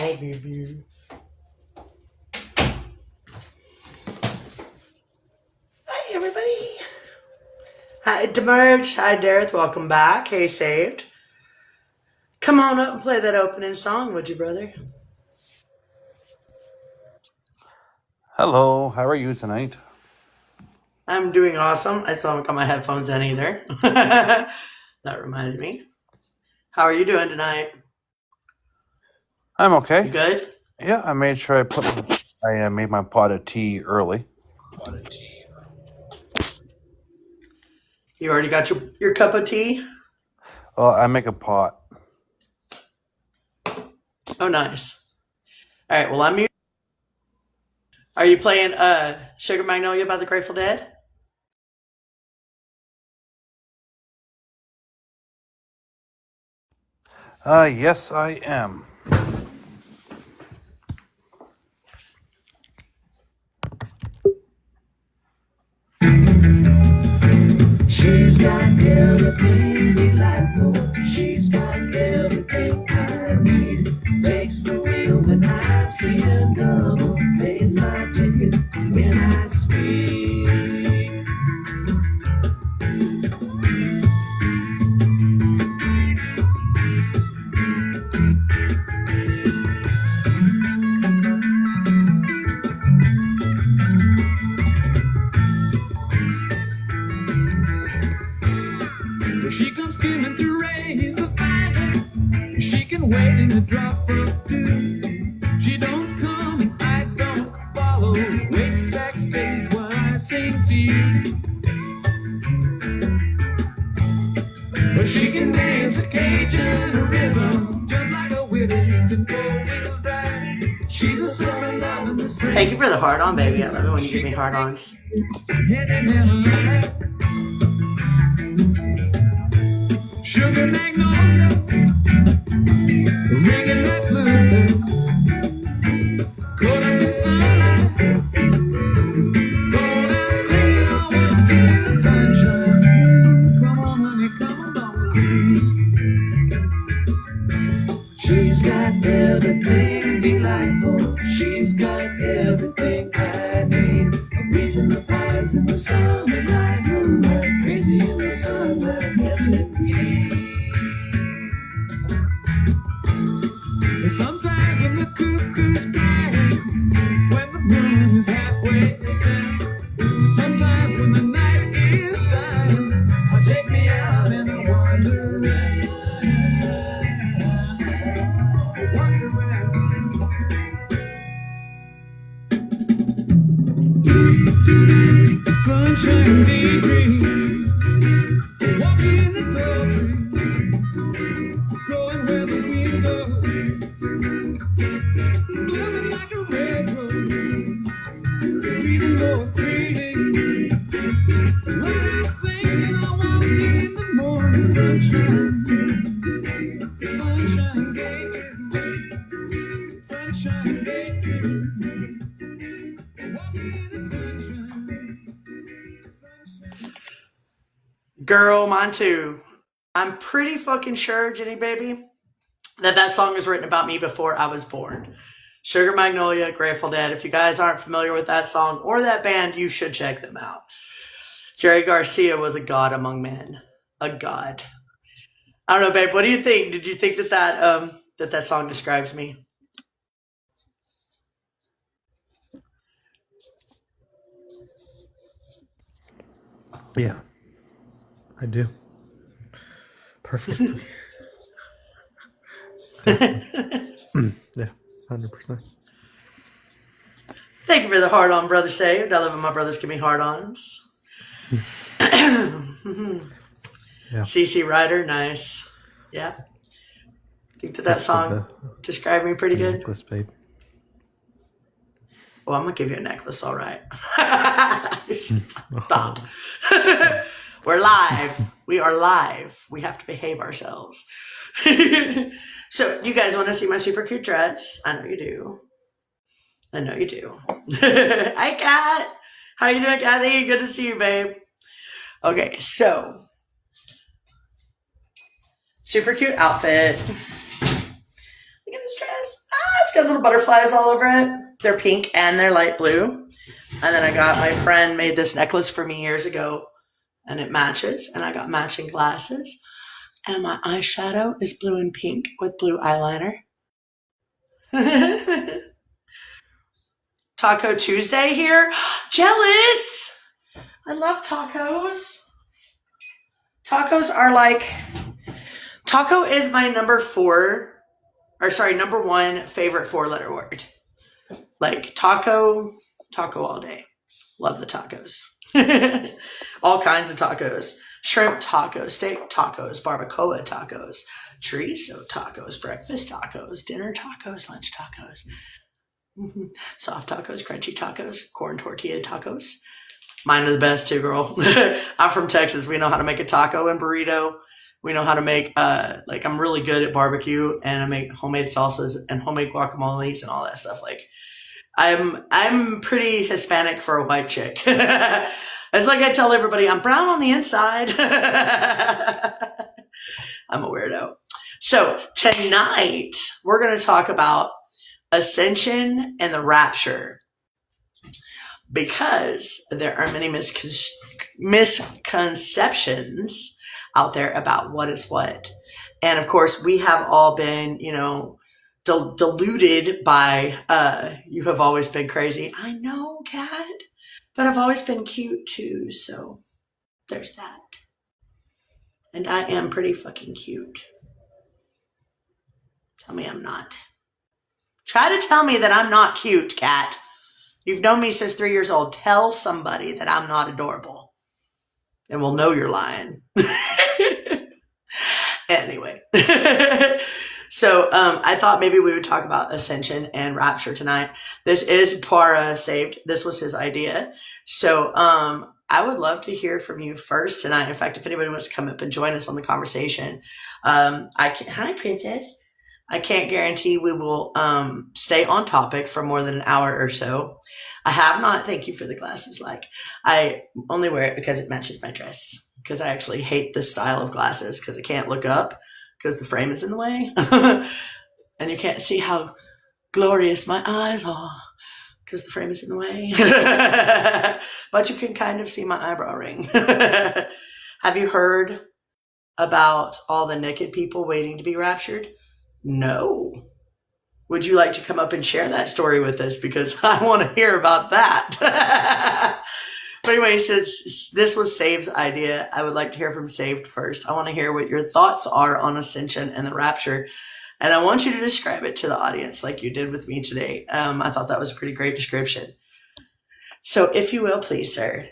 I'll give you. Hi, everybody. Hi, Demerge. Hi, Dareth. Welcome back. Hey, Saved. Come on up and play that opening song, would you, brother? Hello, how are you tonight? I'm doing awesome. I still haven't got my headphones in either. That reminded me. How are you doing tonight? I'm okay. You good? Yeah, I made sure I made my pot of tea early. You already got your cup of tea? Well, I make a pot. Oh, nice. All right, well, I'm mute. Are you playing Sugar Magnolia by the Grateful Dead? Yes, I am. She's got everything delightful. She's got everything I need. Takes the wheel when I'm seeing double. Pays my ticket when I speak. She comes skimming through rays of fire. She can wait in a drop of dew. She don't come and I don't follow. Waits backstage while I sing to you. But she can dance a Cajun rhythm just like a Willis and four-wheel drive. She's a summer love in the spring. Thank you for the hard on, baby. I love it when you give me hard ons. Sugar magnolia, ringing that bluebird, caught up in sunlight, going out singing, I want to get in the sunshine. Come on, honey, come along with me. She's got everything delightful. She's got everything I need. A reason the pines in the summer night moonlight, crazy in the sunlight, missing me. Sometimes when the cuckoo's crying, when the moon is halfway down, sometimes when the night is dying, take me out and I wander around. The sunshine daydream, walking in the tall tree, going where the wind goes, blooming like a red rose, breathing more freely. When I sing and I walk in the morning sunshine, the sunshine daydream, sunshine daydream. Girl, mine too. I'm pretty fucking sure, Jenny baby, that song was written about me before I was born. Sugar Magnolia, Grateful Dead. If you guys aren't familiar with that song or that band, you should check them out. Jerry Garcia was a god among men. A god. I don't know, babe. What do you think? Did you think that song describes me? Yeah, I do. Perfectly. Yeah, 100%. Thank you for the hard on, brother saved. I love when my brothers give me hard ons. Yeah. CC Ryder, nice. Yeah. I think that song described me pretty good. Necklace, babe. Well, I'm going to give you a necklace, all right. Stop. We're live. We are live. We have to behave ourselves. So, you guys want to see my super cute dress? I know you do. I know you do. Hi, Kat. How you doing, Kathy? Good to see you, babe. Okay, so super cute outfit. Look at this dress. Ah, it's It's got little butterflies all over it. They're pink and they're light blue. And then I got my friend made this necklace for me years ago, and it matches. And I got matching glasses. And my eyeshadow is blue and pink with blue eyeliner. Taco Tuesday here. Jealous! I love tacos. Tacos are like, taco is my number one favorite 4-letter word. Like taco all day. Love the tacos. All kinds of tacos. Shrimp tacos, steak tacos, barbacoa tacos, chorizo tacos, breakfast tacos, dinner tacos, lunch tacos, soft tacos, crunchy tacos, corn tortilla tacos. Mine are the best too, girl. I'm from Texas. We know how to make a taco and burrito. We know how to make, I'm really good at barbecue, and I make homemade salsas and homemade guacamoles and all that stuff. Like, I'm pretty Hispanic for a white chick. It's like I tell everybody, I'm brown on the inside. I'm a weirdo. So tonight we're going to talk about ascension and the rapture, because there are many misconceptions out there about what is what. And of course, we have all been, deluded by, you have always been crazy. I know, Kat, but I've always been cute too. So there's that. And I am pretty fucking cute. Tell me I'm not. Try to tell me that I'm not cute, Kat. You've known me since 3 years old. Tell somebody that I'm not adorable, and we'll know you're lying. Anyway. So I thought maybe we would talk about ascension and rapture tonight. This is Para Saved. This was his idea. So I would love to hear from you first tonight. In fact, if anybody wants to come up and join us on the conversation, hi, Princess. I can't guarantee we will stay on topic for more than an hour or so. I have not. Thank you for the glasses. Like, I only wear it because it matches my dress. Because I actually hate this style of glasses because I can't look up because the frame is in the way. And you can't see how glorious my eyes are because the frame is in the way. But you can kind of see my eyebrow ring. Have you heard about all the naked people waiting to be raptured? No. Would you like to come up and share that story with us? Because I want to hear about that. But anyway, since this was Save's idea, I would like to hear from Saved first. I want to hear what your thoughts are on ascension and the rapture. And I want you to describe it to the audience like you did with me today. I thought that was a pretty great description. So if you will, please, sir.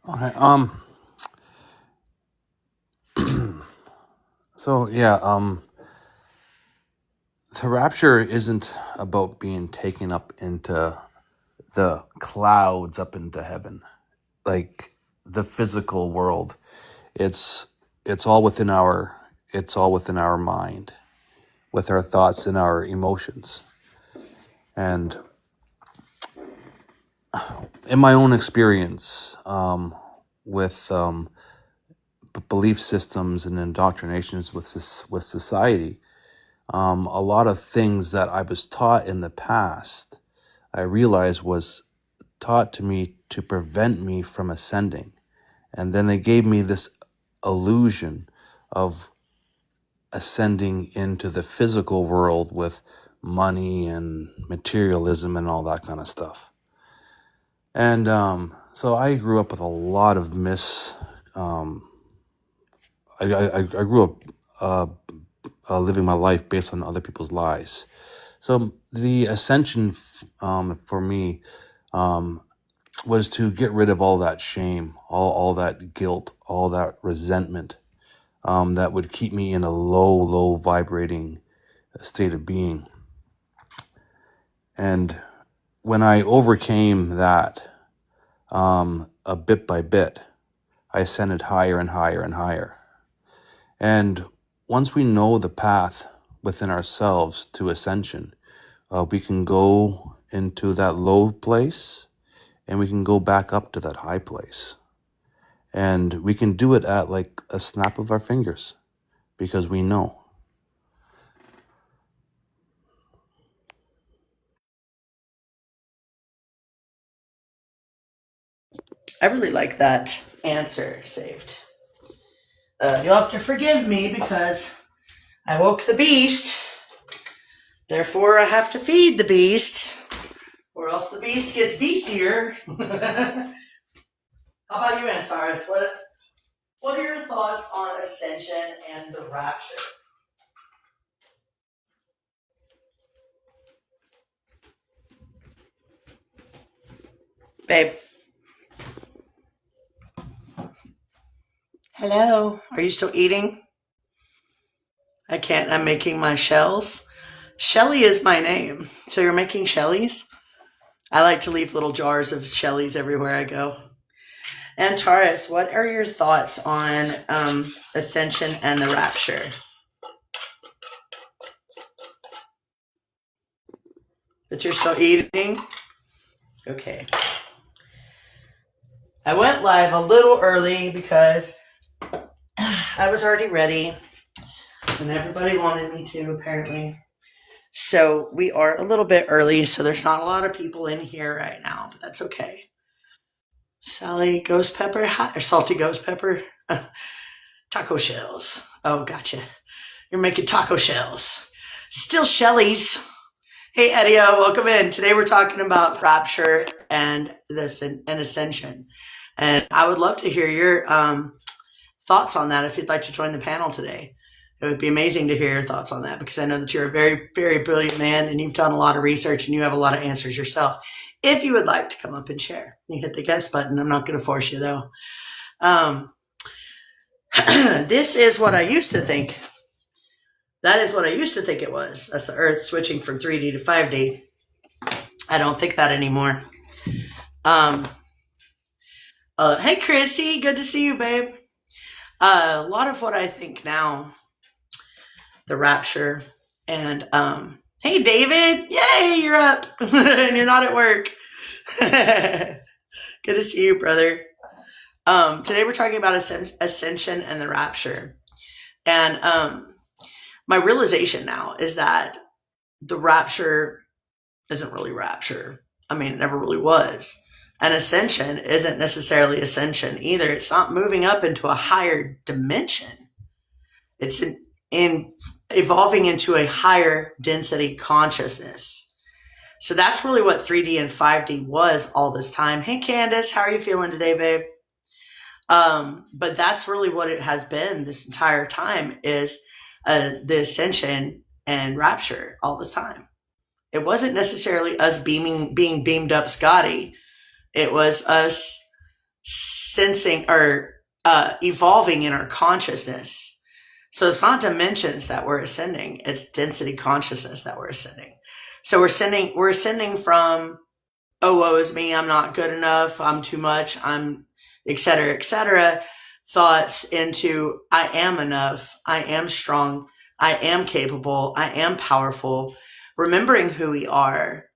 Okay. So yeah, the rapture isn't about being taken up into the clouds, up into heaven, like the physical world. It's all within our mind, with our thoughts and our emotions. And in my own experience, with belief systems and indoctrinations with society, a lot of things that I was taught in the past, I realized was taught to me to prevent me from ascending. And then they gave me this illusion of ascending into the physical world with money and materialism and all that kind of stuff. And so I grew up with a lot of I grew up living my life based on other people's lies. So the ascension for me was to get rid of all that shame, all that guilt, all that resentment that would keep me in a low vibrating state of being. And when I overcame that, a bit by bit, I ascended higher and higher and higher. And once we know the path within ourselves to ascension, we can go into that low place and we can go back up to that high place. And we can do it at like a snap of our fingers because we know. I really like that answer saved. You'll have to forgive me because I woke the beast. Therefore, I have to feed the beast, or else the beast gets beastier. How about you, Antares? What are your thoughts on ascension and the rapture? Babe. Hello. Are you still eating? I can't. I'm making my shells. Shelly is my name. So you're making Shellies? I like to leave little jars of Shellies everywhere I go. Antares, what are your thoughts on ascension and the rapture? But you're still eating? Okay. I went live a little early because I was already ready and everybody wanted me to, apparently. So we are a little bit early, so there's not a lot of people in here right now, but that's okay. Sally Ghost Pepper, or Salty Ghost Pepper, taco shells. Oh, gotcha. You're making taco shells. Still Shellies. Hey, Eddie, welcome in. Today we're talking about rapture and ascension. And I would love to hear your thoughts on that if you'd like to join the panel today. It would be amazing to hear your thoughts on that because I know that you're a very, very brilliant man and you've done a lot of research and you have a lot of answers yourself. If you would like to come up and share, you hit the guest button. I'm not going to force you, though. This is what I used to think. That is what I used to think it was. That's the Earth switching from 3D to 5D. I don't think that anymore. Hey, Chrissy. Good to see you, babe. A lot of what I think now, the rapture, and hey, David. Yay, you're up. And you're not at work. Good to see you, brother. Today we're talking about ascension and the rapture. And my realization now is that the rapture isn't really rapture. I mean, it never really was. And ascension isn't necessarily ascension either. It's not moving up into a higher dimension. It's in evolving into a higher density consciousness. So that's really what 3D and 5D was all this time. Hey, Candace, how are you feeling today, babe? But that's really what it has been this entire time is the ascension and rapture all the time. It wasn't necessarily us being beamed up Scotty. It was us sensing or evolving in our consciousness. So it's not dimensions that we're ascending. It's density consciousness that we're ascending. So we're ascending from, oh, woe is me, I'm not good enough, I'm too much, I'm et cetera, thoughts into I am enough, I am strong, I am capable, I am powerful, remembering who we are.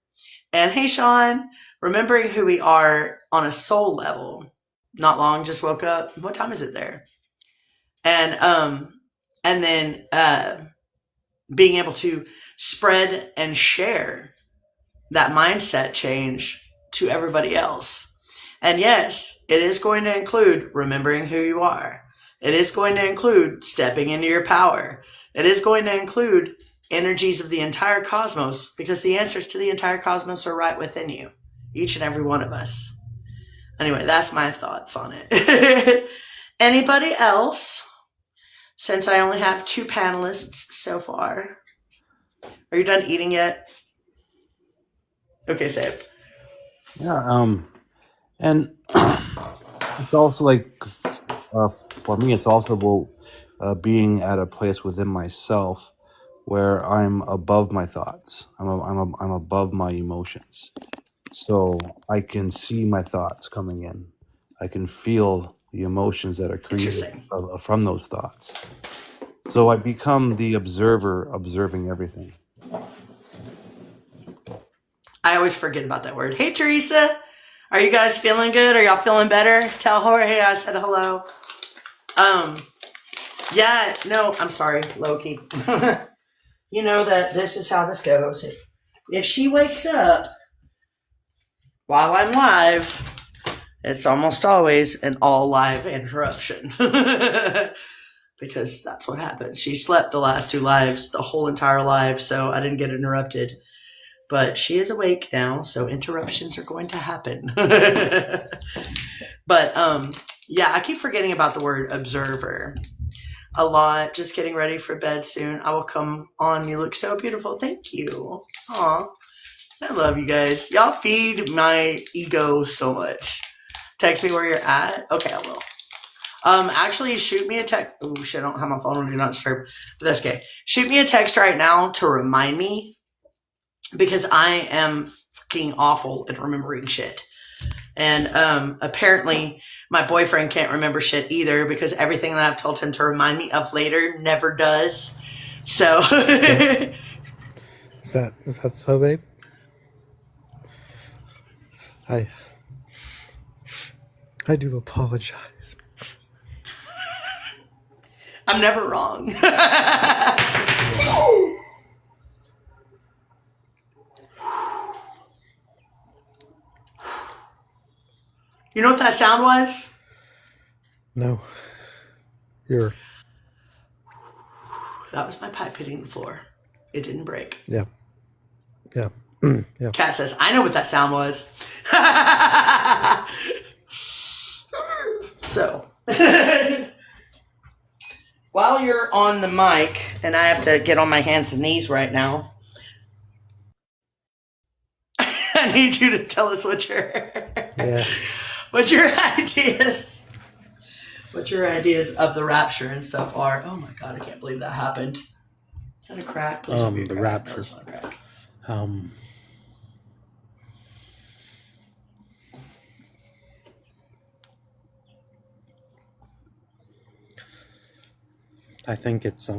And hey, Sean, remembering who we are on a soul level. Not long, just woke up. What time is it there? And then being able to spread and share that mindset change to everybody else. And yes, it is going to include remembering who you are. It is going to include stepping into your power. It is going to include energies of the entire cosmos because the answers to the entire cosmos are right within you, each and every one of us. Anyway, that's my thoughts on it. Anybody else? Since I only have 2 panelists so far. Are you done eating yet? Okay, Sam. Yeah, and it's also like for me, it's also about being at a place within myself where I'm above my thoughts. I'm above my emotions, so I can see my thoughts coming in. I can feel the emotions that are created from those thoughts. So I become the observer, observing everything. I always forget about that word. Hey, Teresa. Are you guys feeling good? Are y'all feeling better? Tell Jorge I said hello. Yeah, no, I'm sorry, Loki. You know that this is how this goes. If she wakes up while I'm live, It's almost always an all live interruption. Because that's what happens. She slept the last 2 lives, the whole entire live, so I didn't get interrupted. But she is awake now, so interruptions are going to happen. But yeah, I keep forgetting about the word observer a lot. Just getting ready for bed soon. I will come on. You look so beautiful. Thank you. Aw, I love you guys. Y'all feed my ego so much. Text me where you're at. Okay, I will. Actually, shoot me a text. Oh shit, I don't have my phone on Do Not Disturb. But that's okay. Shoot me a text right now to remind me, because I am fucking awful at remembering shit. And apparently my boyfriend can't remember shit either, because everything that I've told him to remind me of later never does. So Is that so, babe? I do apologize. I'm never wrong. You know what that sound was? No. That was my pipe hitting the floor. It didn't break. Yeah. Yeah. Yeah. Kat says, I know what that sound was. So, while you're on the mic, and I have to get on my hands and knees right now, I need you to tell us what your ideas of the rapture and stuff are. Oh my god, I can't believe that happened. Is that a crack? Please don't be a The crack. rapture. No, it's not a crack. I think it's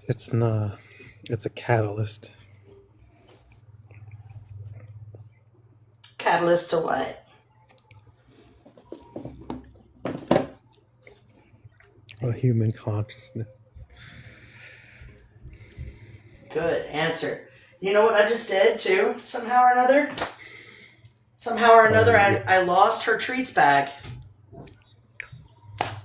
it's a catalyst. Catalyst to what? A human consciousness. Good answer. You know what I just did too? Somehow or another, I lost her treats bag.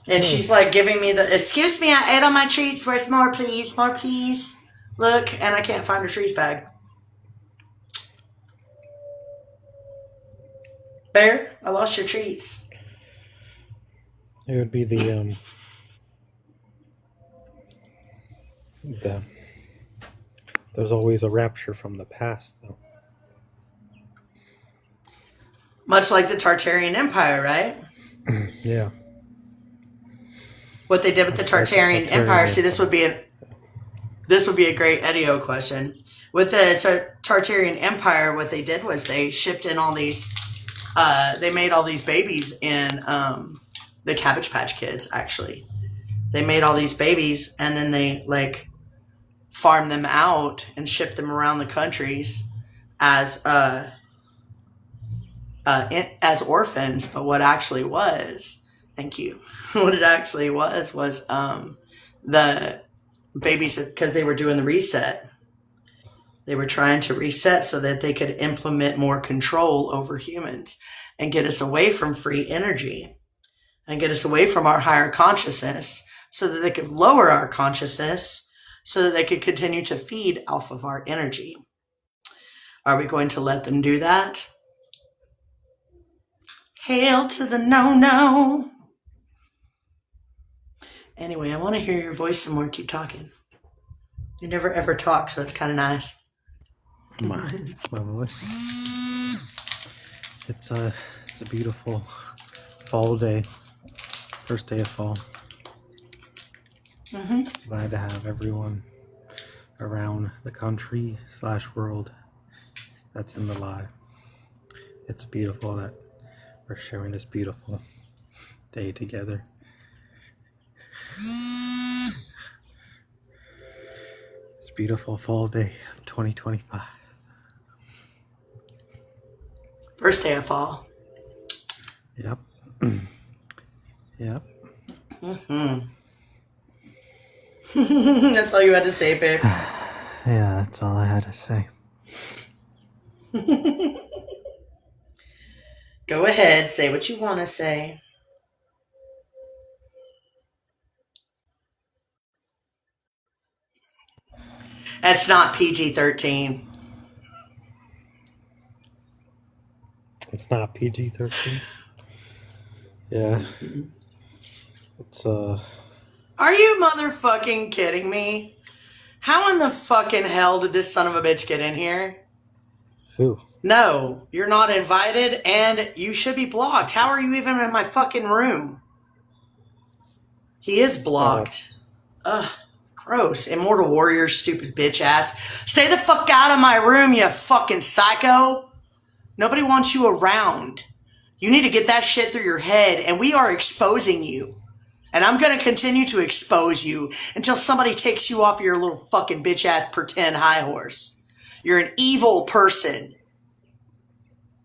And she's like giving me the, excuse me, I ate all my treats. Where's more, please? More, please. Look, and I can't find her treats bag. Bear, I lost your treats. It would be there's always a rapture from the past, though. Much like the Tartarian Empire, right? Yeah. What they did with the Tartarian Empire. See, this would be a great Edio question. With the Tartarian Empire, what they did was they shipped in all these. They made all these babies in the Cabbage Patch Kids. Actually, they made all these babies, and then they like farmed them out and shipped them around the countries as orphans. But what actually was, thank you. What it actually was the babies, because they were doing the reset. They were trying to reset so that they could implement more control over humans and get us away from free energy and get us away from our higher consciousness so that they could lower our consciousness so that they could continue to feed off of our energy. Are we going to let them do that? Hail to the no-no. Anyway, I want to hear your voice some more. Keep talking. You never ever talk, so it's kind of nice. My voice. It's a beautiful fall day. First day of fall. Glad to have everyone around the country / world that's in the live. It's beautiful that we're sharing this beautiful day together. It's a beautiful fall day of 2025. First day of fall. Yep. Yep. That's all you had to say, babe. Yeah, that's all I had to say. Go ahead, say what you want to say. That's not PG-13. It's not PG-13. Yeah. It's Are you motherfucking kidding me? How in the fucking hell did this son of a bitch get in here? Who? No, you're not invited and you should be blocked. How are you even in my fucking room? He is blocked. Ugh, gross. Immortal Warrior, stupid bitch ass. Stay the fuck out of my room, you fucking psycho. Nobody wants you around. You need to get that shit through your head, and we are exposing you. And I'm going to continue to expose you until somebody takes you off your little fucking bitch ass pretend high horse. You're an evil person.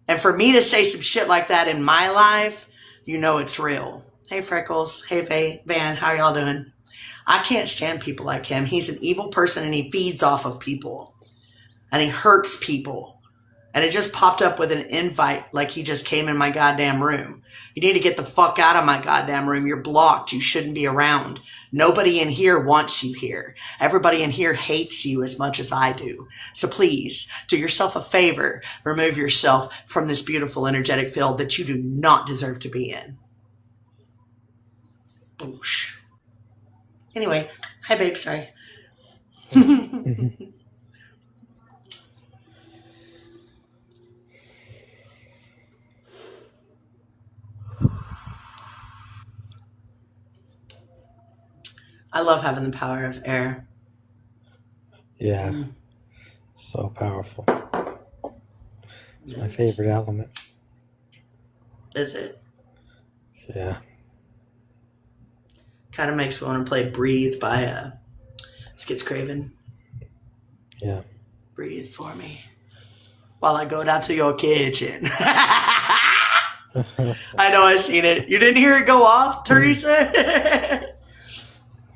And for me to say some shit like that in my life, you know it's real. Hey, Freckles. Hey, Van. How y'all doing? I can't stand people like him. He's an evil person, and he feeds off of people. And he hurts people. And it just popped up with an invite like he just came in my goddamn room. You need to get the fuck out of my goddamn room. You're blocked. You shouldn't be around. Nobody in here wants you here. Everybody in here hates you as much as I do. So please, do yourself a favor. Remove yourself from this beautiful energetic field that you do not deserve to be in. Boosh. Anyway, hi babe, sorry. I love having the power of air. Yeah. So powerful. It's my favorite element. Is it? Yeah. Kind of makes me want to play Breathe by Skits Craven. Yeah. Breathe for me while I go down to your kitchen. I know, I've seen it. You didn't hear it go off, Teresa?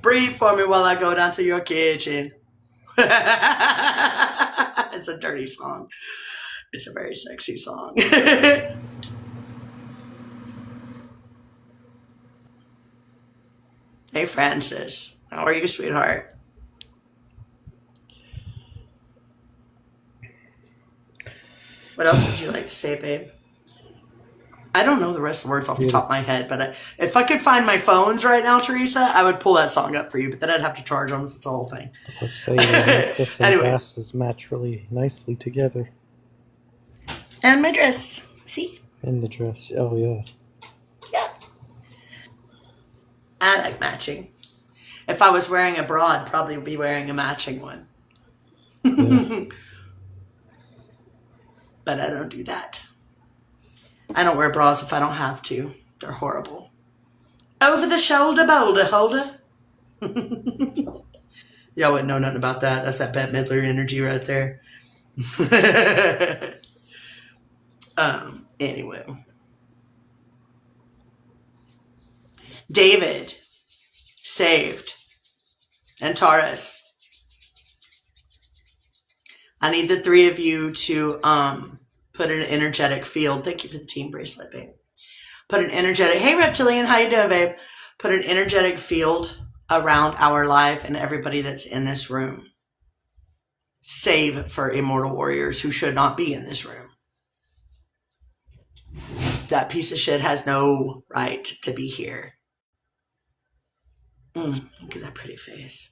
Breathe for me while I go down to your kitchen. It's a dirty song. It's a very sexy song. Hey, Francis. How are you, sweetheart? What else would you like to say, babe? I don't know the rest of the words off the top of my head, but if I could find my phones right now, Teresa, I would pull that song up for you, but then I'd have to charge them, so it's a whole thing. Let's say this and Anyway. glasses match really nicely together. And my dress. See? And the dress. Oh, yeah. Yeah. I like matching. If I was wearing a bra, I'd probably be wearing a matching one. Yeah. But I don't do that. I don't wear bras if I don't have to. They're horrible. Over the shoulder boulder holder. Y'all wouldn't know nothing about that. That's that Bette Midler energy right there. Anyway. David saved. And Taurus. I need the three of you to put an energetic field. Thank you for the team bracelet, babe. Put an energetic, hey Reptilian, how you doing, babe? Put an energetic field around our life and everybody that's in this room. Save for immortal warriors who should not be in this room. That piece of shit has no right to be here. Look at that pretty face.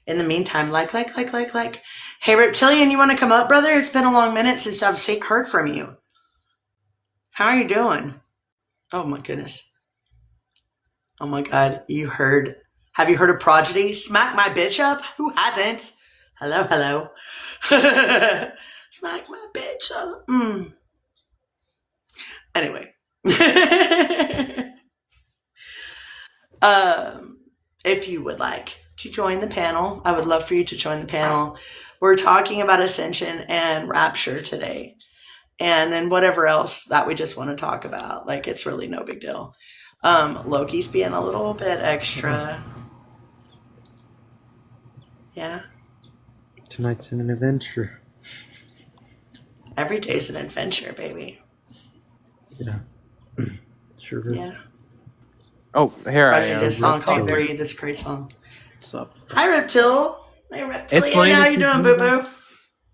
In the meantime, like. Hey, Reptilian, you want to come up, brother? It's been a long minute since I've heard from you. How are you doing? Oh, my goodness. Oh, my God. Have you heard of Prodigy? Smack my bitch up? Who hasn't? Hello. Smack my bitch up. Anyway. If you would like to join the panel, I would love for you to join the panel. We're talking about ascension and rapture today. And then whatever else that we just want to talk about. Like, it's really no big deal. Loki's being a little bit extra. Yeah. Tonight's an adventure. Every day's an adventure, baby. Yeah. Sure is. Yeah. Oh, here I I am. did a song called Reptile. Breathe. It's a great song. What's up? Hi, Reptile. Hey, Reptile. It's funny How that you you doing, do boo-boo?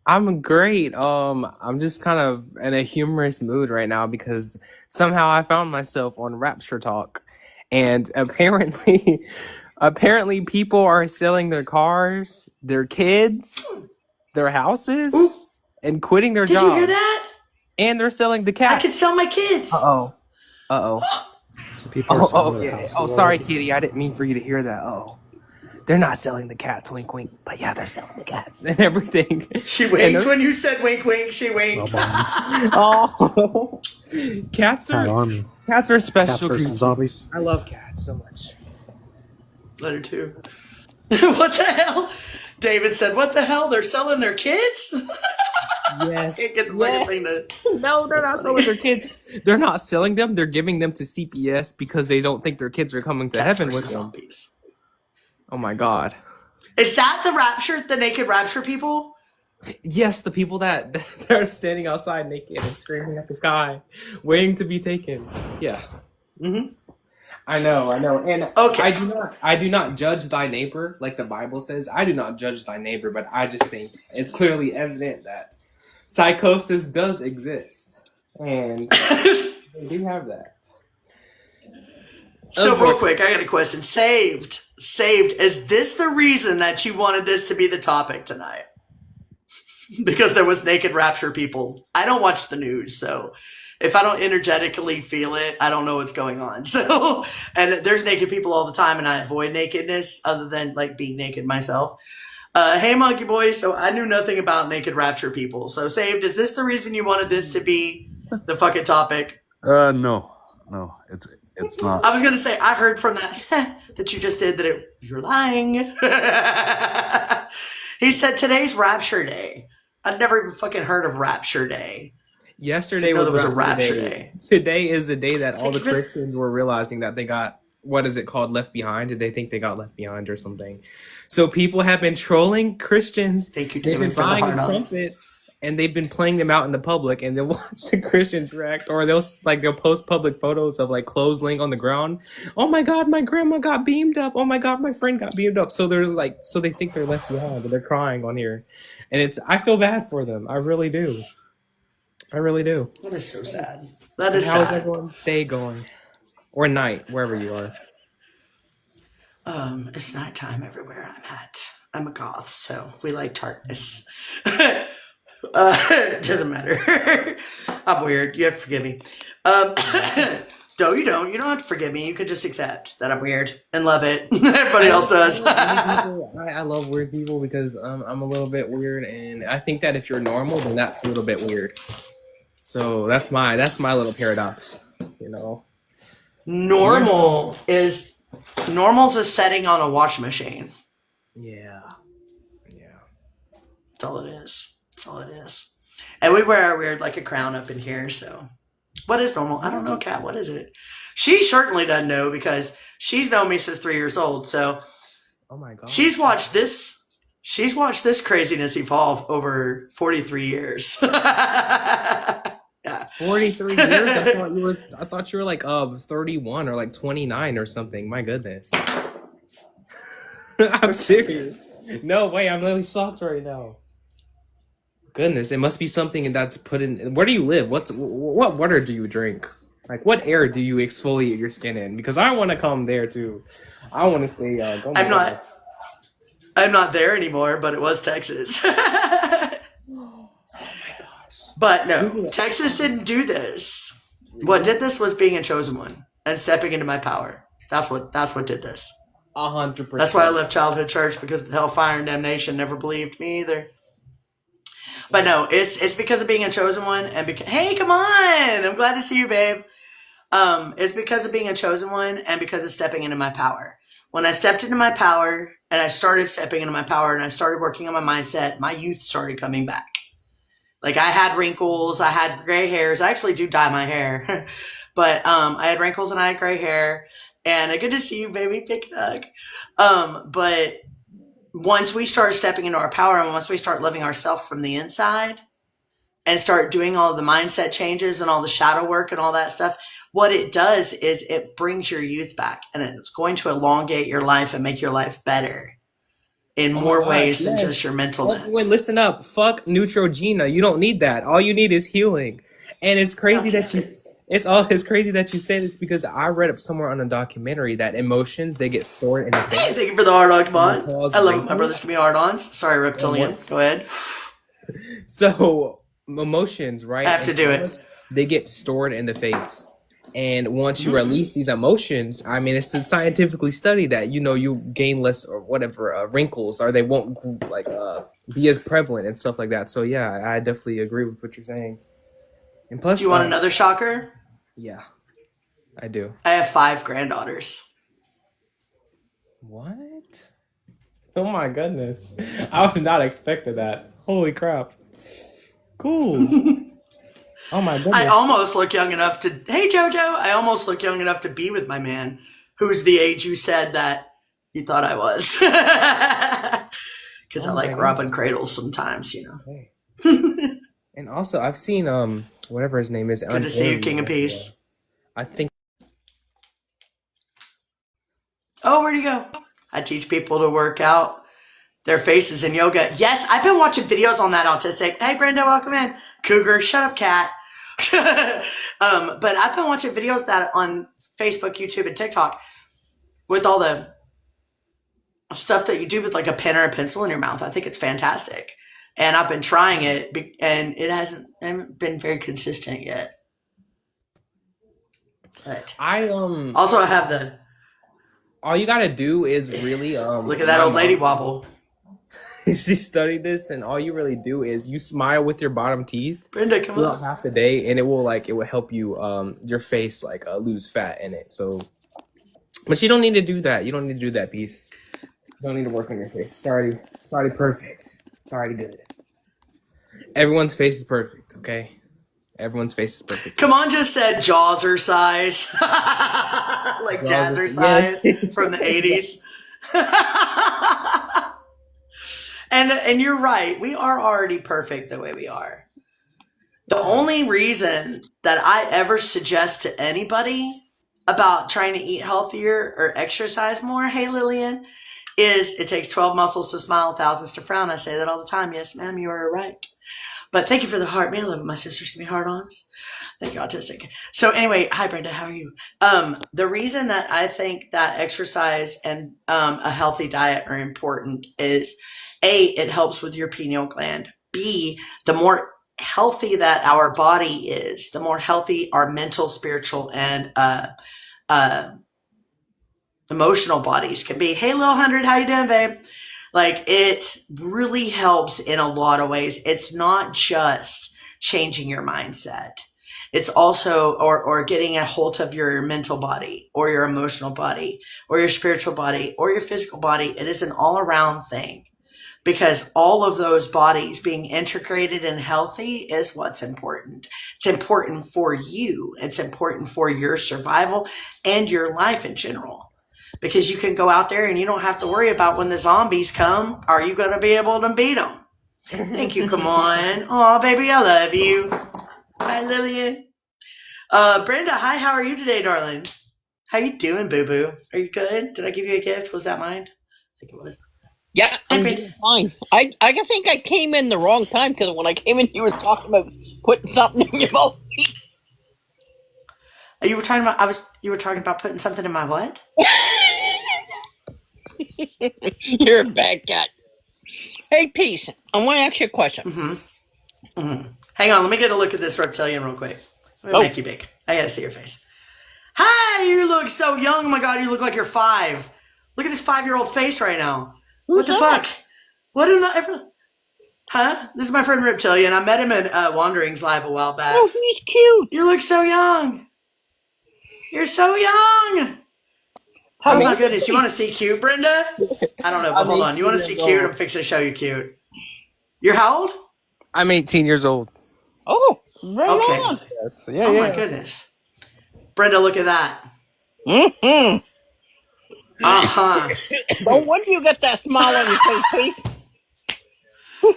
I'm great. I'm just kind of in a humorous mood right now because somehow I found myself on Rapture Talk, and apparently people are selling their cars, their kids, their houses, Ooh, and quitting their did you hear jobs, that? and they're selling the I could cats. sell my kids. Uh-oh. Uh-oh. People are Oh, selling oh, their yeah. houses Oh, sorry, already. Kitty. I didn't mean for you to hear that. Oh, they're not selling the cats, wink, wink. But yeah, they're selling the cats and everything. She And winked they're- when you said wink, wink. She winked. Oh, cats Cat are army. special Cats versus creatures. zombies. I love cats so much. Letter 2. What the hell? David said, what the hell? They're selling their kids? Yes. Can't get the fucking thing to... No, they're not selling their kids. They're not selling them. They're giving them to CPS because they don't think their kids are coming to Cats heaven with versus them. zombies. Oh my god. Is that the rapture, the naked rapture people? Yes, the people that are standing outside naked and screaming at the sky, waiting to be taken. Yeah. Mm-hmm. I know, and Okay. I do not judge thy neighbor like the Bible says. I do not judge thy neighbor, but I just think it's clearly evident that psychosis does exist, and they do have that. So real quick, I got a question. Saved. Is this the reason that you wanted this to be the topic tonight? Because there was naked rapture people. I don't watch the news, so if I don't energetically feel it, I don't know what's going on. So, and there's naked people all the time, and I avoid nakedness other than like being naked myself. Hey, Monkey Boy. So I knew nothing about naked rapture people. So Saved, is this the reason you wanted this to be the fucking topic? No, it's not. I was gonna say I heard from that that you just did that you're lying. He said today's Rapture Day. I'd never even fucking heard of Rapture Day. Yesterday Didn't know was there was a Rapture Rapture Day. Day. Today is the day that all the Thank you for- Christians were realizing that they got, what is it called, left behind? Did they think they got left behind or something? So people have been trolling Christians. Thank you, They've David, been for the buying hard on. trumpets and they've been playing them out in the public, and they'll watch the Christians react, or they'll post public photos of like clothes laying on the ground. Oh my God, my grandma got beamed up. Oh my God, my friend got beamed up. So so they think they're left behind, but they're crying on here, and I feel bad for them. I really do. I really do. That is so sad. That And is how is sad. everyone's day going? Or night, wherever you are. It's nighttime everywhere I'm at. I'm a goth, so we like darkness. It doesn't matter. I'm weird. You have to forgive me. No, you don't. You don't have to forgive me. You could just accept that I'm weird and love it. Everybody else does. I love weird people because I'm a little bit weird, and I think that if you're normal, then that's a little bit weird. So that's my little paradox, you know. Normal's a setting on a washing machine. Yeah. That's all it is. That's all it is. And we wear our weird like a crown up in here, so what is normal? I don't know, Kat. What is it? She certainly doesn't know because she's known me since 3 years old. So Oh my God. she's watched this craziness evolve over 43 years. Yeah. 43 years. I thought you were like 31 or like 29 or something. My goodness. I'm serious. No way. I'm literally shocked right now. Goodness, it must be something that's put in. Where do you live? What water do you drink? Like, what air do you exfoliate your skin in? Because I want to come there too. I want to say, I'm not there anymore, but it was Texas. But no, Texas didn't do this. What did this was being a chosen one and stepping into my power. That's what did this. 100%. That's why I left childhood church, because the hellfire and damnation never believed me either. But no, it's because of being a chosen one, and hey, come on! I'm glad to see you, babe. It's because of being a chosen one and because of stepping into my power. When I stepped into my power and I started stepping into my power and I started working on my mindset, my youth started coming back. Like I had wrinkles, I had gray hairs. I actually do dye my hair, but I had wrinkles and I had gray hair. And good to see you, baby, Big Doug. But once we start stepping into our power and once we start living ourselves from the inside and start doing all the mindset changes and all the shadow work and all that stuff, what it does is it brings your youth back, and it's going to elongate your life and make your life better in more ways than just your mental. Wait, listen up. Fuck Neutrogena. You don't need that. All you need is healing. And it's crazy that you crazy that you say this, because I read up somewhere on a documentary that emotions, they get stored in the face. Hey, thank you for the hard on. Come on. I love it. My brothers give me hard ons. Sorry, reptilians. Go ahead. So emotions, right? I have to do it. They get stored in the face. And once you release these emotions, I mean, it's scientifically studied that, you gain less or whatever wrinkles, or they won't be as prevalent and stuff like that. So yeah, I definitely agree with what you're saying. And plus, do you want another shocker? Yeah, I do. I have 5 granddaughters. What? Oh my goodness. I would not expected that. Holy crap. Cool. Oh my goodness. I almost look young enough to, hey Jojo, I almost look young enough to be with my man, who's the age you said that you thought I was. Because I like rubbing cradles sometimes, Hey. And also, I've seen, whatever his name is. Good to see you, King of Peace. I think. Oh, where'd he go? I teach people to work out their faces in yoga. Yes, I've been watching videos on that autistic. Hey, Brenda, welcome in. Cougar, shut up, cat. But I've been watching videos that on Facebook, YouTube, and TikTok with all the stuff that you do with like a pen or a pencil in your mouth. I think it's fantastic. And I've been trying it, and it hasn't been very consistent yet. But also I have the. All you gotta do is really look at that old lady wobble. She studied this, and all you really do is you smile with your bottom teeth. Brenda, come on. Half the day, and it will help you your face lose fat in it. So, but you don't need to do that. You don't need to do that, Peace. You don't need to work on your face. It's already perfect. It's already good. Everyone's face is perfect. Okay, everyone's face is perfect. Come on, just said Jawser size, like Jazzercise from the 80s. And you're right. We are already perfect the way we are. The only reason that I ever suggest to anybody about trying to eat healthier or exercise more, hey Lillian, is it takes 12 muscles to smile, thousands to frown. I say that all the time. Yes, ma'am, you are right. But thank you for the heart. Man, I love it. My sisters give me heart-ons. Thank you, autistic. So anyway, hi Brenda, how are you? The reason that I think that exercise and a healthy diet are important is A, it helps with your pineal gland. B, the more healthy that our body is, the more healthy our mental, spiritual, and emotional bodies can be. Hey, Lil 100, how you doing, babe? Like, it really helps in a lot of ways. It's not just changing your mindset. It's also, or getting a hold of your mental body, or your emotional body, or your spiritual body, or your physical body. It is an all-around thing. Because all of those bodies being integrated and healthy is what's important. It's important for you. It's important for your survival and your life in general. Because you can go out there and you don't have to worry about when the zombies come, are you going to be able to beat them? Thank you. Come on. Oh, baby, I love you. Hi, Lillian. Brenda, hi. How are you today, darling? How you doing, boo-boo? Are you good? Did I give you a gift? Was that mine? I think it was. Yeah, I'm doing fine. I think I came in the wrong time, because when I came in, you were talking about putting something in your mouth. You were talking about putting something in my what? You're a bad cat. Hey, Peace. I want to ask you a question. Hang on, let me get a look at this reptilian real quick. Let me make you big. I gotta see your face. Hi, you look so young. Oh my god, you look like you're 5. Look at this 5-year-old face right now. What the fuck? What in the... Huh? This is my friend Reptilian. I met him at Wanderings Live a while back. Oh, he's cute. You look so young. You're so young. Oh my goodness. You want to see cute, Brenda? I don't know, but hold on. You want to see cute? I'm fixing to show you cute. You're how old? I'm 18 years old. Oh, right on. Yes. Yeah, my goodness. Brenda, look at that. Uh-huh. No wonder you got that smile on your face, Pete.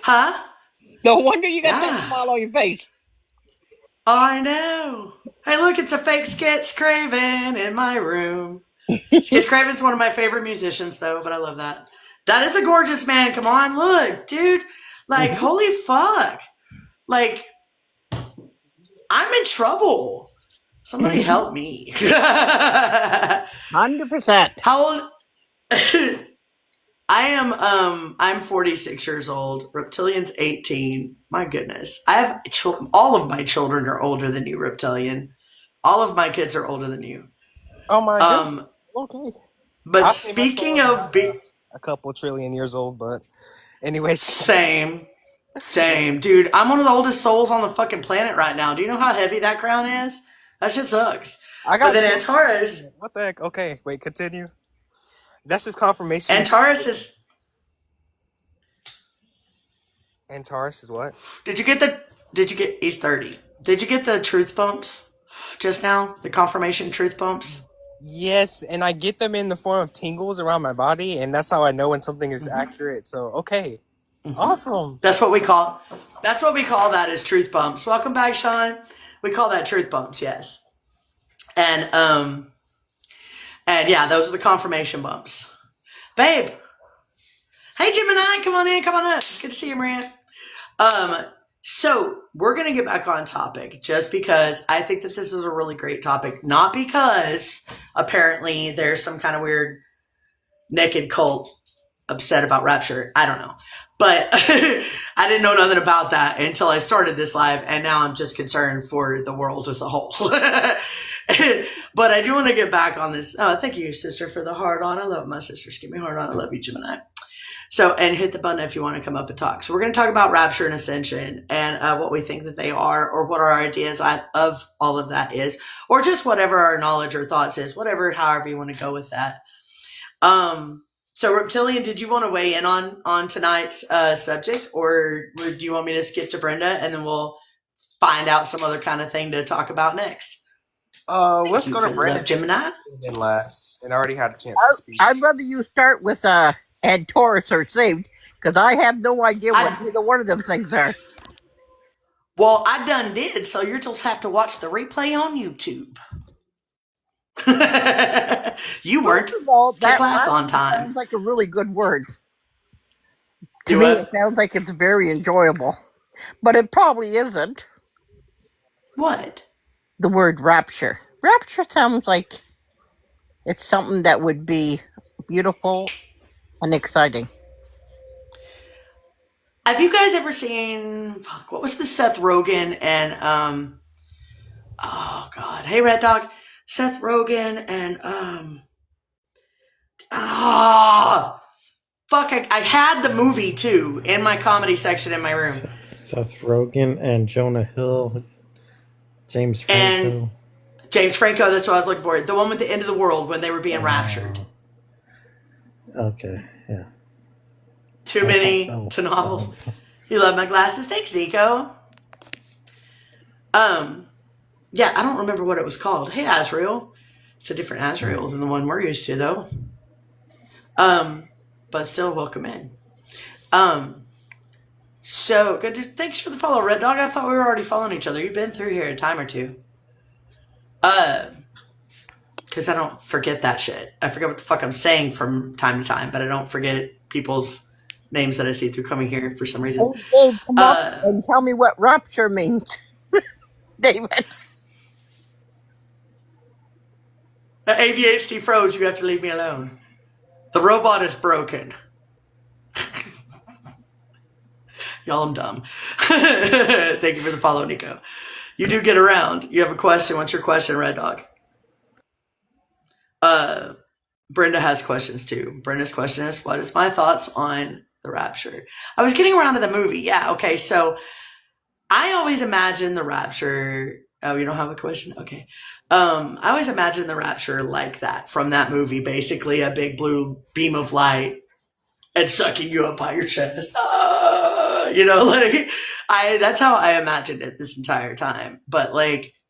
Huh? No wonder you got that Yeah. smile on your face. I know. Hey, look, it's a fake Skits Craven in my room. Skits Craven's one of my favorite musicians, though, but I love that. That is a gorgeous man. Come on, look, dude. Like, holy fuck. Like, I'm in trouble. Somebody help me. 100%. How old? I'm 46 years old. Reptilian's 18. My goodness. I have children. All of my children are older than you, Reptilian. All of my kids are older than you. Oh my god. Okay. But I'll say my speaking soul of a couple trillion years old, but anyways. same, dude. I'm one of the oldest souls on the fucking planet right now. Do you know how heavy that crown is? That shit sucks. I got But then you. Antares, What the heck? Okay, wait, continue. That's just confirmation. Antares is. Antares is what? Did you get? He's 30. Did you get the truth bumps just now? The confirmation truth bumps. Yes, and I get them in the form of tingles around my body, and that's how I know when something is accurate. So okay, awesome. That's what we call. That's what we call that is truth bumps. Welcome back, Sean. We call that truth bumps. Yes. And yeah, those are the confirmation bumps. Babe. Hey, Gemini, come on in, come on up. It's good to see you, Maria. So we're going to get back on topic just because I think that this is a really great topic. Not because apparently there's some kind of weird naked cult upset about rapture. I don't know. But I didn't know nothing about that until I started this live, and now I'm just concerned for the world as a whole. But I do want to get back on this. Oh, thank you, sister, for the heart on. I love my sisters. Give me a heart on. I love you, Gemini. So, and hit the button if you want to come up and talk. So we're going to talk about rapture and ascension and what we think that they are, or what our ideas of all of that is, or just whatever our knowledge or thoughts is, whatever, however you want to go with that. So Reptilian, did you want to weigh in on tonight's subject, or do you want me to skip to Brenda and then we'll find out some other kind of thing to talk about next? Let's go to Brandon. Gemini? And last, and I already had a chance to speak. I'd rather you start with and Taurus or saved, because I have no idea what either one of them things are. Well, I done did, so you'll just have to watch the replay on YouTube. You weren't to class on time. Sounds like a really good word. To me, it sounds like it's very enjoyable, but it probably isn't. What? The word rapture. Rapture sounds like it's something that would be beautiful and exciting. Have you guys ever seen, what was the Seth Rogen and, oh God, hey Red Dog, Seth Rogen and, I had the movie too in my comedy section in my room. Seth Rogen and Jonah Hill, James Franco. And James Franco, that's what I was looking for. The one with the end of the world when they were being raptured. Okay, yeah. Too many to novels. You love my glasses? Thanks, Nico. Yeah, I don't remember what it was called. Hey, Azrael. It's a different Azrael than the one we're used to, though. But still, welcome in. So good. Thanks for the follow, Red Dog. I thought we were already following each other. You've been through here a time or two. Because I don't forget that shit. I forget what the fuck I'm saying from time to time, but I don't forget people's names that I see through coming here for some reason. Hey, Dave, come up and tell me what rapture means, David. The ADHD froze. You have to leave me alone. The robot is broken. Y'all, I'm dumb. Thank you for the follow, Nico. You do get around. You have a question. What's your question, Red Dog? Brenda has questions too. Brenda's question is, what is my thoughts on the rapture? I was getting around to the movie. Yeah, okay. So I always imagine the rapture. Oh, you don't have a question? Okay. I always imagine the rapture like that from that movie. Basically, a big blue beam of light and sucking you up by your chest. That's how I imagined it this entire time. But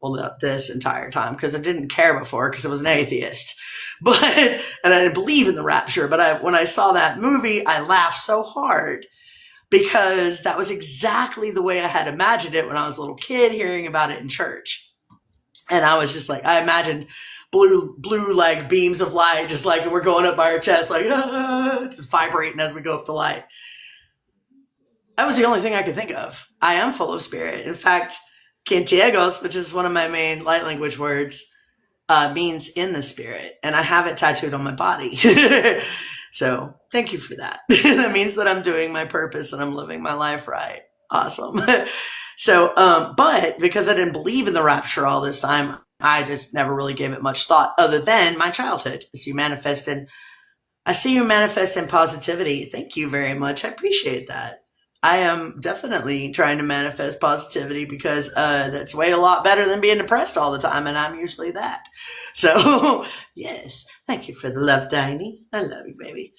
not this entire time, because I didn't care before because I was an atheist. But, and I didn't believe in the rapture, but when I saw that movie, I laughed so hard because that was exactly the way I had imagined it when I was a little kid hearing about it in church. And I was just like, I imagined blue like beams of light, just like we're going up by our chest, like just vibrating as we go up the light. That was the only thing I could think of. I am full of spirit. In fact, Quintiegos, which is one of my main light language words, means in the spirit, and I have it tattooed on my body. So thank you for that. That means that I'm doing my purpose and I'm living my life right. Awesome. So, but because I didn't believe in the rapture all this time, I just never really gave it much thought other than my childhood. I see you manifest in positivity. Thank you very much. I appreciate that. I am definitely trying to manifest positivity because that's way a lot better than being depressed all the time, and I'm usually that. So, yes, thank you for the love, Tiny. I love you, baby.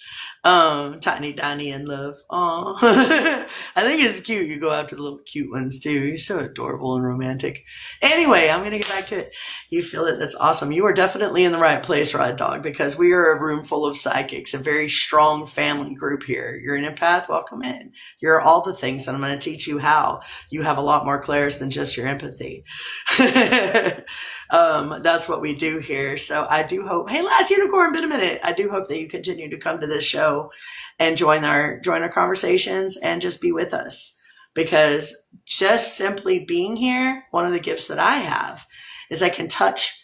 Tiny, Tiny, and love. Aw. I think it's cute. You go after the little cute ones, too. You're so adorable and romantic. Anyway, I'm going to get back to it. You feel it? That's awesome. You are definitely in the right place, Rod Dog, because we are a room full of psychics, a very strong family group here. You're an empath. Welcome in. You're all the things, and I'm going to teach you how. You have a lot more clairs than just your empathy. That's what we do here. So I do hope, hey, Last Unicorn, been a minute. I do hope that you continue to come to this show and join our conversations and just be with us, because just simply being here, one of the gifts that I have is I can touch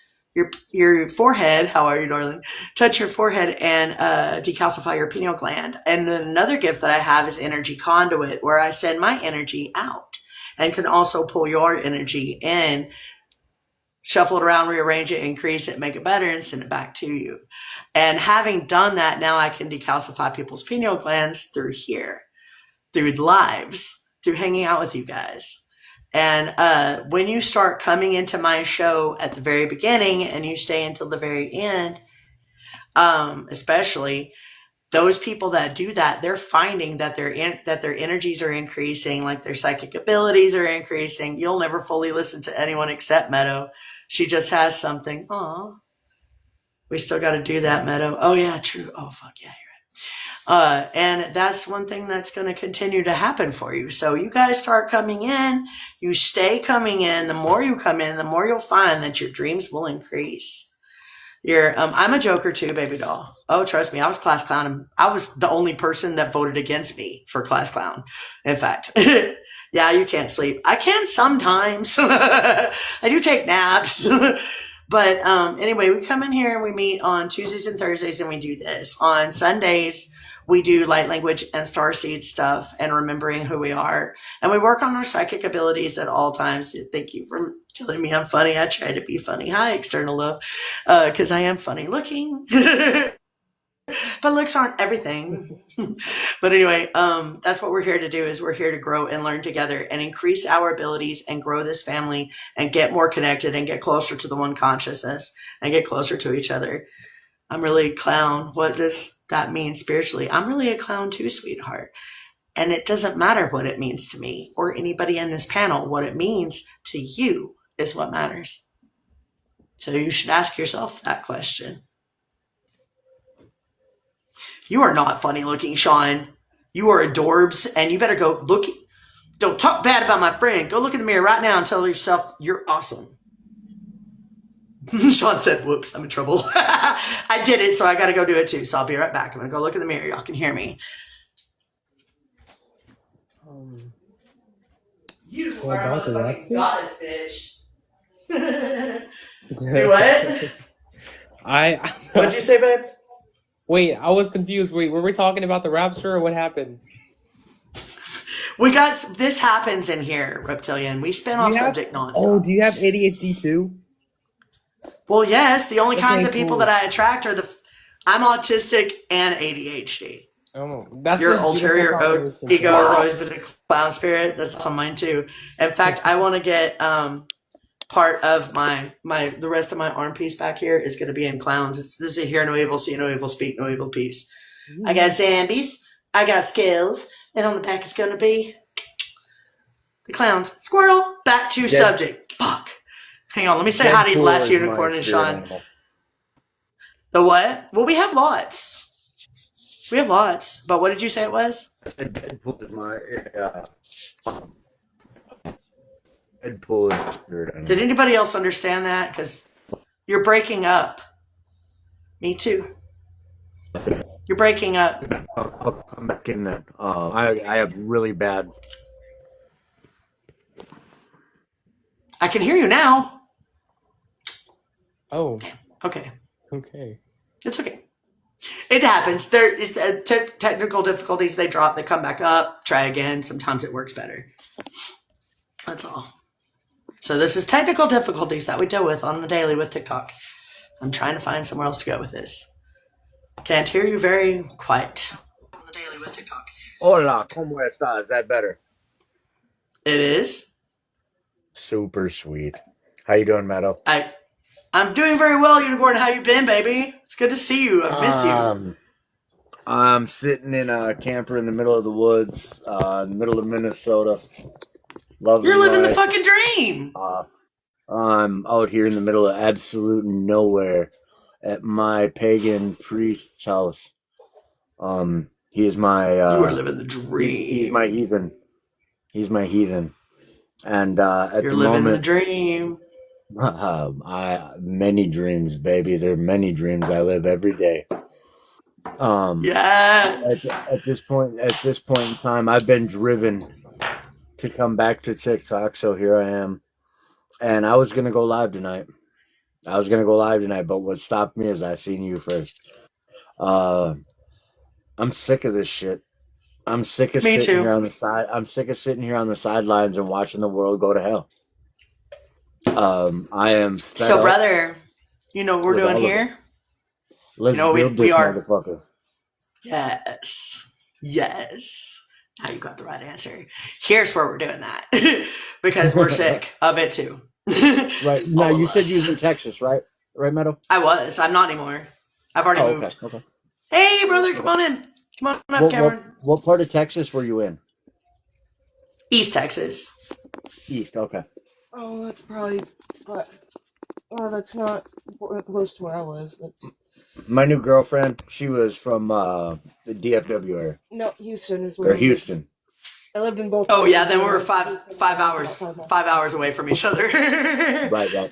your forehead. How are you, darling? Touch your forehead and decalcify your pineal gland. And then another gift that I have is energy conduit, where I send my energy out and can also pull your energy in, shuffle it around, rearrange it, increase it, make it better, and send it back to you. And having done that, now I can decalcify people's pineal glands through here, through lives, through hanging out with you guys. And when you start coming into my show at the very beginning and you stay until the very end, especially those people that do that, they're finding that their energies are increasing, like their psychic abilities are increasing. You'll never fully listen to anyone except Meadow. She just has something. Aw. We still got to do that, Meadow. Oh, yeah, true. Oh, fuck yeah, you're right. And that's one thing that's going to continue to happen for you. So you guys start coming in. You stay coming in. The more you come in, the more you'll find that your dreams will increase. I'm a joker too, baby doll. Oh, trust me, I was class clown. I was the only person that voted against me for class clown. In fact, yeah, you can't sleep. I can sometimes. I do take naps. But anyway, we come in here and we meet on Tuesdays and Thursdays, and we do this. On Sundays, we do light language and starseed stuff and remembering who we are. And we work on our psychic abilities at all times. Thank you for telling me I'm funny. I try to be funny. Hi, external love, because I am funny looking. But looks aren't everything. But anyway, that's what we're here to do, is we're here to grow and learn together and increase our abilities and grow this family and get more connected and get closer to the one consciousness and get closer to each other. I'm really a clown. What does that mean spiritually? I'm really a clown too, sweetheart. And it doesn't matter what it means to me or anybody in this panel. What it means to you is what matters. So you should ask yourself that question. You are not funny looking, Sean. You are adorbs, and you better go look. Don't talk bad about my friend. Go look in the mirror right now and tell yourself you're awesome. Sean said, whoops, I'm in trouble. I did it, so I got to go do it too. So I'll be right back. I'm going to go look in the mirror. Y'all can hear me. You are a fucking goddess, bitch. Do what? What'd you say, babe? Wait, I was confused. Wait, were we talking about the rapture or what happened? This happens in here, Reptilian. We spin off subject nonstop. Oh, do you have ADHD too? Well, yes. The only kinds of people that I attract are I'm autistic and ADHD. Oh, that's your ulterior ego has always been a clown spirit. That's on mine too. In fact, I want to get part of the rest of my arm piece back here is going to be in clowns. This is a hear no evil, see no evil, speak no evil piece. I got zombies, I got skills, and on the back is going to be the clowns. Squirrel. Back to subject. Fuck. Hang on, let me say hi to Last Unicorn and Sean. The what? Well, we have lots. We have lots. But what did you say it was? Deadpool is my Deadpool is weird. Did anybody else understand that? Because you're breaking up. Me too. You're breaking up. I'll come back in then. I have really bad. I can hear you now. Oh, Okay. okay. It's okay. It happens. There is technical difficulties. They drop, they come back up, try again. Sometimes it works better. That's all. So this is technical difficulties that we deal with on the daily with TikTok. I'm trying to find somewhere else to go with this. Can't hear you very quiet. On the daily with TikTok. Hola, ¿cómo estás? Is that better? It is. Super sweet. How you doing, Meadow? I'm doing very well, Unicorn. How you been, baby? It's good to see you. I've missed you. I'm sitting in a camper in the middle of the woods, in the middle of Minnesota. You're living the fucking dream. I'm out here in the middle of absolute nowhere at my pagan priest's house. He is my. You are living the dream. He's my heathen. He's my heathen. And at You're the living moment, the dream. many dreams, baby. There are many dreams I live every day. Yes. At this point in time, I've been driven to come back to TikTok, so here I am. And I was gonna go live tonight. But what stopped me is I seen you first. I'm sick of this shit. I'm sick of Me sitting too. here on the side. I'm sick of sitting here on the sidelines and watching the world go to hell. I am fed So, up brother, you know what we're with doing all of it. here? Let's You know, we build this are. motherfucker. Yes. Yes. Now you got the right answer. Here's where we're doing that. Because we're sick of it too. Right. Now, All you of said us. you was in Texas, right? Right, Meadow? I was. I'm not anymore. I've already Oh, moved. okay. Hey, brother, come on in. Come on up, Cameron. What part of Texas were you in? East Texas. East, okay. Oh, that's probably, but that's not close to where I was. That's My new girlfriend, she was from the DFW area. no Houston is where Or Houston. I lived in both. Oh yeah, places. then we're five hours away from each other. Right.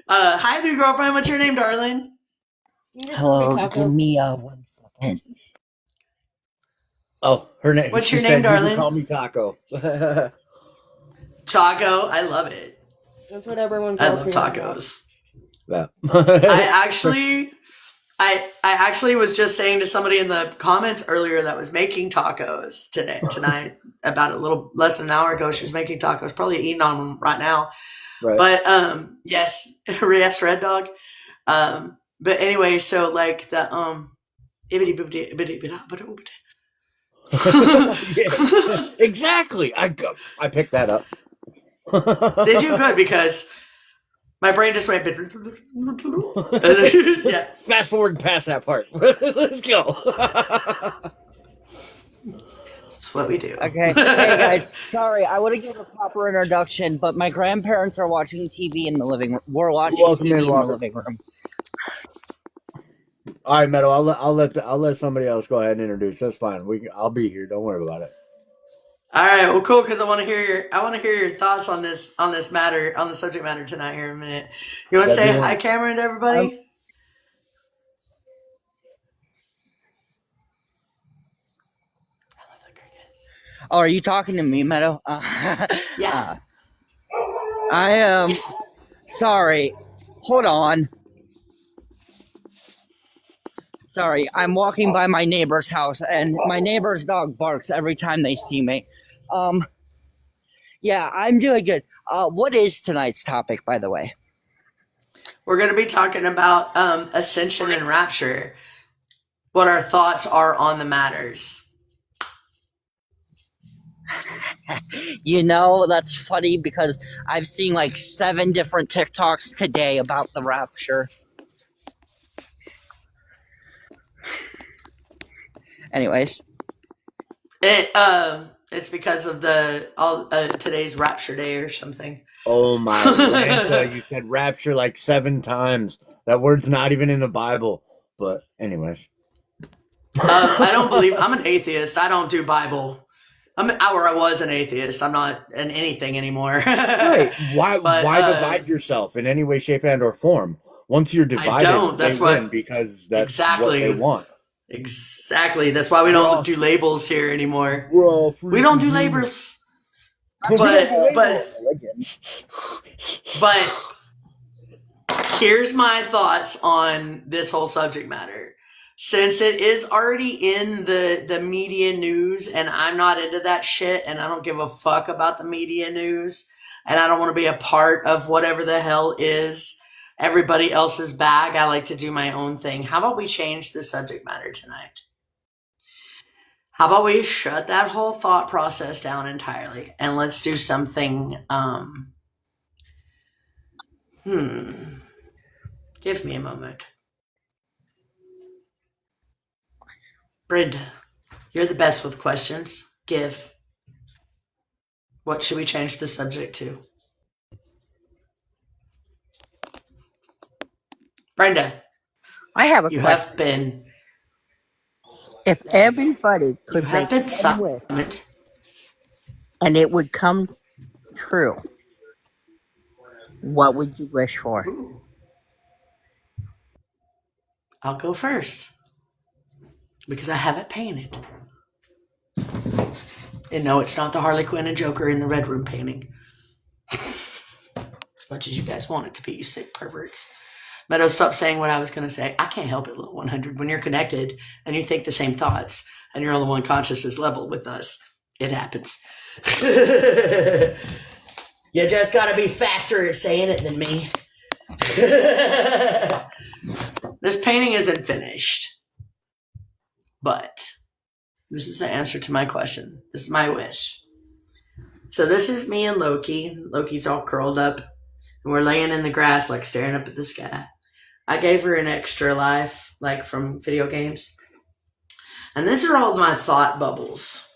Hi, new girlfriend. What's your name, darling? Hello, give me 1 second. Oh, her name. What's she your said, name, "You darling?" can call me Taco. Taco. I love it. That's what everyone I calls love me. tacos. Yeah. I actually was just saying to somebody in the comments earlier that was making tacos tonight, about a little less than an hour ago. She was making tacos, probably eating on them right now. Right. But yes, yes, Red Dog. But anyway, so like the Yeah, exactly. I picked that up. Did you? Good, because my brain just went. Yeah. Fast forward past that part. Let's go. That's what we do. Okay, hey guys, sorry, I would have given a proper introduction, but my grandparents are watching TV in the living room. We're watching Welcome TV in, in the welcome. living room. All right, Meadow. I'll let somebody else go ahead and introduce. That's fine. I'll be here. Don't worry about it. All right, well, cool. Because I want to hear your thoughts on this matter, on the subject matter tonight. Here in a minute. You want to say hi, Cameron, to everybody? Oh, are you talking to me, Meadow? Yeah. I am sorry. Hold on. Sorry, I'm walking by my neighbor's house, and my neighbor's dog barks every time they see me. Yeah, I'm doing good. What is tonight's topic, by the way? We're going to be talking about ascension and rapture. What our thoughts are on the matters. You know, that's funny because I've seen like 7 different TikToks today about the rapture. Anyways, it's because of today's rapture day or something. Oh my Lanta, you said rapture like 7 times. That word's not even in the Bible. But anyways, I don't believe I'm an atheist. I don't do Bible. I was an atheist. I'm not in anything anymore. right? Why But divide yourself in any way, shape, and or form? Once you're I divided, don't. they That's win what because that's what they exactly. want. Exactly. That's why we We're all don't do labels here anymore. we're all We don't do freaking humans. labels. We don't do But labels. but here's my thoughts on this whole subject matter. Since it is already in the media news, and I'm not into that shit, and I don't give a fuck about the media news, and I don't want to be a part of whatever the hell is everybody else's bag. I like to do my own thing. How about we change the subject matter tonight? How about we shut that whole thought process down entirely, and let's do something, give me a moment. Brenda, you're the best with questions. Give. What should we change the subject to? Brenda, I have a you question. have been If everybody you could have make been one wish silent. and it would come true, what would you wish for? Ooh, I'll go first because I have it painted. And no, it's not the Harley Quinn and Joker in the Red Room painting. As much as you guys want it to be, you sick perverts. Meadow, stop saying what I was going to say. I can't help it, little 100. When you're connected and you think the same thoughts and you're on the one consciousness level with us, it happens. You just got to be faster at saying it than me. This painting isn't finished, but this is the answer to my question. This is my wish. So this is me and Loki. Loki's all curled up, and we're laying in the grass, like staring up at the sky. I gave her an extra life, like from video games. And these are all my thought bubbles.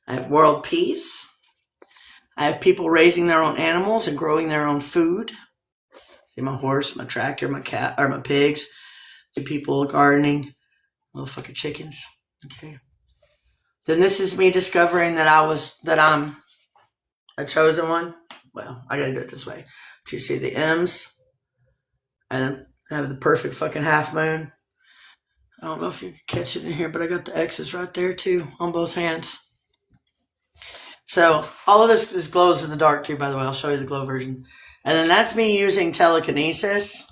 I have world peace. I have people raising their own animals and growing their own food. See my horse, my tractor, my cat, or my pigs. See people gardening. Little fucking chickens. Okay. Then this is me discovering that I'm a chosen one. Well, I gotta do it this way. Do you see the M's? And I have the perfect fucking half moon. I don't know if you can catch it in here, but I got the X's right there too on both hands. So all of this glows in the dark too, by the way. I'll show you the glow version. And then that's me using telekinesis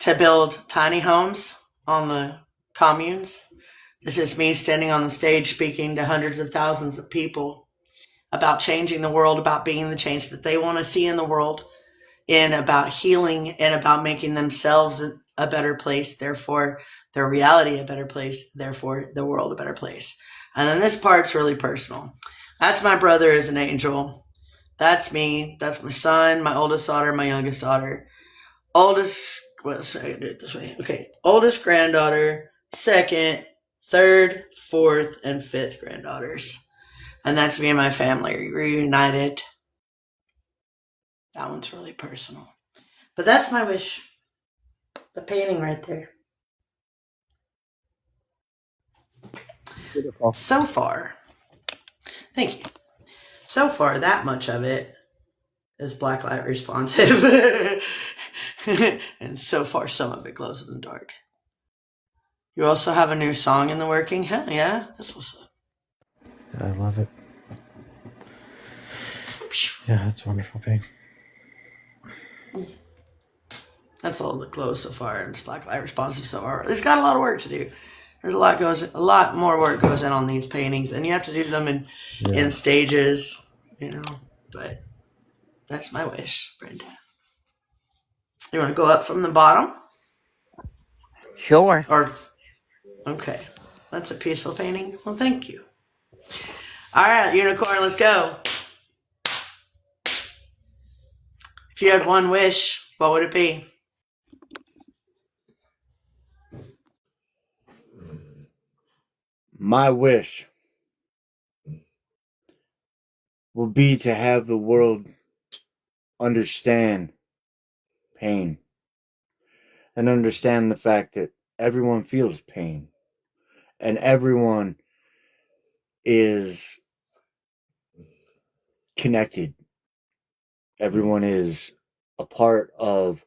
to build tiny homes on the communes. This is me standing on the stage speaking to hundreds of thousands of people about changing the world, about being the change that they want to see in the world, and about healing and about making themselves a better place, therefore their reality a better place, therefore the world a better place. And then this part's really personal. That's my brother as an angel. That's me. That's my son, my oldest daughter, my youngest daughter. Oldest, well, so I can do it this way. Okay. Oldest granddaughter, second, third, fourth, and fifth granddaughters. And that's me and my family reunited. That one's really personal. But that's my wish. The painting right there. Beautiful. So far, thank you. So far, that much of it is blacklight responsive. And so far, some of it glows in the dark. You also have a new song in the working? Hell yeah, that's what's up. I love it. Yeah, it's wonderful, babe. That's all that glows so far, and it's blacklight responsive so far. It's got a lot of work to do. There's a lot more work goes in on these paintings, and you have to do them in stages, you know. But that's my wish, Brenda. You want to go up from the bottom? Sure. Or okay, that's a peaceful painting. Well, thank you. All right, unicorn, let's go. If you had one wish, what would it be? My wish will be to have the world understand pain and understand the fact that everyone feels pain and everyone is connected. Everyone is a part of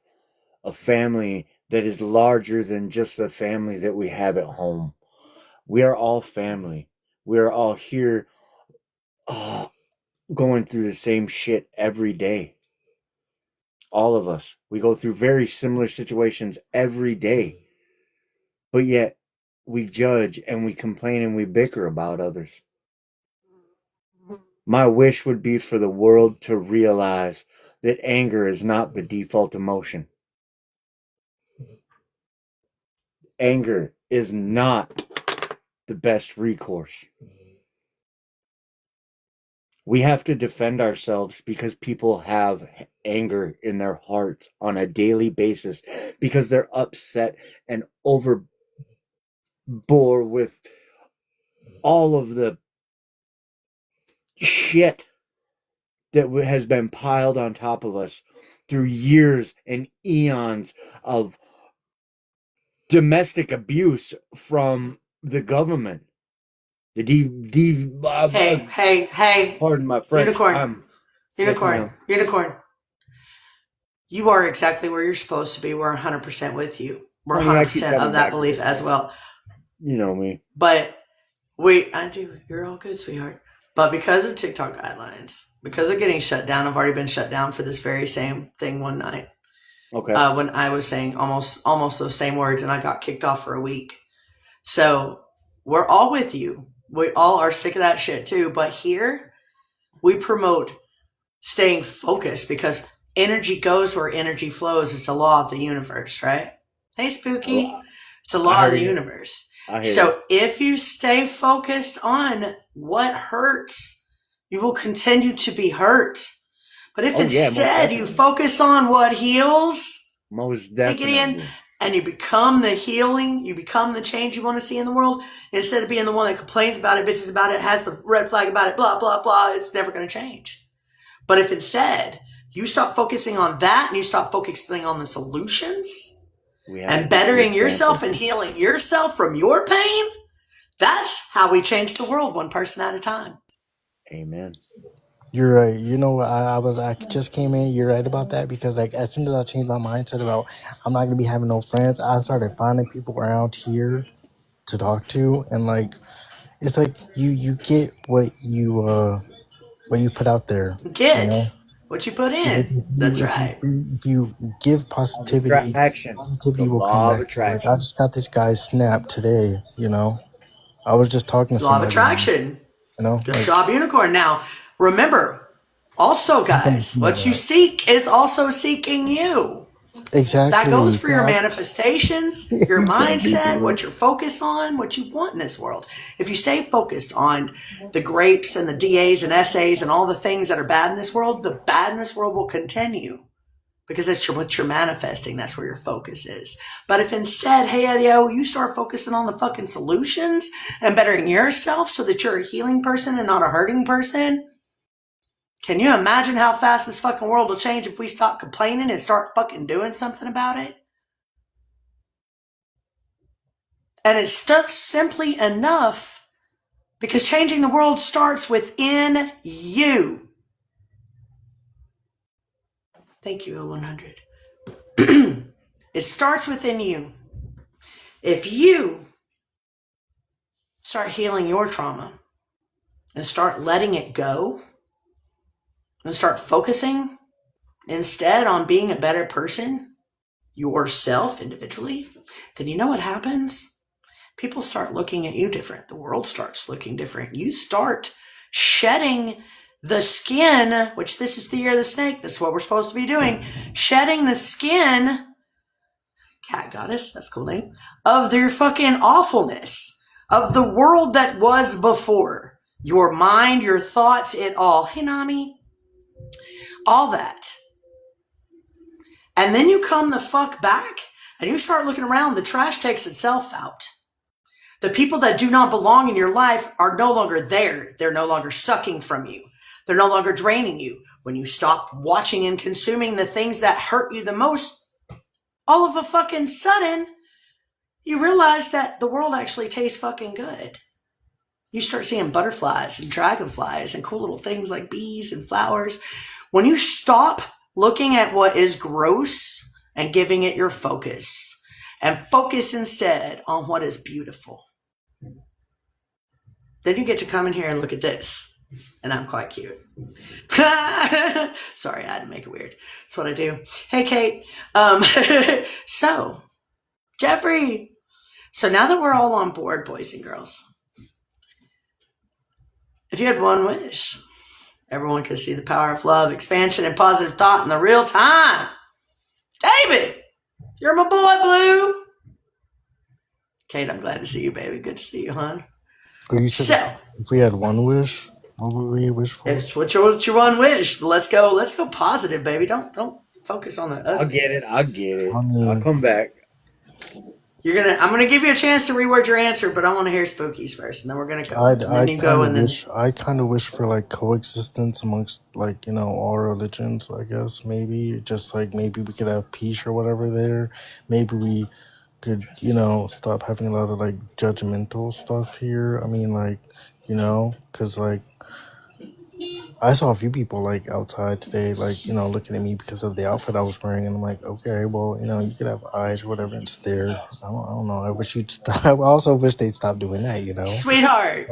a family that is larger than just the family that we have at home. We are all family. We are all here going through the same shit every day. All of us. We go through very similar situations every day. But yet, we judge and we complain and we bicker about others. My wish would be for the world to realize that anger is not the default emotion. Anger is not the best recourse. We have to defend ourselves because people have anger in their hearts on a daily basis because they're upset and overbore with all of the shit that has been piled on top of us through years and eons of domestic abuse from the government. Hey. Pardon my French. Unicorn. You are exactly where you're supposed to be. We're 100% with you. We're Honey, I keep 100% coming of that back to belief this as one. well. You know me. But I do. You're all good, sweetheart. But because of TikTok guidelines, because of getting shut down, I've already been shut down for this very same thing one night. Okay. When I was saying almost those same words, and I got kicked off for a week. So we're all with you. We all are sick of that shit too. But here, we promote staying focused because energy goes where energy flows. It's a law of the universe, right? Hey, Spooky. It's a law of the universe. So if you stay focused on what hurts, you will continue to be hurt. But if instead you focus on what heals, most take it in, and you become the healing, you become the change you want to see in the world, instead of being the one that complains about it, bitches about it, has the red flag about it, blah, blah, blah, it's never going to change. But if instead you stop focusing on that and you stop focusing on the solutions and bettering yourself and healing yourself from your pain, that's how we change the world one person at a time. Amen. You're right. You know, I just came in. You're right about that because, like, as soon as I changed my mindset about I'm not gonna be having no friends, I started finding people around here to talk to, and like, it's like you get what you put out there. You know, What you put if in. That's right. if you give positivity, positivity will come back to you. Like, I just got this guy's snap today. You know, I was just talking to Law of somebody. attraction. You know, good job, Unicorn. Now, remember, also, guys, what you seek is also seeking you. Exactly. That goes for your manifestations, your mindset, what you're focused on, what you want in this world. If you stay focused on the grapes and the DAs and SAs and all the things that are bad in this world, the bad in this world will continue because that's what you're manifesting. That's where your focus is. But if instead, hey, Eddie, you start focusing on the fucking solutions and bettering yourself so that you're a healing person and not a hurting person, can you imagine how fast this fucking world will change if we stop complaining and start fucking doing something about it? And it's just simply enough because changing the world starts within you. Thank you, 100. It starts within you. If you start healing your trauma and start letting it go and start focusing instead on being a better person, yourself individually, then you know what happens? People start looking at you different. The world starts looking different. You start shedding the skin, which this is the year of the snake. This is what we're supposed to be doing. Shedding the skin, cat goddess, that's a cool name, of their fucking awfulness, of the world that was before. Your mind, your thoughts, it all. Hey, Nami. All that. And then you come the fuck back and you start looking around. The trash takes itself out. The people that do not belong in your life are no longer there. They're no longer sucking from you. They're no longer draining you. When you stop watching and consuming the things that hurt you the most, all of a fucking sudden, you realize that the world actually tastes fucking good. You start seeing butterflies and dragonflies and cool little things like bees and flowers. When you stop looking at what is gross and giving it your focus, and focus instead on what is beautiful, then you get to come in here and look at this. And I'm quite cute. Sorry, I had to make it weird. That's what I do. Hey, Kate. So, Jeffrey. So now that we're all on board, boys and girls, if you had one wish, everyone could see the power of love, expansion, and positive thought in the real time. David, you're my boy, Blue. Kate, I'm glad to see you, baby. Good to see you, hon. So, if we had one wish, what would we wish for? It's what's your one wish? Let's go positive, baby. Don't focus on the ugly. I'll get it. I'll come back. I'm gonna give you a chance to reword your answer, but I want to hear spookies first, and then we're gonna go. I kind of wish for like coexistence amongst like all religions. I guess maybe just like maybe we could have peace or whatever there. Maybe we could stop having a lot of like judgmental stuff here. I mean like because like I saw a few people like outside today, like looking at me because of the outfit I was wearing, and I'm like, okay, well, you could have eyes or whatever and stare. I don't know. I wish you'd stop. I also wish they'd stop doing that. Sweetheart.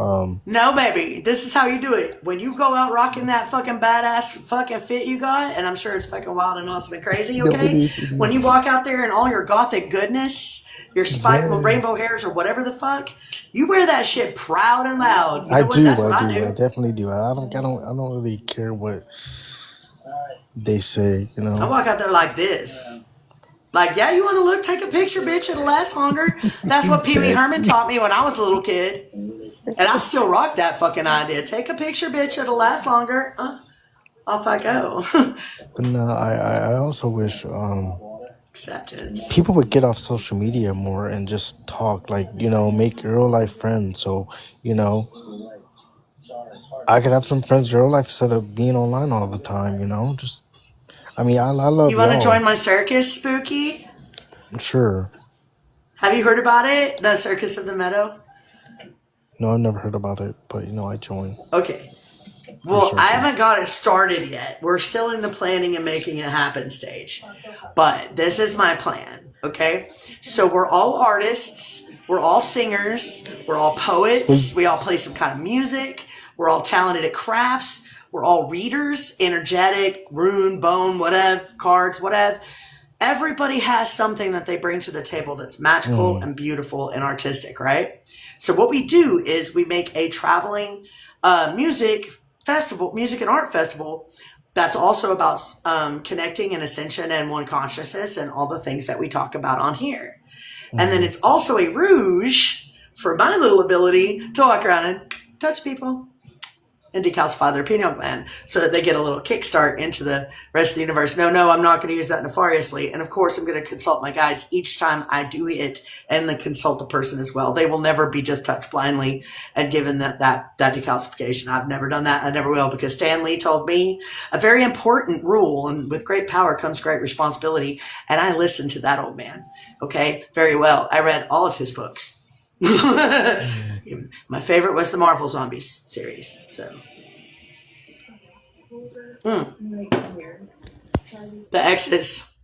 No, baby. This is how you do it. When you go out rocking that fucking badass fucking fit you got, and I'm sure it's fucking wild and awesome and crazy. Okay. No, it is. When you walk out there in all your gothic goodness, your rainbow hairs or whatever the fuck. You wear that shit proud and loud. I do. I definitely do. I don't really care what they say. I walk out there like this. Like, yeah, you want to look? Take a picture, bitch. It'll last longer. That's what Pee Wee Herman taught me when I was a little kid. And I still rock that fucking idea. Take a picture, bitch. It'll last longer. Off I go. But no, I also wish acceptance. People would get off social media more and just talk, like, make real life friends. So, I could have some friends in real life instead of being online all the time, just, I love you want to join my circus, Spooky? Sure. Have you heard about it? The Circus of the Meadow? No, I've never heard about it, but, I joined. Okay. Well, I haven't got it started yet. We're still in the planning and making it happen stage. But this is my plan, okay? So we're all artists. We're all singers. We're all poets. We all play some kind of music. We're all talented at crafts. We're all readers, energetic, rune, bone, whatever, cards, whatever. Everybody has something that they bring to the table that's magical and beautiful and artistic, right? So what we do is we make a traveling music and art festival that's also about connecting and ascension and one consciousness and all the things that we talk about on here. And then it's also a rouge for my little ability to walk around and touch people and decalcify their pineal gland so that they get a little kickstart into the rest of the universe. No, I'm not going to use that nefariously. And of course, I'm going to consult my guides each time I do it, and then consult the person as well. They will never be just touched blindly and given that decalcification. I've never done that. I never will, because Stan Lee told me a very important rule, and with great power comes great responsibility. And I listened to that old man. Okay. Very well. I read all of his books. My favorite was the Marvel Zombies series. So, the X's.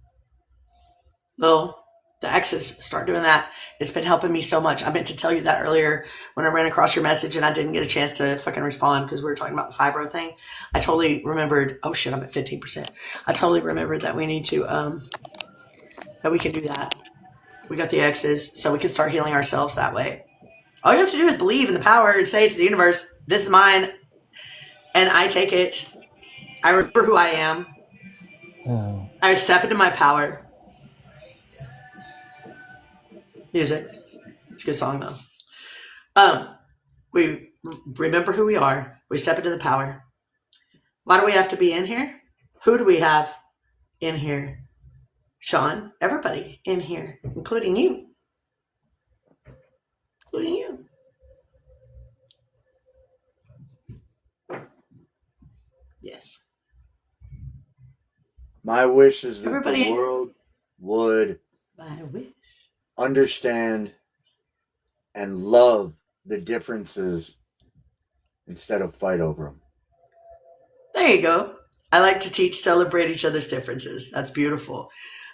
The X's. Start doing that. It's been helping me so much. I meant to tell you that earlier when I ran across your message and I didn't get a chance to fucking respond because we were talking about the fibro thing. I totally remembered. Oh shit, I'm at 15%. I totally remembered that we need to that we can do that. We got the X's, so we can start healing ourselves that way. All you have to do is believe in the power and say to the universe, this is mine, and I take it. I remember who I am. I step into my power. Music. It's a good song, though. We remember who we are. We step into the power. Why do we have to be in here? Who do we have in here? Sean, everybody in here, including you. Including you. My wish is that Everybody- the world would My wish. Understand and love the differences instead of fight over them. There you go. I like to teach, celebrate each other's differences. That's beautiful.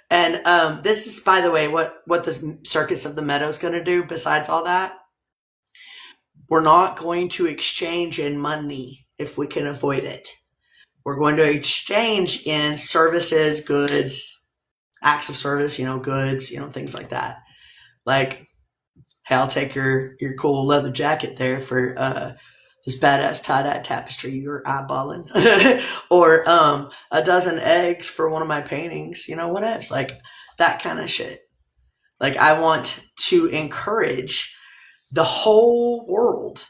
And this is, by the way, what the Circus of the Meadow is going to do besides all that. We're not going to exchange in money if we can avoid it. We're going to exchange in services, goods, acts of service, goods, things like that. Like, hey, I'll take your cool leather jacket there for this badass tie-dye tapestry you're eyeballing. Or a dozen eggs for one of my paintings, what else? Like that kind of shit. Like I want to encourage the whole world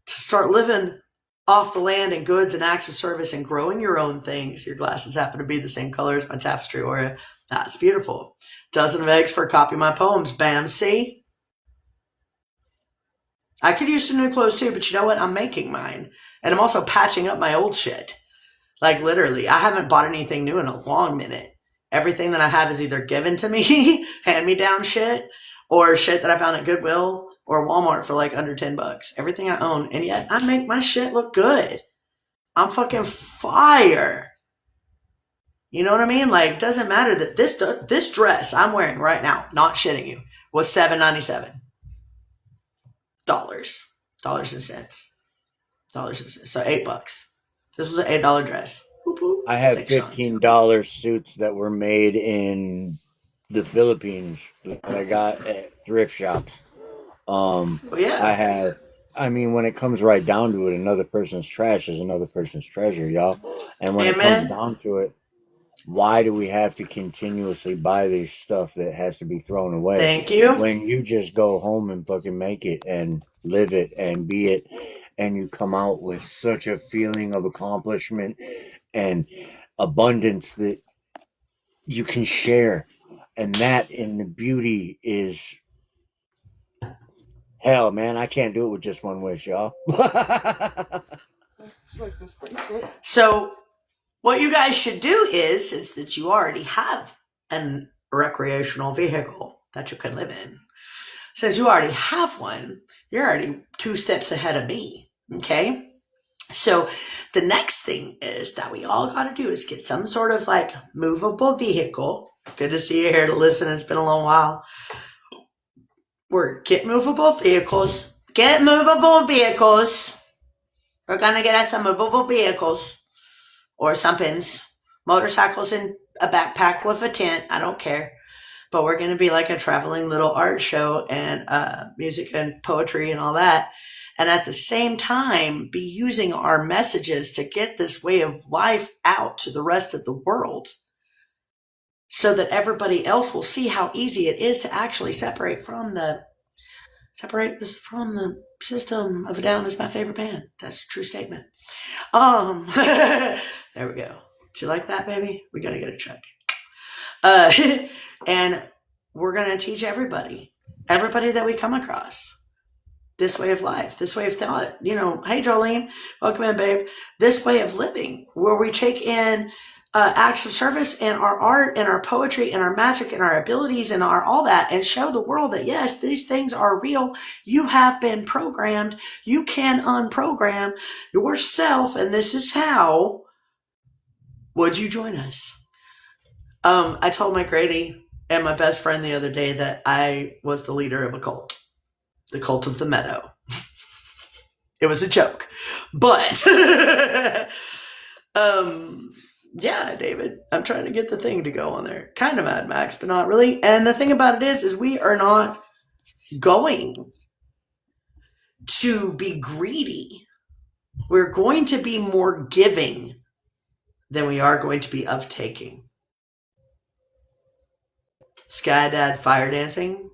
to start living off the land and goods and acts of service and growing your own things. Your glasses happen to be the same color as my tapestry aura. That's beautiful. Dozen of eggs for a copy of my poems. Bam, see? I could use some new clothes too, but you know what? I'm making mine. And I'm also patching up my old shit. Like literally, I haven't bought anything new in a long minute. Everything that I have is either given to me, hand-me-down shit, or shit that I found at Goodwill or Walmart for like under $10. Everything I own. And yet I make my shit look good. I'm fucking fire. You know what I mean? Like, doesn't matter that this dress I'm wearing right now, not shitting you, was $7.97. Dollars and cents. So $8. This was an $8 dress. Boop, boop. I have Thanks, Sean. $15 suits that were made in the Philippines that I got at thrift shops. Yeah. When it comes right down to it, another person's trash is another person's treasure, y'all. And when it comes down to it, why do we have to continuously buy this stuff that has to be thrown away? Thank you. When you just go home and fucking make it and live it and be it, and you come out with such a feeling of accomplishment and abundance that you can share. And that in the beauty is, hell, man, I can't do it with just one wish, y'all. So what you guys should do is, since that you already have a recreational vehicle that you can live in, since you already have one, you're already 2 steps ahead of me, okay? So the next thing is that we all got to do is get some sort of like movable vehicle. Good to see you here to listen. It's been a long while. Get movable vehicles. Get movable vehicles. We're going to get us some movable vehicles or somethings. Motorcycles in a backpack with a tent. I don't care. But we're going to be like a traveling little art show and music and poetry and all that. And at the same time, be using our messages to get this way of life out to the rest of the world so that everybody else will see how easy it is to actually separate this from the System of a Down is my favorite band. That's a true statement. There we go. Do you like that, baby? We got to get a check. And we're going to teach everybody that we come across this way of life, this way of thought. Hey, Jolene, welcome in, babe. This way of living where we take in acts of service and our art and our poetry and our magic and our abilities and our all that, and show the world that yes, these things are real. You have been programmed. You can unprogram yourself, and this is how. Would you join us? I told my Grady and my best friend the other day that I was the leader of a cult, the cult of the meadow. It was a joke, but yeah, David, I'm trying to get the thing to go on there. Kind of Mad Max, but not really. And the thing about it is we are not going to be greedy. We're going to be more giving than we are going to be of taking. Sky Dad fire dancing.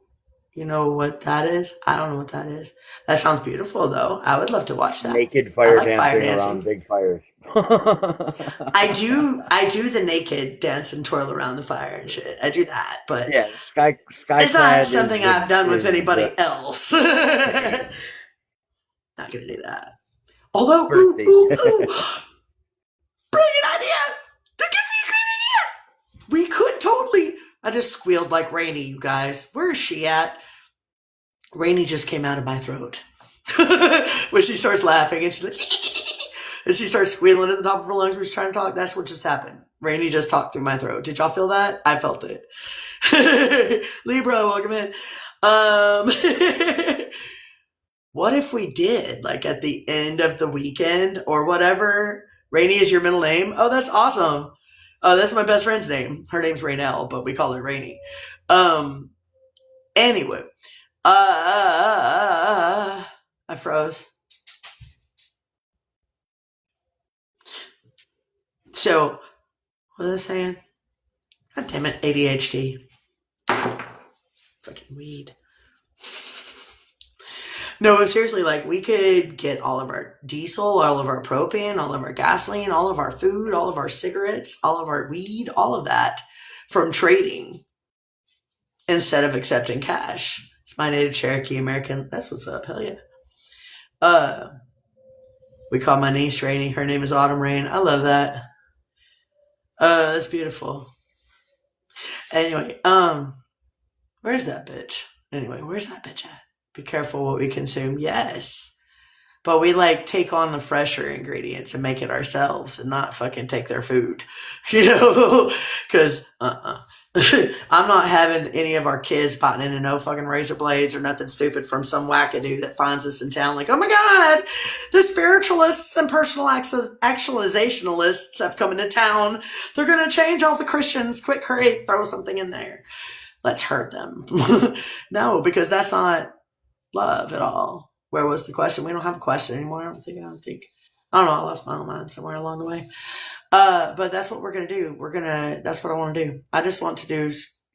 You know what that is? I don't know what that is. That sounds beautiful, though. I would love to watch that. Naked fire dancing around big fires. I do the naked dance and twirl around the fire and shit. I do that, but yeah, sky. It's not something I've done with anybody else. Not gonna do that. Although, brilliant idea. That gives me a great idea. We could totally I just squealed like Rainy, you guys. Where is she at? Rainy just came out of my throat. When she starts laughing and she's like, and she starts squealing at the top of her lungs when she's trying to talk. That's what just happened. Rainy just talked through my throat. Did y'all feel that? I felt it. Libra, welcome in. What if we did, like at the end of the weekend or whatever? Rainy is your middle name? Oh, that's awesome. That's my best friend's name. Her name's Raynell, but we call her Rainy. Anyway, I froze. So, what was I saying? God damn it, ADHD. Fucking weed. No, but seriously, like, we could get all of our diesel, all of our propane, all of our gasoline, all of our food, all of our cigarettes, all of our weed, all of that from trading instead of accepting cash. It's my native Cherokee American. That's what's up. Hell yeah. We call my niece Rainy. Her name is Autumn Rain. I love that. That's beautiful. Anyway, where's that bitch? Anyway, where's that bitch at? Be careful what we consume. Yes. But we like take on the fresher ingredients and make it ourselves and not fucking take their food. You know? Cause I'm not having any of our kids potting into no fucking razor blades or nothing stupid from some wackadoo that finds us in town like, oh my God, the spiritualists and personal actualizationalists have come into town. They're going to change all the Christians. Quick, hurry, throw something in there. Let's hurt them. No, because that's not love at all. Where was the question? We don't have a question anymore. I don't know. I lost my own mind somewhere along the way. But that's what we're going to do. That's what I want to do. I just want to do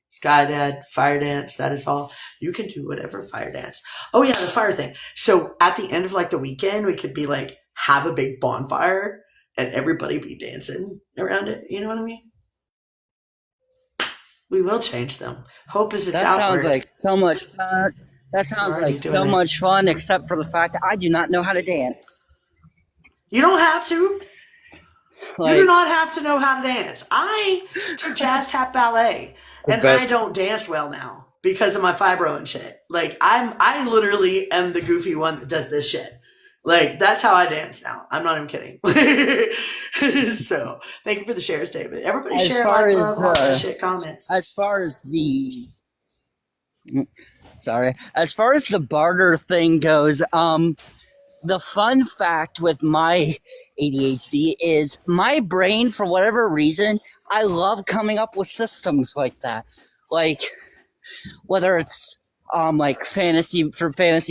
sky dad, fire dance. That is all. You can do whatever fire dance. Oh yeah, the fire thing. So at the end of like the weekend, we could be like, have a big bonfire and everybody be dancing around it. You know what I mean? We will change them. Hope is a That doubt sounds word. like so much fun. That sounds Already like doing so it. much fun, except for the fact that I do not know how to dance. You don't have to. You do Like, not have to know how to dance. I took jazz tap ballet, and I don't dance well now because of my fibro and shit. Like I literally am the goofy one that does this shit. Like that's how I dance now. I'm not even kidding. So thank you for the shares, David. Everybody as share far like as love, all that the shit comments. as far as the as far as the barter thing goes, the fun fact with my ADHD is my brain, for whatever reason, I love coming up with systems like that. Like whether it's like fantasy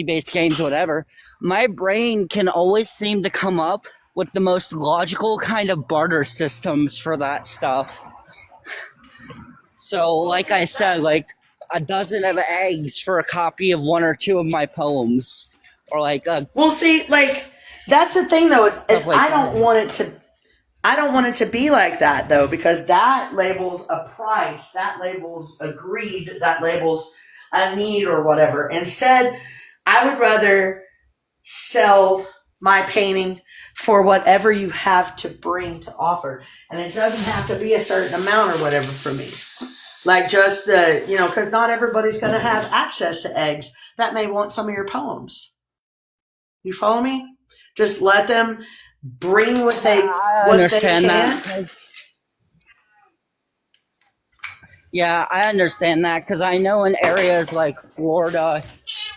based games, whatever, my brain can always seem to come up with the most logical kind of barter systems for that stuff. So, like I said, like a dozen of eggs for a copy of one or two of my poems, or like a Well, see, like that's the thing though is stuff like I that. don't want it to. I don't want it to be like that though, because that labels a price, that labels a greed, that labels a need or whatever. Instead, I would rather sell my painting for whatever you have to bring to offer. And it doesn't have to be a certain amount or whatever for me. Like just the, because not everybody's going to have access to eggs that may want some of your poems. You follow me? Just let them bring what they understand can. that. Yeah, I understand that because I know in areas like Florida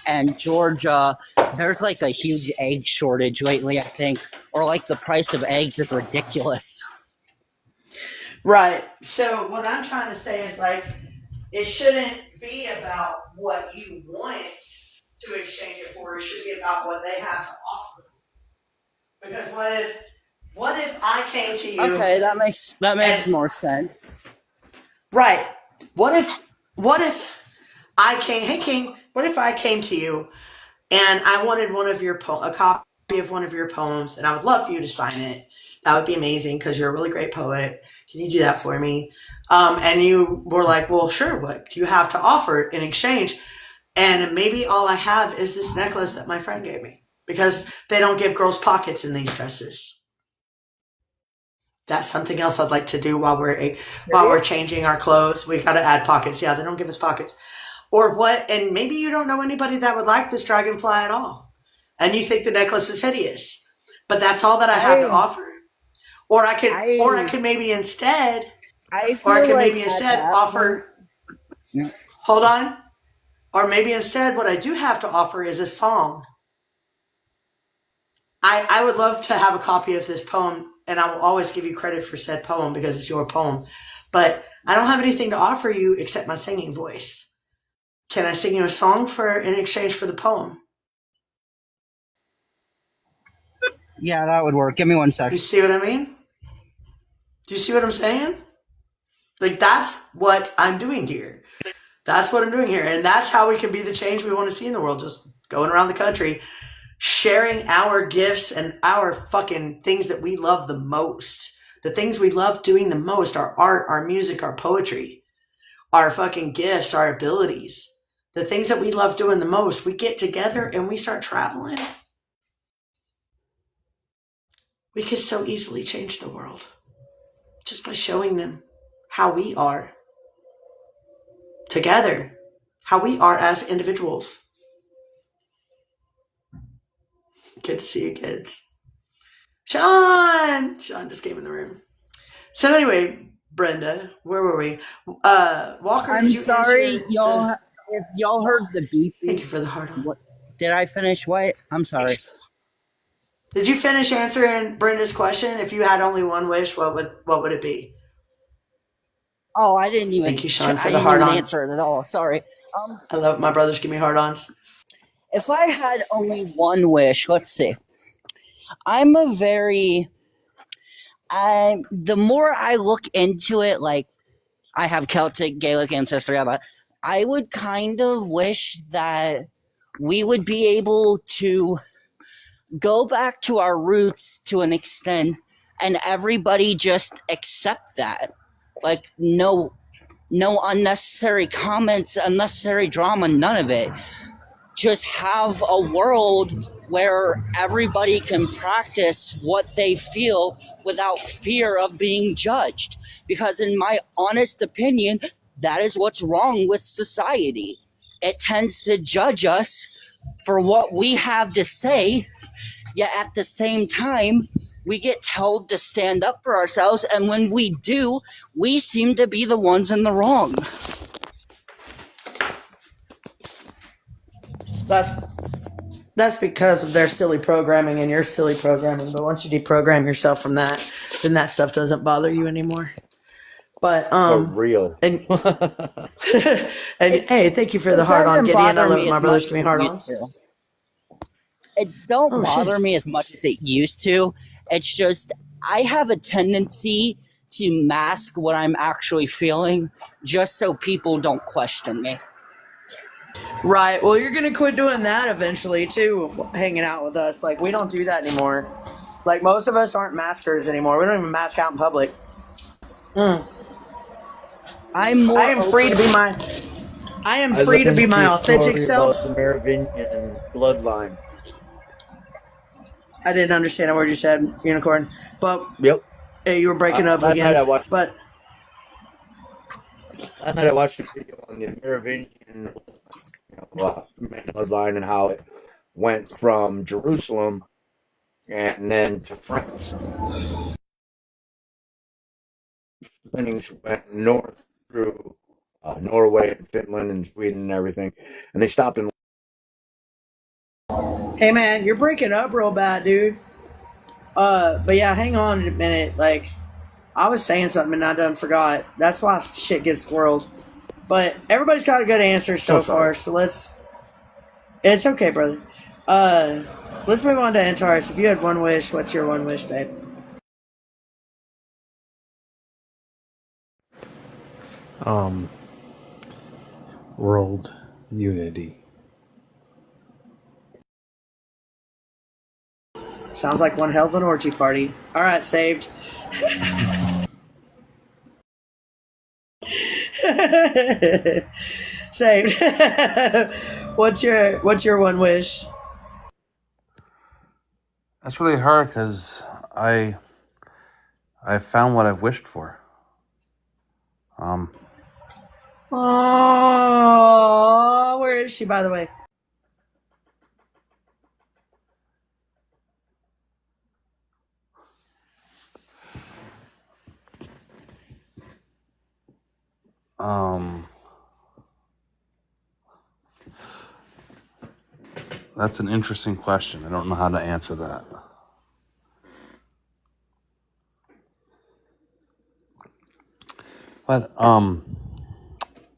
and Georgia, there's like a huge egg shortage lately, I think, or like the price of eggs is ridiculous. Right. So what I'm trying to say is like, it shouldn't be about what you want to exchange it for. It should be about what they have to offer. Because what if I came to you? Okay, that makes more sense. Right. What if I came? Hey King. What if I came to you and I wanted a copy of one of your poems, and I would love for you to sign it. That would be amazing because you're a really great poet. Can you do that for me? And you were like, well, sure. What do you have to offer in exchange? And maybe all I have is this necklace that my friend gave me because they don't give girls pockets in these dresses. That's something else I'd like to do while we're changing our clothes. We got to add pockets. Yeah, they don't give us pockets. Or what? And maybe you don't know anybody that would like this dragonfly at all, and you think the necklace is hideous, but that's all that I have to offer. Or I could maybe instead, offer. Hold on. Or maybe instead, what I do have to offer is a song. I would love to have a copy of this poem, and I will always give you credit for said poem because it's your poem. But I don't have anything to offer you except my singing voice. Can I sing you a song in exchange for the poem? Yeah, that would work. Give me 1 sec. You see what I mean? Do you see what I'm saying? Like, that's what I'm doing here. That's what I'm doing here. And that's how we can be the change we want to see in the world. Just going around the country, sharing our gifts and our fucking things that we love the most. The things we love doing the most, our art, our music, our poetry, our fucking gifts, our abilities. The things that we love doing the most, we get together and we start traveling. We could so easily change the world just by showing them how we are together, how we are as individuals. Good to see you kids. Sean just came in the room. So anyway, Brenda, where were we? Walker, I'm did you sorry, y'all. If y'all heard the beeping. Thank you for the heart on. Did I finish what? I'm sorry. Did you finish answering Brenda's question? If you had only one wish, what would it be? Oh, I didn't even. Thank you, Sean, for I the didn't heart even on. answer it at all. Sorry. I love my brothers. Give me hard-ons. If I had only one wish, let's see. I'm a very. The more I look into it, like I have Celtic, Gaelic ancestry, all that. I would kind of wish that we would be able to go back to our roots to an extent, and everybody just accept that. Like no unnecessary comments, unnecessary drama, none of it. Just have a world where everybody can practice what they feel without fear of being judged. Because in my honest opinion, that is what's wrong with society. It tends to judge us for what we have to say, yet at the same time, we get told to stand up for ourselves, and when we do, we seem to be the ones in the wrong. That's because of their silly programming and your silly programming. But once you deprogram yourself from that, then that stuff doesn't bother you anymore. But For real. And hey, thank you for the heart on, Gideon. I love my brothers. Give me hard ons. It don't bother me as much as it used to. It's just I have a tendency to mask what I'm actually feeling just so people don't question me. Right. Well, you're gonna quit doing that eventually too, hanging out with us. Like, we don't do that anymore. Like, most of us aren't maskers anymore. We don't even mask out in public. I am free to be my authentic self. The Merovingian bloodline. I didn't understand a word you said, Unicorn. But yep. Hey, you were breaking up last again. Night I watched a video on the Merovingian bloodline and how it went from Jerusalem and then to France. Things went north through Norway and Finland and Sweden and everything, and they stopped in. Hey man, you're breaking up real bad, dude. But yeah, hang on a minute. Like, I was saying something and I done forgot. That's why shit gets squirreled. But everybody's got a good answer so far, so let's. It's okay, brother. Let's move on to Antares. If you had one wish, what's your one wish, babe? World unity. Sounds like one hell of an orgy party. All right, saved. Saved. What's your one wish? That's really hard because I I've found what I've wished for. Oh, where is she, by the way? That's an interesting question. I don't know how to answer that. But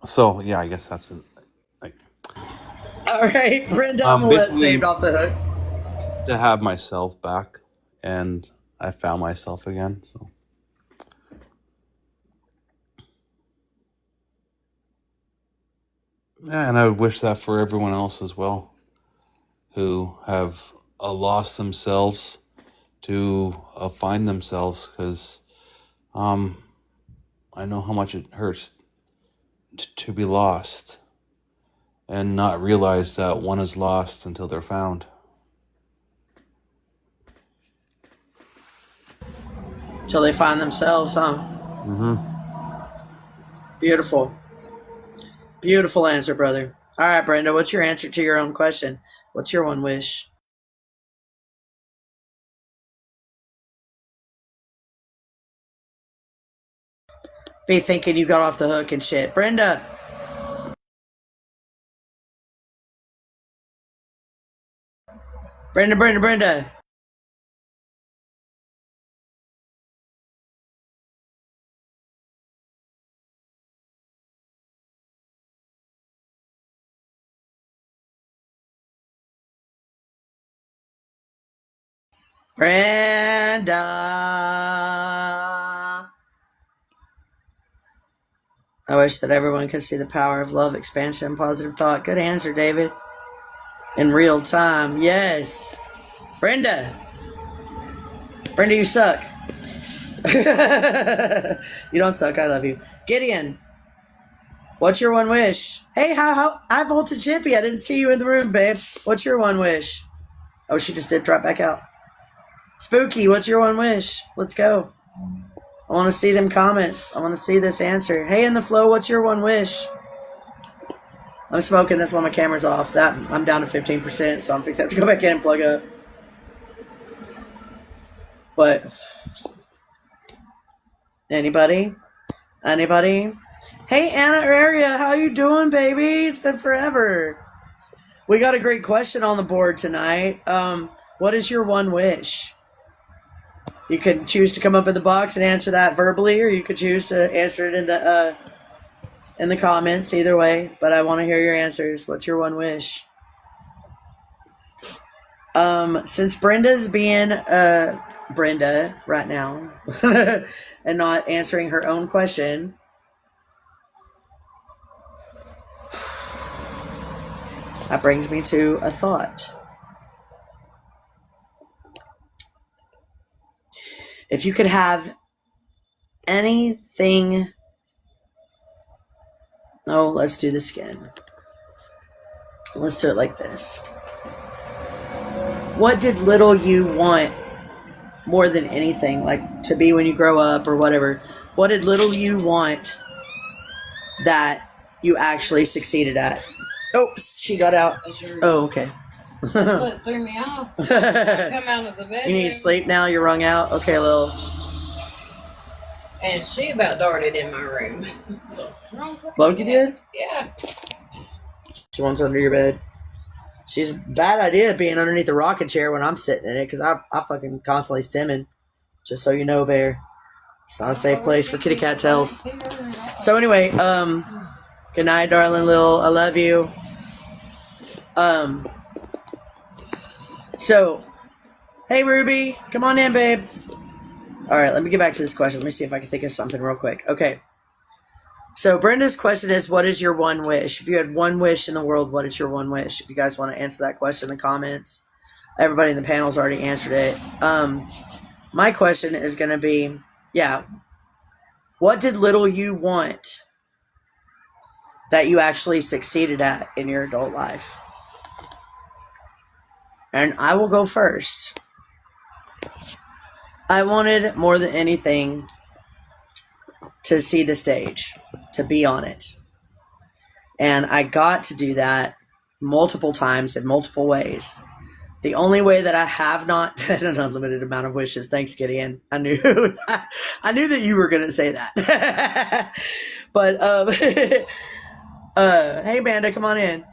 so yeah, I guess that's like. All right, Brenda, I'm gonna let Saved off the hook. To have myself back, and I found myself again. So yeah, and I would wish that for everyone else as well, who have lost themselves to find themselves, because I know how much it hurts to be lost and not realize that one is lost until they're found. Till they find themselves, huh? Mm-hmm. Beautiful. Beautiful answer, brother. All right, Brenda, what's your answer to your own question? What's your one wish? Be thinking you got off the hook and shit. Brenda! Brenda! Brenda! I wish that everyone could see the power of love, expansion, and positive thought. Good answer, David. In real time. Yes. Brenda, you suck. You don't suck. I love you. Gideon, what's your one wish? Hey, how I voltage Chippy. I didn't see you in the room, babe. What's your one wish? Oh, she just dipped right back out. Spooky, what's your one wish? Let's go. I want to see them comments. I want to see this answer. Hey, in the flow, what's your one wish? I'm smoking this while my camera's off. That I'm down to 15%, so I'm fixing to go back in and plug up. But anybody? Hey, Anna Area, how you doing, baby? It's been forever. We got a great question on the board tonight. What is your one wish? You could choose to come up in the box and answer that verbally, or you could choose to answer it in the comments. Either way, but I want to hear your answers. What's your one wish? Since Brenda's being Brenda right now and not answering her own question, that brings me to a thought. If you could have anything... Oh, let's do this again. Let's do it like this. What did little you want more than anything, like to be when you grow up or whatever? What did little you want that you actually succeeded at? Oh, she got out. Oh, okay. That's what threw me off. I come out of the bedroom. You need to sleep now? You're wrung out? Okay, Lil. And she about darted in my room. Loki did? Yeah. She wants under your bed. She's a bad idea being underneath the rocking chair when I'm sitting in it, because I fucking constantly stimming. Just so you know, Bear. It's not a safe place for kitty cat tails. So anyway, good night, darling Lil. I love you. So, hey, Ruby. Come on in, babe. All right, let me get back to this question. Let me see if I can think of something real quick. Okay. So, Brenda's question is, what is your one wish? If you had one wish in the world, what is your one wish? If you guys want to answer that question in the comments. Everybody in the panel's already answered it. My question is going to be, what did little you want that you actually succeeded at in your adult life? And I will go first. I wanted more than anything to see the stage, to be on it. And I got to do that multiple times in multiple ways. The only way that I have not had an unlimited amount of wishes, thanks Gideon. I knew that you were gonna say that. But hey Banda, come on in.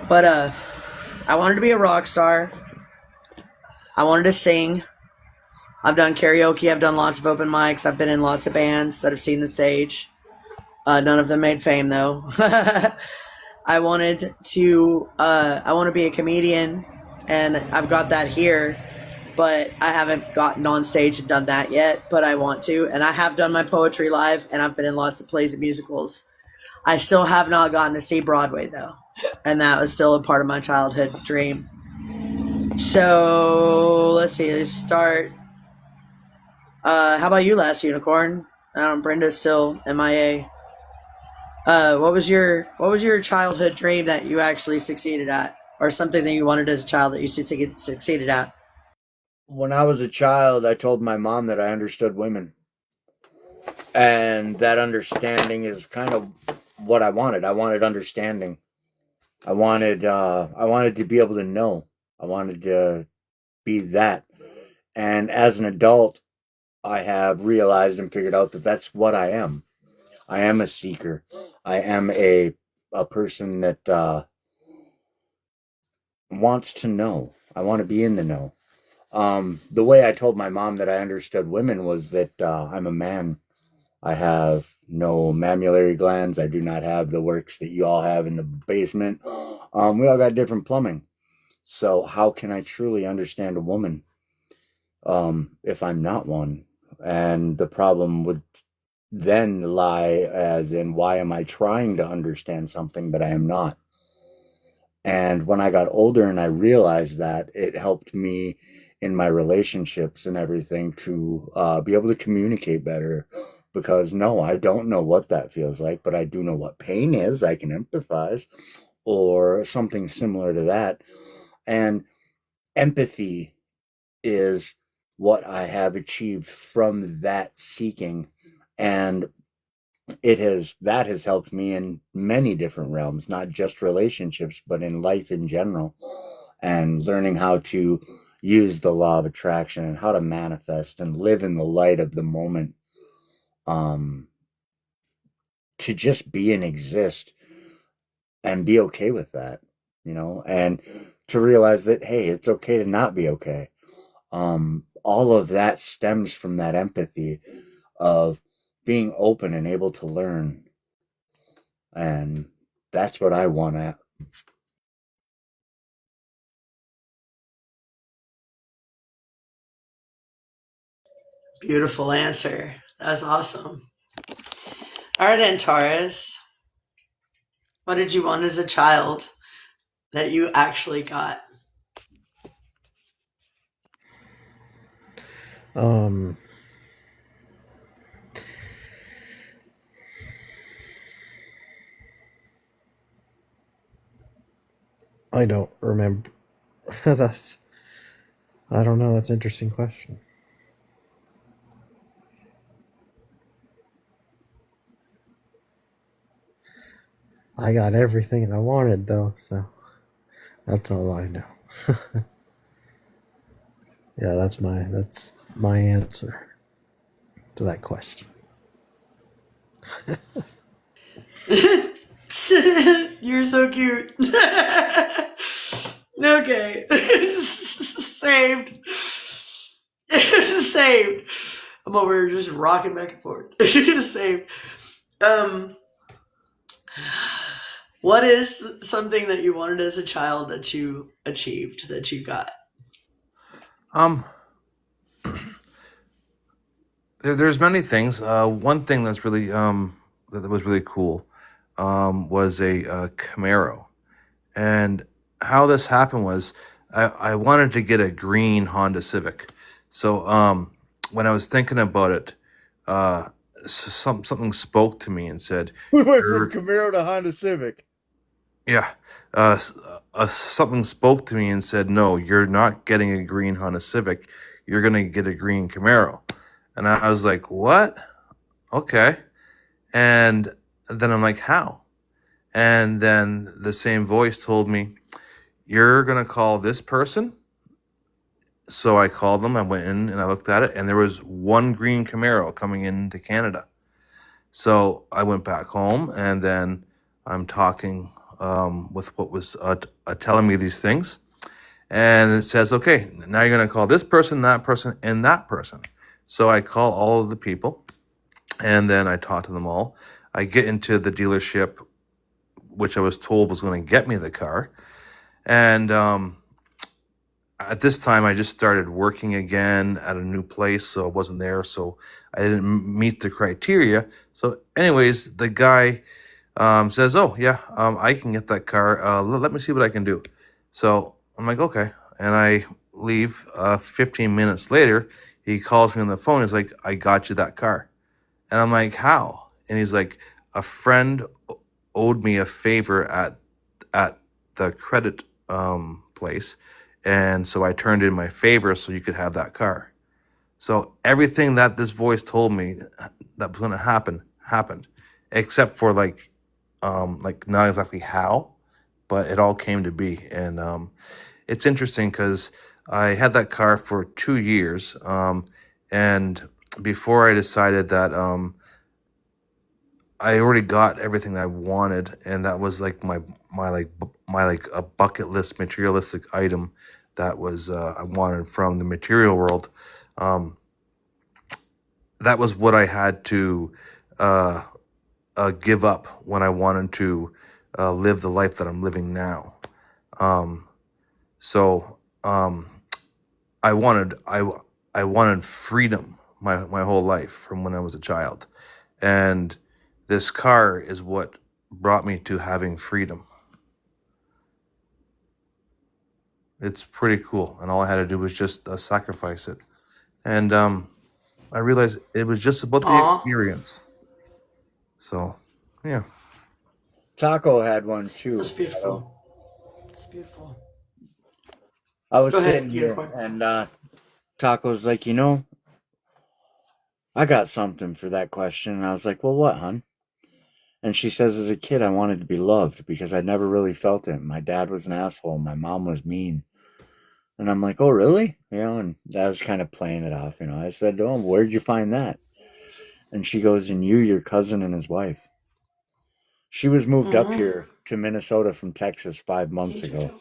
But I wanted to be a rock star. I wanted to sing. I've done karaoke, I've done lots of open mics, I've been in lots of bands that have seen the stage. None of them made fame though. I want to be a comedian, and I've got that here, but I haven't gotten on stage and done that yet, but I want to, and I have done my poetry live, and I've been in lots of plays and musicals. I still have not gotten to see Broadway, though, and that was still a part of my childhood dream. So, let's see, let's start. How about you, Last Unicorn? Brenda's still MIA. What was your childhood dream that you actually succeeded at, or something that you wanted as a child that you succeeded at? When I was a child, I told my mom that I understood women. And that understanding is kind of what I wanted. I wanted understanding. I wanted to be able to know. I wanted to be that. And as an adult, I have realized and figured out that that's what I am. I am a seeker. I am a person that wants to know. I want to be in the know. The way I told my mom that I understood women was that I'm a man. I have no mammillary glands. I do not have the works that you all have in the basement. We all got different plumbing. So how can I truly understand a woman if I'm not one? And the problem would then lie as in, why am I trying to understand something that I am not? And when I got older and I realized that, it helped me in my relationships and everything to be able to communicate better. Because no, I don't know what that feels like, but I do know what pain is. I can empathize or something similar to that. And empathy is what I have achieved from that seeking. And that has helped me in many different realms, not just relationships, but in life in general, and learning how to use the law of attraction and how to manifest and live in the light of the moment, to just be and exist and be okay with that, and to realize that, hey, it's okay to not be okay. All of that stems from that empathy of being open and able to learn. And that's what I want at. Beautiful answer. That's awesome. All right, Antares. What did you want as a child that you actually got? I don't remember. I don't know. That's an interesting question. I got everything I wanted, though, so that's all I know. Yeah, that's my answer to that question. You're so cute. Okay. Saved. Saved. I'm over here just rocking back and forth. Saved. What is something that you wanted as a child that you achieved, that you got? There's many things. One thing that's really that was really cool was a Camaro, and how this happened was I wanted to get a green Honda Civic. So when I was thinking about it, something spoke to me and said, We went from Camaro to Honda Civic. yeah. Something spoke to me and said, no, you're not getting a green Honda Civic. you're going to get a green Camaro. And I was like, what? Okay. And then I'm like, how? And then the same voice told me, you're going to call this person. So I called them. I went in and I looked at it, and there was one green Camaro coming into Canada. So I went back home, and then I'm talking with what was telling me these things. And it says, okay, now you're going to call this person, and that person. So I call all of the people, and then I talk to them all. I get into the dealership, which I was told was going to get me the car. And at this time, I just started working again at a new place, so I wasn't there. So I didn't meet the criteria. So anyways, the guy says, oh, yeah, I can get that car. Let me see what I can do. So I'm like, okay. And I leave. 15 minutes later, he calls me on the phone. He's like, I got you that car. And I'm like, how? And he's like, a friend owed me a favor at the credit place. And so I turned in my favor so you could have that car. So everything that this voice told me that was going to happen, happened. Except for like not exactly how, but it all came to be. And it's interesting because I had that car for 2 years. And before I decided that I already got everything that I wanted, and that was like my a bucket list materialistic item that was I wanted from the material world. That was what I had to give up when I wanted to live the life that I'm living now. So I wanted freedom my whole life from when I was a child, and this car is what brought me to having freedom. It's pretty cool, and all I had to do was just sacrifice it. And I realized it was just about the experience. So, yeah. Taco had one too. That's beautiful. That's beautiful. I was Go ahead, sitting here, Unicorn. and Taco's like, I got something for that question. And I was like, well, what, hon? And she says, as a kid, I wanted to be loved because I never really felt it. My dad was an asshole. My mom was mean. And I'm like, oh, really? And I was kind of playing it off. I said, oh, where'd you find that? And she goes, in you, your cousin, and his wife. She was moved up here to Minnesota from Texas 5 months ago.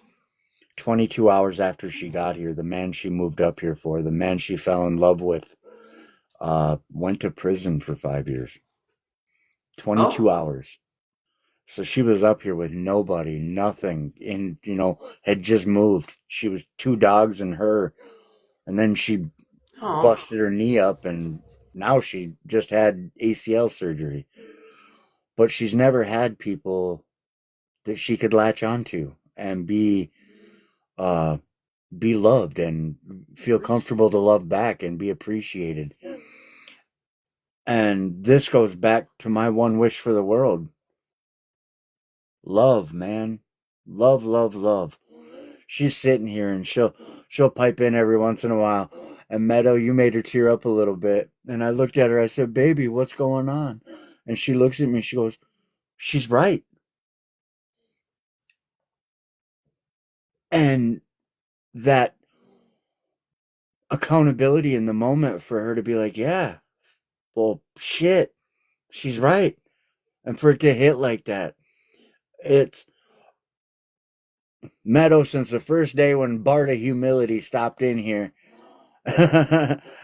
22 hours after she got here, the man she moved up here for, the man she fell in love with, went to prison for 5 years. 22 hours. So she was up here with nobody, nothing, and, had just moved. She was 2 dogs and her, and then she busted her knee up, and now she just had ACL surgery. But she's never had people that she could latch onto and be loved and feel comfortable to love back and be appreciated. And this goes back to my one wish for the world. Love, man. Love, love, love. She's sitting here and she'll pipe in every once in a while. And Meadow, you made her tear up a little bit. And I looked at her, I said, baby, what's going on? And she looks at me and she goes, she's right. And that accountability in the moment for her to be like, yeah, well, shit, she's right. And for it to hit like that, it's Meadow since the first day when Bart of Humility stopped in here.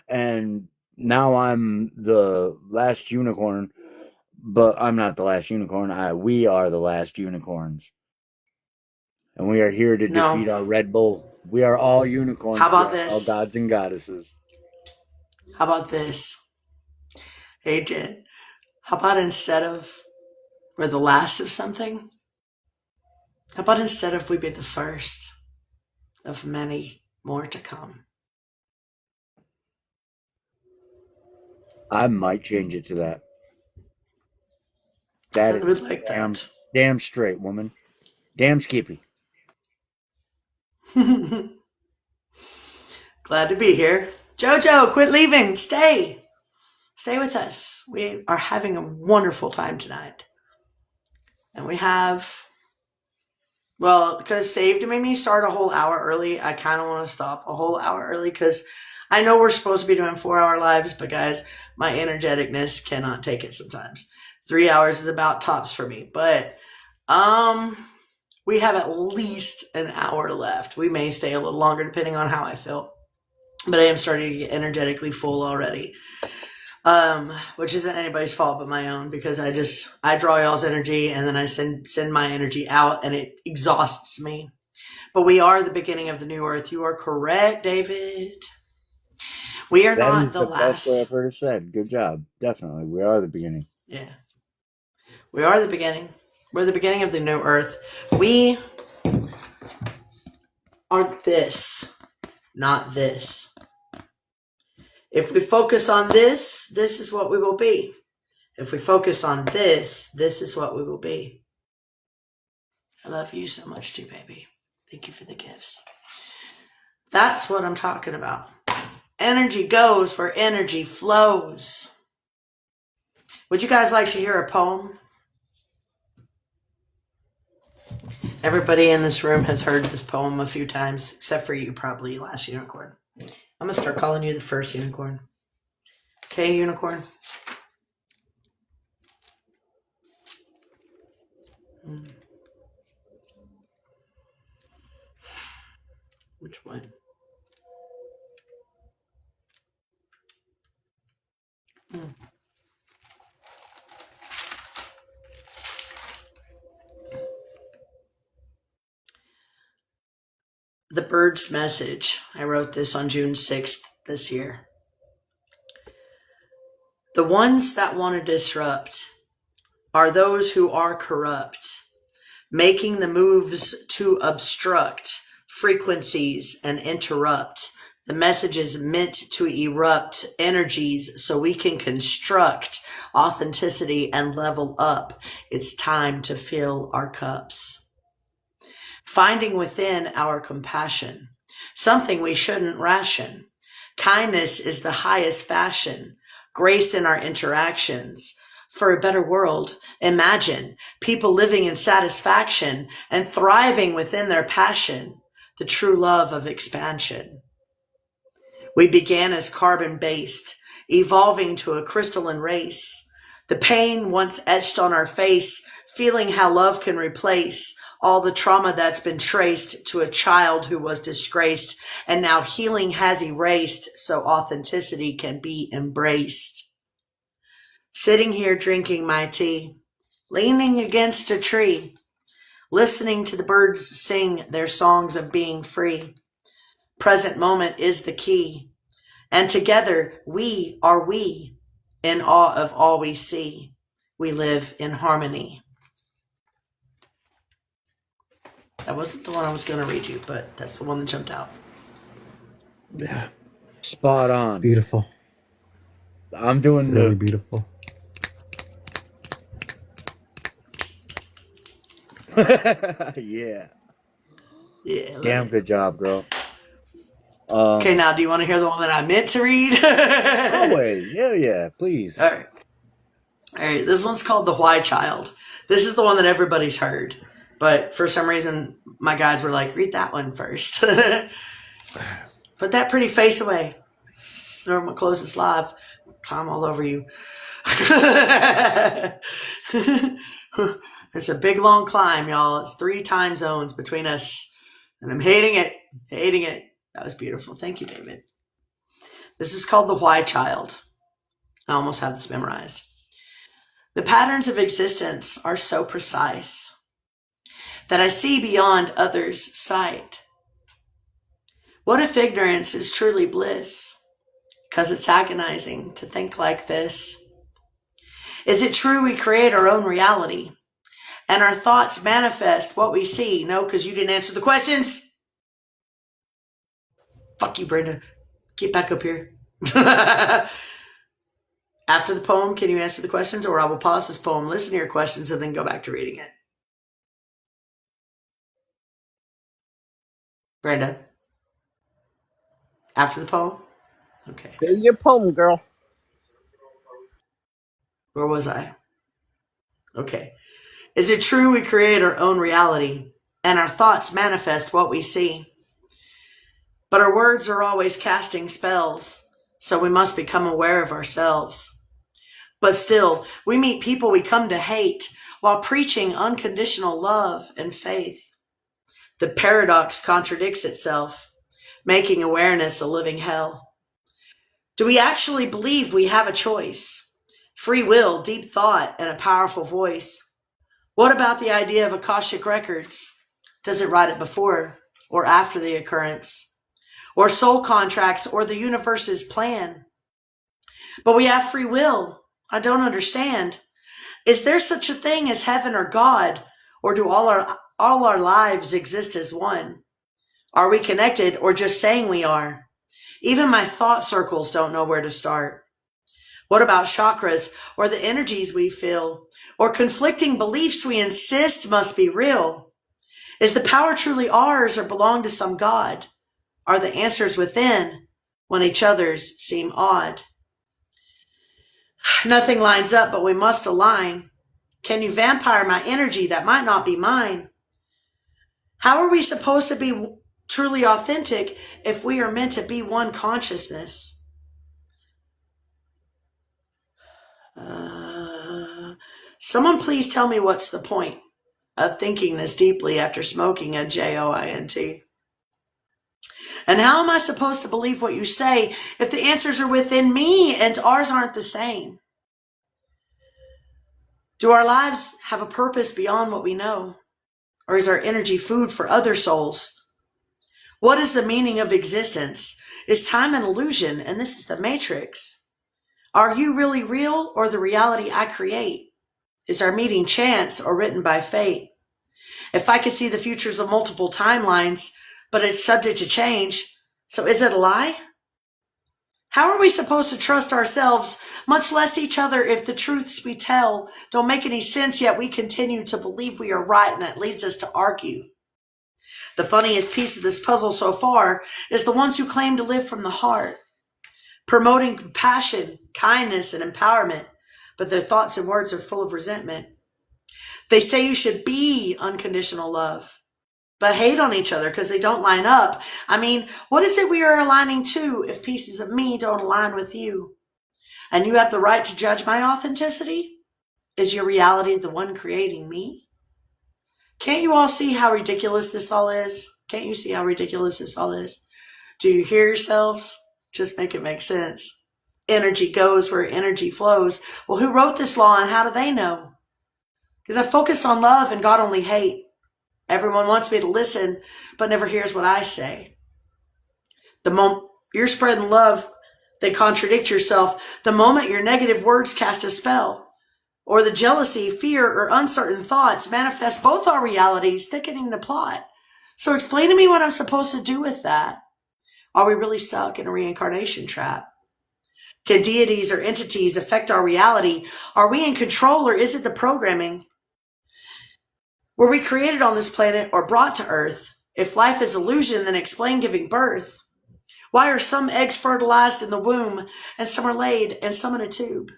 And now I'm the last unicorn, but I'm not the last unicorn. We are the last unicorns. And we are here to defeat our Red Bull. We are all unicorns. How about this? All gods and goddesses. How about this? Hey, Jen, how about instead of we're the last of something, how about instead of we be the first of many more to come? I might change it to that. That I would like that. Damn straight, woman. Damn skippy. Glad to be here. Jojo, quit leaving. Stay. Stay with us. We are having a wonderful time tonight. And we have, well, because Saved made me start a whole hour early, I kind of want to stop a whole hour early because I know we're supposed to be doing 4-hour lives, but guys, my energeticness cannot take it sometimes. 3 hours is about tops for me. But we have at least an hour left. We may stay a little longer depending on how I feel. But I am starting to get energetically full already. Which isn't anybody's fault but my own, because I draw y'all's energy and then I send my energy out and it exhausts me. But we are the beginning of the new earth. You are correct, David. We are That not is the the best way last. I've heard it said. Good job. Definitely. We are the beginning. Yeah. We are the beginning. We're the beginning of the new earth. We are this, not this. If we focus on this, this is what we will be. If we focus on this, this is what we will be. I love you so much too, baby. Thank you for the gifts. That's what I'm talking about. Energy goes where energy flows. Would you guys like to hear a poem? Everybody in this room has heard this poem a few times, except for you, probably, last unicorn. I'm going to start calling you the first unicorn. Okay, unicorn? Which one? The Bird's Message. I wrote this on June 6th this year. The ones that want to disrupt are those who are corrupt, making the moves to obstruct frequencies and interrupt the messages meant to erupt energies so we can construct authenticity and level up. It's time to fill our cups. Finding within our compassion, something we shouldn't ration. Kindness is the highest fashion, grace in our interactions. For a better world, imagine people living in satisfaction and thriving within their passion, the true love of expansion. We began as carbon-based, evolving to a crystalline race. The pain once etched on our face, feeling how love can replace all the trauma that's been traced to a child who was disgraced, and now healing has erased so authenticity can be embraced. Sitting here drinking my tea, leaning against a tree, listening to the birds sing their songs of being free. Present moment is the key, and together we are we, in awe of all we see. We live in harmony. That wasn't the one I was going to read you, but that's the one that jumped out. Yeah. Spot on. Beautiful. I'm doing Really beautiful. Yeah. Yeah. Damn good job, girl. Okay, now do you want to hear the one that I meant to read? Always. Yeah, please. All right, this one's called The Why Child. This is the one that everybody's heard. But for some reason, my guys were like, read that one first. Put that pretty face away. Or I'm going to close this live. Climb all over you. It's a big, long climb, y'all. It's 3 time zones between us. And I'm hating it. Hating it. That was beautiful. Thank you, David. This is called The Why Child. I almost have this memorized. The patterns of existence are so precise that I see beyond others' sight. What if ignorance is truly bliss? 'Cause it's agonizing to think like this. Is it true we create our own reality and our thoughts manifest what we see? No, 'cause you didn't answer the questions. Fuck you, Brenda. Get back up here. After the poem, can you answer the questions? Or I will pause this poem, listen to your questions, and then go back to reading it. Brenda? After the poem? Okay. Do your poem, girl. Where was I? Okay. Is it true we create our own reality and our thoughts manifest what we see? But our words are always casting spells, so we must become aware of ourselves. But still, we meet people we come to hate while preaching unconditional love and faith. The paradox contradicts itself, making awareness a living hell. Do we actually believe we have a choice? Free will, deep thought, and a powerful voice. What about the idea of Akashic records? Does it write it before or after the occurrence? Or soul contracts or the universe's plan? But we have free will. I don't understand. Is there such a thing as heaven or God? Or do all our lives exist as one? Are we connected or just saying we are? Even my thought circles don't know where to start. What about chakras or the energies we feel or conflicting beliefs we insist must be real? Is the power truly ours or belong to some God? Are the answers within when each other's seem odd? Nothing lines up, but we must align. Can you vampire my energy that might not be mine? How are we supposed to be truly authentic if we are meant to be one consciousness? Someone please tell me what's the point of thinking this deeply after smoking a joint. And how am I supposed to believe what you say if the answers are within me and ours aren't the same? Do our lives have a purpose beyond what we know? Or is our energy food for other souls? What is the meaning of existence? Is time an illusion and this is the matrix? Are you really real or the reality I create? Is our meeting chance or written by fate? If I could see the futures of multiple timelines, but it's subject to change, so is it a lie? How are we supposed to trust ourselves, much less each other, if the truths we tell don't make any sense, yet we continue to believe we are right and that leads us to argue? The funniest piece of this puzzle so far is the ones who claim to live from the heart, promoting compassion, kindness, and empowerment, but their thoughts and words are full of resentment. They say you should be unconditional love, but hate on each other because they don't line up. I mean, what is it we are aligning to if pieces of me don't align with you? And you have the right to judge my authenticity? Is your reality the one creating me? Can't you all see how ridiculous this all is? Can't you see how ridiculous this all is? Do you hear yourselves? Just make it make sense. Energy goes where energy flows. Well, who wrote this law and how do they know? Because I focus on love and God only hate. Everyone wants me to listen, but never hears what I say. The moment you're spreading love, they contradict yourself. The moment your negative words cast a spell, or the jealousy, fear, or uncertain thoughts manifest both our realities, thickening the plot. So explain to me what I'm supposed to do with that. Are we really stuck in a reincarnation trap? Can deities or entities affect our reality? Are we in control or is it the programming? Were we created on this planet or brought to Earth? If life is illusion, then explain giving birth. Why are some eggs fertilized in the womb and some are laid and some in a tube?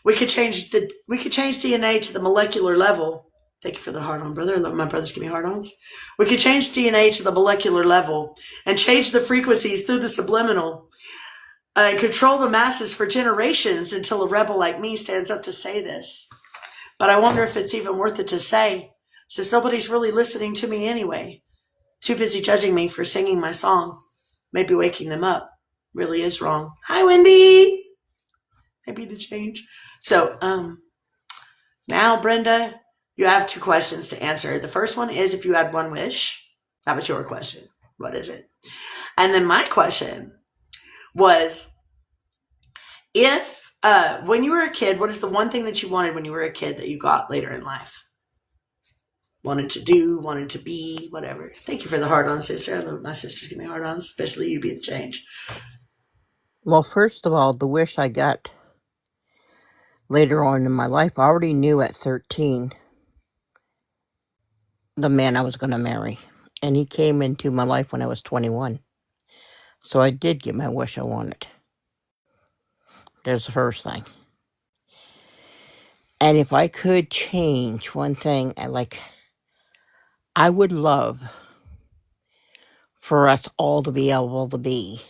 We could change DNA to the molecular level. Thank you for the heart on, brother. I love my brothers give me heart-ons. We could change DNA to the molecular level and change the frequencies through the subliminal and control the masses for generations until a rebel like me stands up to say this. But I wonder if it's even worth it to say, since nobody's really listening to me anyway. Too busy judging me for singing my song. Maybe waking them up really is wrong. Hi, Wendy. Maybe the change. So, now, Brenda, you have 2 questions to answer. The first one is if you had one wish. That was your question. What is it? And then my question was, if when you were a kid, what is the one thing that you wanted when you were a kid that you got later in life? Wanted to do, wanted to be, whatever. Thank you for the heart on, sister. I love my sisters give me heart on, especially you be the change. Well, first of all, the wish I got later on in my life, I already knew at 13 the man I was going to marry. And he came into my life when I was 21. So I did get my wish I wanted. There's the first thing. And if I could change one thing, I would love for us all to be able to be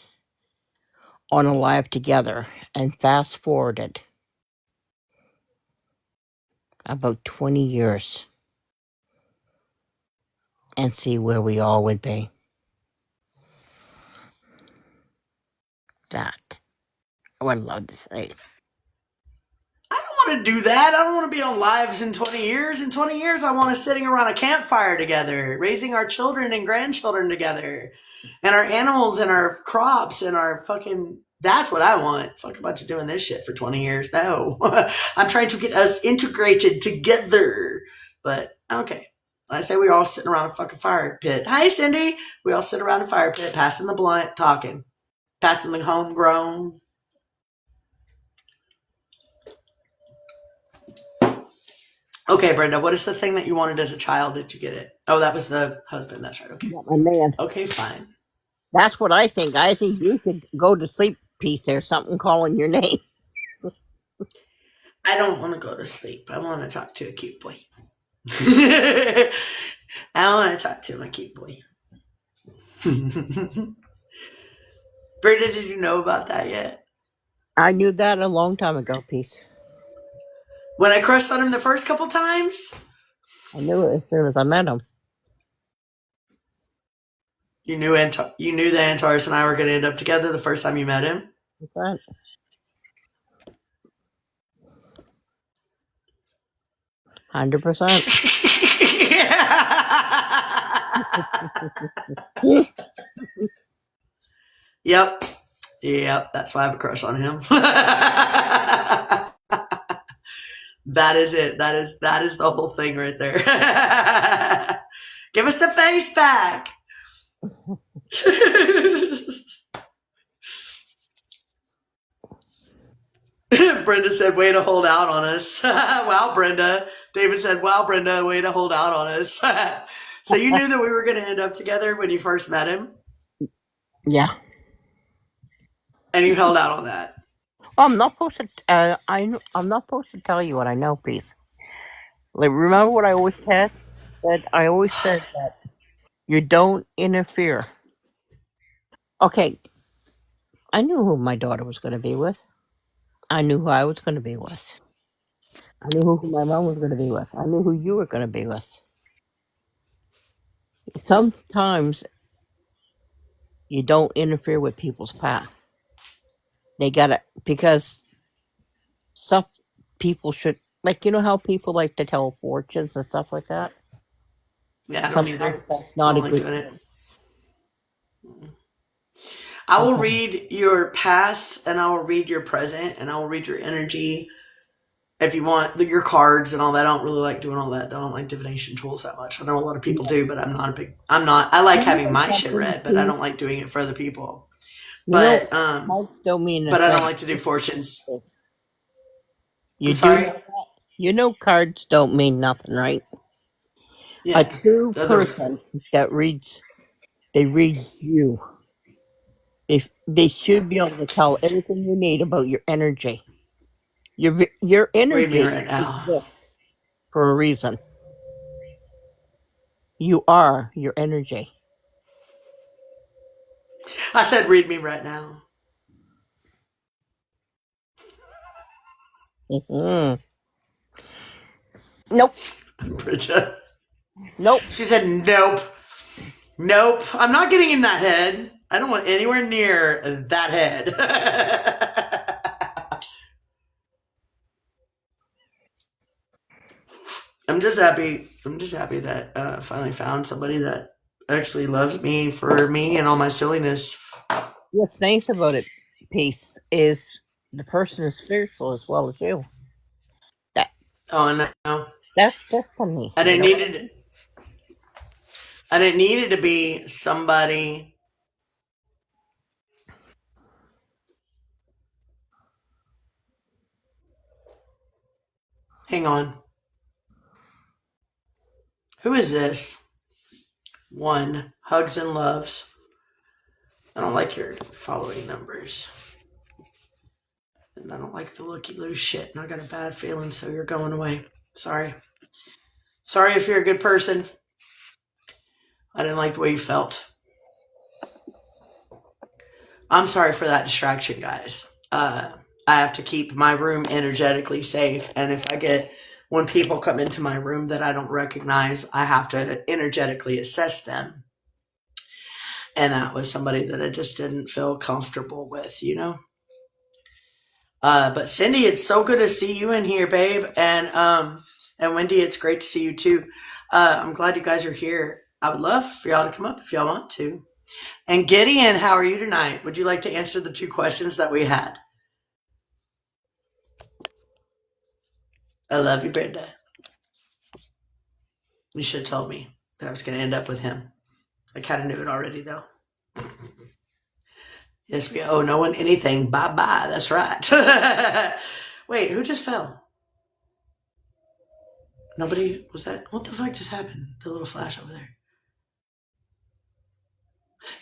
on a live together and fast forwarded about 20 years and see where we all would be. That I would love to see. I don't want to do that. I don't want to be on lives in 20 years. In 20 years, I want us sitting around a campfire together, raising our children and grandchildren together, and our animals and our crops and our fucking. That's what I want. Fuck a bunch of doing this shit for 20 years. No. I'm trying to get us integrated together. But, okay. I say we all sitting around a fucking fire pit. Hi, Cindy. We all sit around a fire pit, passing the blunt, talking, passing the homegrown. Okay, Brenda, what is the thing that you wanted as a child? Did you get it? Oh, that was the husband. That's right. Okay. My man. Okay, fine. That's what I think. I think you should go to sleep, Peace. There's something calling your name. I don't want to go to sleep. I want to talk to a cute boy. I want to talk to my cute boy. Brenda, did you know about that yet? I knew that a long time ago, Peace. When I crushed on him the first couple times? I knew it as soon as I met him. You knew that Antares and I were going to end up together the first time you met him? What's that? %. Yep. That's why I have a crush on him. That is it. That is the whole thing right there. Give us the face back. Brenda said, way to hold out on us. Wow, Brenda. David said, wow, Brenda, way to hold out on us. So you knew that we were going to end up together when you first met him? Yeah. And you held out on that? Well, I'm not supposed to. I'm not supposed to tell you what I know, Peace. Like, remember what I always said? I always said that you don't interfere. Okay, I knew who my daughter was going to be with. I knew who I was going to be with. I knew who my mom was going to be with. I knew who you were going to be with. Sometimes you don't interfere with people's path. They gotta, because some people should, like, you know how people like to tell fortunes and stuff like that? Yeah, I don't either. Not I a don't like good doing it. I will read your past and I will read your present and I will read your energy. If you want your cards and all that, I don't really like doing all that. I don't like divination tools that much. I know a lot of people do, but I like having my shit read, but I don't like doing it for other people. But cards don't mean but I don't like to do fortunes. You I'm sorry? You know cards don't mean nothing, right? Yeah. A true person that reads, they read you. They should be able to tell everything you need about your energy. Your energy right now. exists for a reason. You are your energy. I said, read me right now. Mm-hmm. Nope. Bridget. Nope. She said, nope. Nope. I'm not getting in that head. I don't want anywhere near that head. I'm just happy that I finally found somebody that actually loves me for me and all my silliness. What's nice about it, Peace, is the person is spiritual as well as you. Oh no. That's for me. And it needed to be somebody. Hang on. Who is this? One, hugs and loves. I don't like your following numbers. And I don't like the looky-loose shit. And I got a bad feeling, so you're going away. Sorry. Sorry if you're a good person. I didn't like the way you felt. I'm sorry for that distraction, guys. I have to keep my room energetically safe. And if I get, when people come into my room that I don't recognize, I have to energetically assess them. And that was somebody that I just didn't feel comfortable with, you know? But Cindy, it's so good to see you in here, babe. And Wendy, it's great to see you too. I'm glad you guys are here. I would love for y'all to come up if y'all want to. And Gideon, how are you tonight? Would you like to answer the 2 questions that we had? I love you, Brenda. You should have told me that I was going to end up with him. I kind of knew it already, though. Yes, we owe no one anything. Bye-bye. That's right. Wait, who just fell? Nobody? Was that? What the fuck just happened? The little flash over there.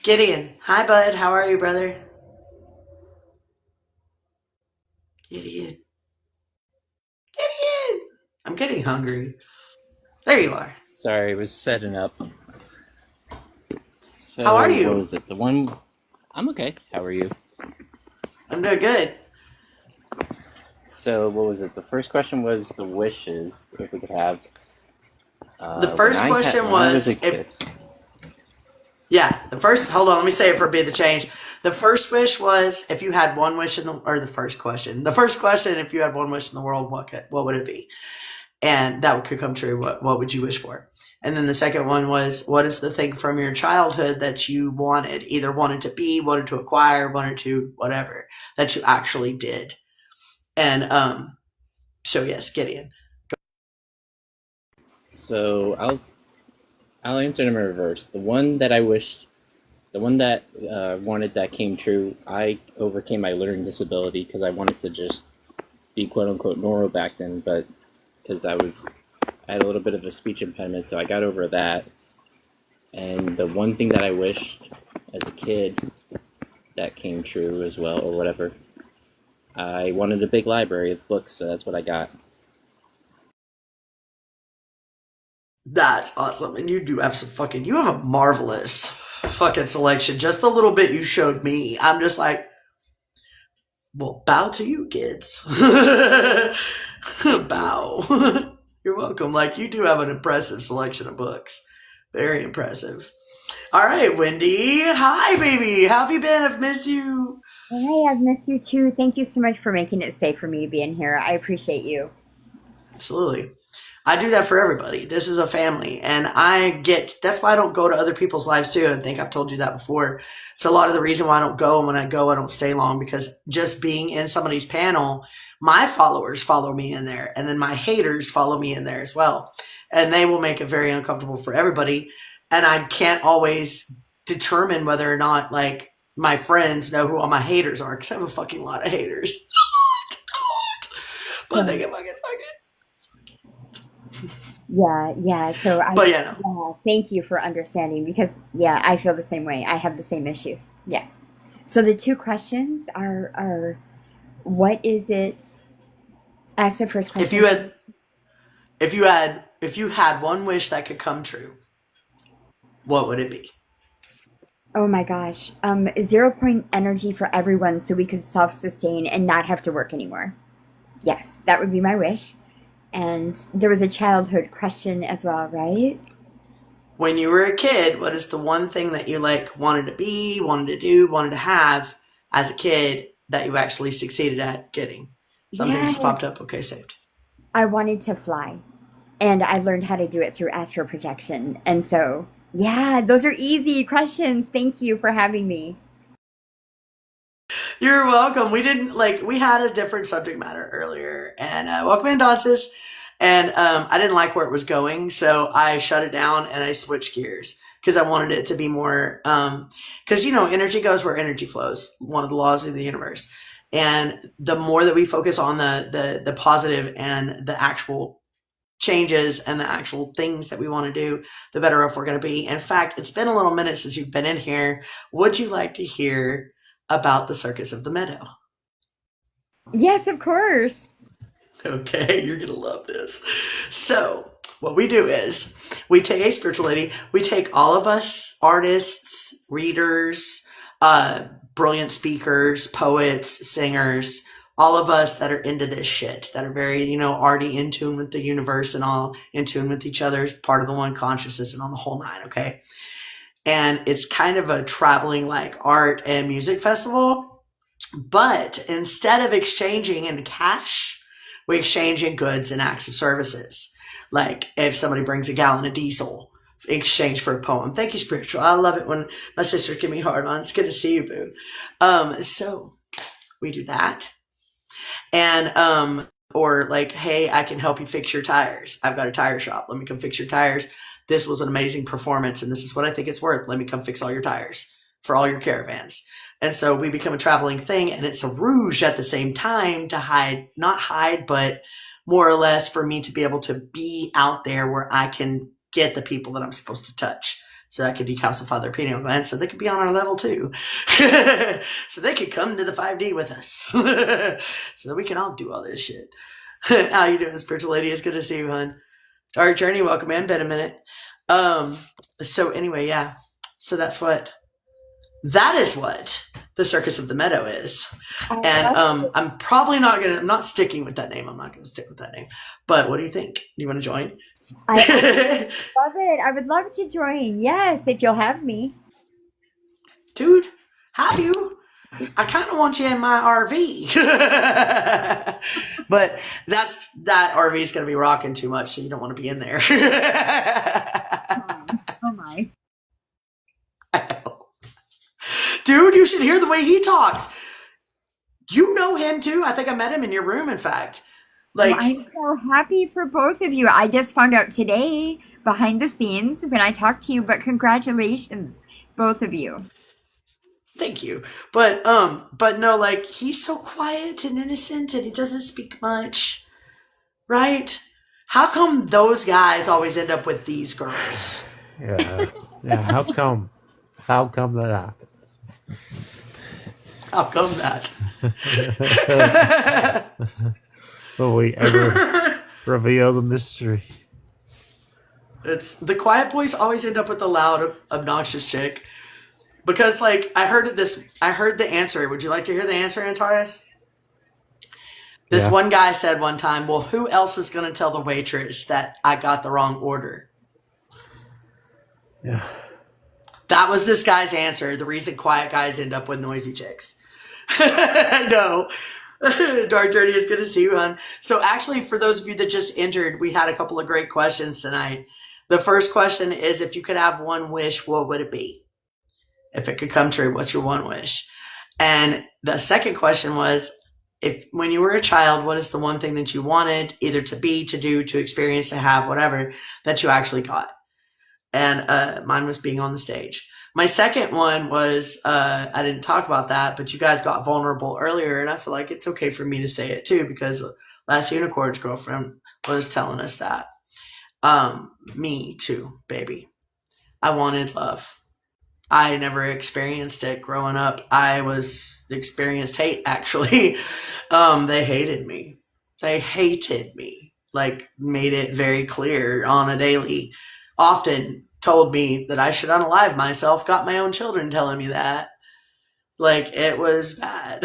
Gideon. Hi, bud. How are you, brother? Gideon. Gideon! I'm getting hungry. There you are. Sorry, I was setting up. So, How are you? What was it? The one... I'm okay. How are you? I'm doing good. So, what was it? The first question was the wishes, if we could have. The first question was if... Yeah, the first... Hold on, let me say it for Be the Change. The first wish was if you had one wish in the... Or the first question. The first question, if you had one wish in the world, what would it be? And that could come true. What would you wish for? And then the second one was, what is the thing from your childhood that you wanted? Either wanted to be, wanted to acquire, wanted to whatever, that you actually did. And so yes, Gideon. Go. So I'll answer them in reverse. The one that I wished, the one that wanted that came true, I overcame my learning disability because I wanted to just be quote unquote normal back then, but because I had a little bit of a speech impediment, so I got over that. And the one thing that I wished as a kid that came true as well, or whatever, I wanted a big library of books, so that's what I got. That's awesome. And you do have you have a marvelous fucking selection. Just the little bit you showed me, I'm just like, well, bow to you, kids. Bow. You're welcome. Like, you do have an impressive selection of books. Very impressive. All right, Wendy. Hi, baby. How have you been? I've missed you. Hey, I've missed you too. Thank you so much for making it safe for me to be in here. I appreciate you. Absolutely. I do that for everybody. This is a family. And that's why I don't go to other people's lives too. I think I've told you that before. It's a lot of the reason why I don't go. And when I go, I don't stay long, because just being in somebody's panel, my followers follow me in there. And then my haters follow me in there as well. And they will make it very uncomfortable for everybody. And I can't always determine whether or not, like, my friends know who all my haters are, because I have a fucking lot of haters. But they get fucking. Yeah. So thank you for understanding, because I feel the same way. I have the same issues. Yeah. So the 2 questions are what is it? Ask the first question. If you had one wish that could come true, what would it be? Oh my gosh. 0 point energy for everyone, so we could self-sustain and not have to work anymore. Yes, that would be my wish. And there was a childhood question as well, right? When you were a kid, what is the one thing that you wanted to be, wanted to do, wanted to have as a kid that you actually succeeded at getting? Something just popped up. Okay, saved. I wanted to fly, and I learned how to do it through astral projection. And so, those are easy questions. Thank you for having me. You're welcome. We had a different subject matter earlier, and welcome in, Dances. And I didn't like where it was going, so I shut it down and I switched gears because I wanted it to be more, because energy goes where energy flows, one of the laws of the universe. And the more that we focus on the positive and the actual changes and the actual things that we want to do, the better off we're going to be. In fact, it's been a little minute since you've been in here. Would you like to hear about the Circus of the Meadow? Yes, of course. Okay, you're going to love this. So, what we do is we take a spiritual lady, we take all of us artists, readers, brilliant speakers, poets, singers, all of us that are into this shit, that are very, already in tune with the universe and all in tune with each other's part of the one consciousness and on the whole nine, okay? And it's kind of a traveling like art and music festival, but instead of exchanging in cash, we exchange in goods and acts of services. Like if somebody brings a gallon of diesel in exchange for a poem. Thank you, spiritual. I love it when my sisters give me hard on. It's good to see you, boo. So we do that. And, or like, hey, I can help you fix your tires. I've got a tire shop. Let me come fix your tires. This was an amazing performance and this is what I think it's worth. Let me come fix all your tires for all your caravans. And so we become a traveling thing, and it's a rouge at the same time to not hide, but more or less for me to be able to be out there where I can get the people that I'm supposed to touch. So I could decalcify their pineal glands so they could be on our level too. So they could come to the 5D with us. So that we can all do all this shit. How you doing, spiritual lady? It's good to see you, hon. Dark Journey, welcome in. Been a minute. So anyway, yeah. So that is what the Circus of the Meadow is. And I'm probably I'm not sticking with that name. I'm not going to stick with that name. But what do you think? Do you want to join? I love it. I would love to join. Yes, if you'll have me. Dude, have you? I kind of want you in my RV. But that RV is going to be rocking too much, so you don't want to be in there. Oh my. Dude, you should hear the way he talks. You know him too. I think I met him in your room, in fact. Like, I'm so happy for both of you. I just found out today, behind the scenes, when I talked to you, but congratulations, both of you. Thank you. But no, like, he's so quiet and innocent and he doesn't speak much. Right? How come those guys always end up with these girls? Yeah. How come that happens? How come that? Will we ever reveal the mystery? It's the quiet boys always end up with the loud, obnoxious chick. Because, like, I heard the answer. Would you like to hear the answer, Antares? This one guy said one time, well, who else is going to tell the waitress that I got the wrong order? Yeah. That was this guy's answer. The reason quiet guys end up with noisy chicks. No. Dark Journey is good to see you, hon. So actually, for those of you that just entered, we had a couple of great questions tonight. The first question is, if you could have one wish, what would it be? If it could come true, what's your one wish? And the second question was, when you were a child, what is the one thing that you wanted either to be, to do, to experience, to have, whatever, that you actually got? And mine was being on the stage. My second one was, I didn't talk about that, but you guys got vulnerable earlier, and I feel like it's okay for me to say it too, because last Unicorn's girlfriend was telling us that. Me too, baby. I wanted love. I never experienced it growing up. I experienced hate, actually. They hated me. They hated me. Like, made it very clear on a daily. Often told me that I should unalive myself. Got my own children telling me that. Like, it was bad.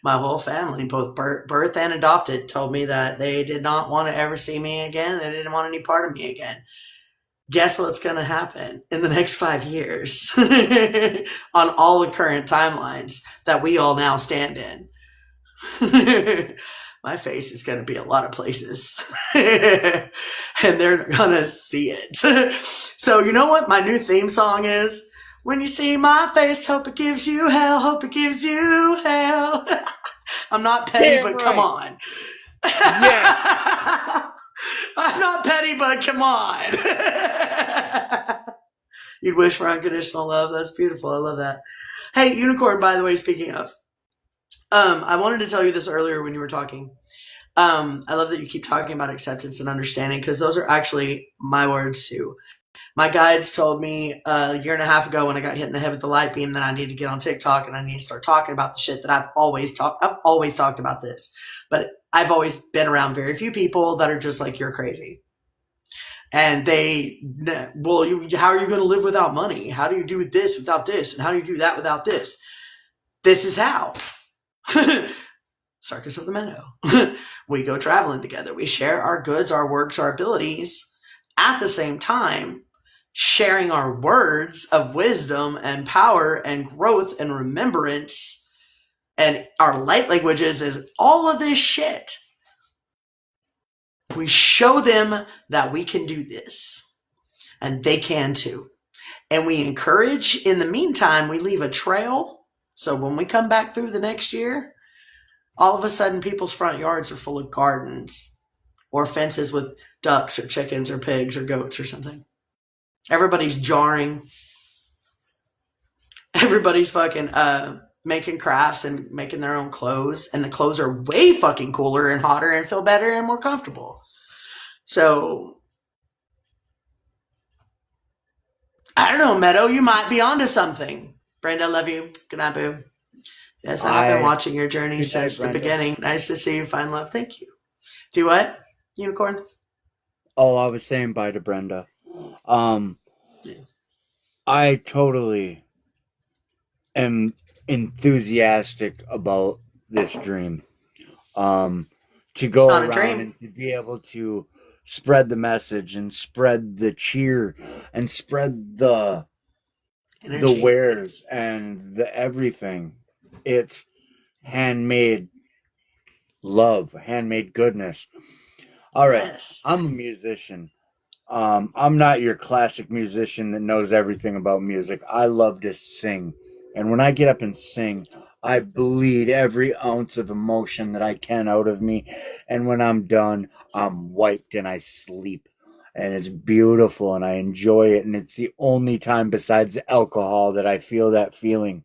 My whole family, both birth and adopted, told me that they did not want to ever see me again. They didn't want any part of me again. Guess what's going to happen in the next 5 years on all the current timelines that we all now stand in? My face is going to be a lot of places and they're going to see it. So you know what my new theme song is? When you see my face, hope it gives you hell, hope it gives you hell. I'm not petty, but come on. Yeah. I'm not petty, but come on. You'd wish for unconditional love. That's beautiful. I love that. Hey, Unicorn, by the way, speaking of, I wanted to tell you this earlier when you were talking. I love that you keep talking about acceptance and understanding, because those are actually my words too. My guides told me a year and a half ago when I got hit in the head with the light beam that I need to get on TikTok and I need to start talking about the shit that I've always talked about this, but I've always been around very few people that are just like, you're crazy. And well, how are you going to live without money? How do you do this without this? And how do you do that without this? This is how. Circus of the Meadow. We go traveling together. We share our goods, our works, our abilities, at the same time sharing our words of wisdom and power and growth and remembrance and our light languages and all of this shit. We show them that we can do this and they can too. And we encourage, in the meantime, we leave a trail. So when we come back through the next year, all of a sudden people's front yards are full of gardens or fences with ducks or chickens or pigs or goats or something. Everybody's jarring. Everybody's fucking making crafts and making their own clothes. And the clothes are way fucking cooler and hotter and feel better and more comfortable. So, I don't know, Meadow, you might be onto something. Brenda, love you. Good night, boo. Yes, I've been watching your journey since the beginning. Nice to see you find love. Thank you. Do what? Unicorn? Oh, I was saying bye to Brenda. I totally am enthusiastic about this dream. To go around and to be able to spread the message and spread the cheer and spread the wares and the everything. It's handmade love, handmade goodness. All right, yes. I'm a musician. I'm not your classic musician that knows everything about music. I love to sing. And when I get up and sing, I bleed every ounce of emotion that I can out of me. And when I'm done, I'm wiped and I sleep. And it's beautiful and I enjoy it. And it's the only time besides alcohol that I feel that feeling.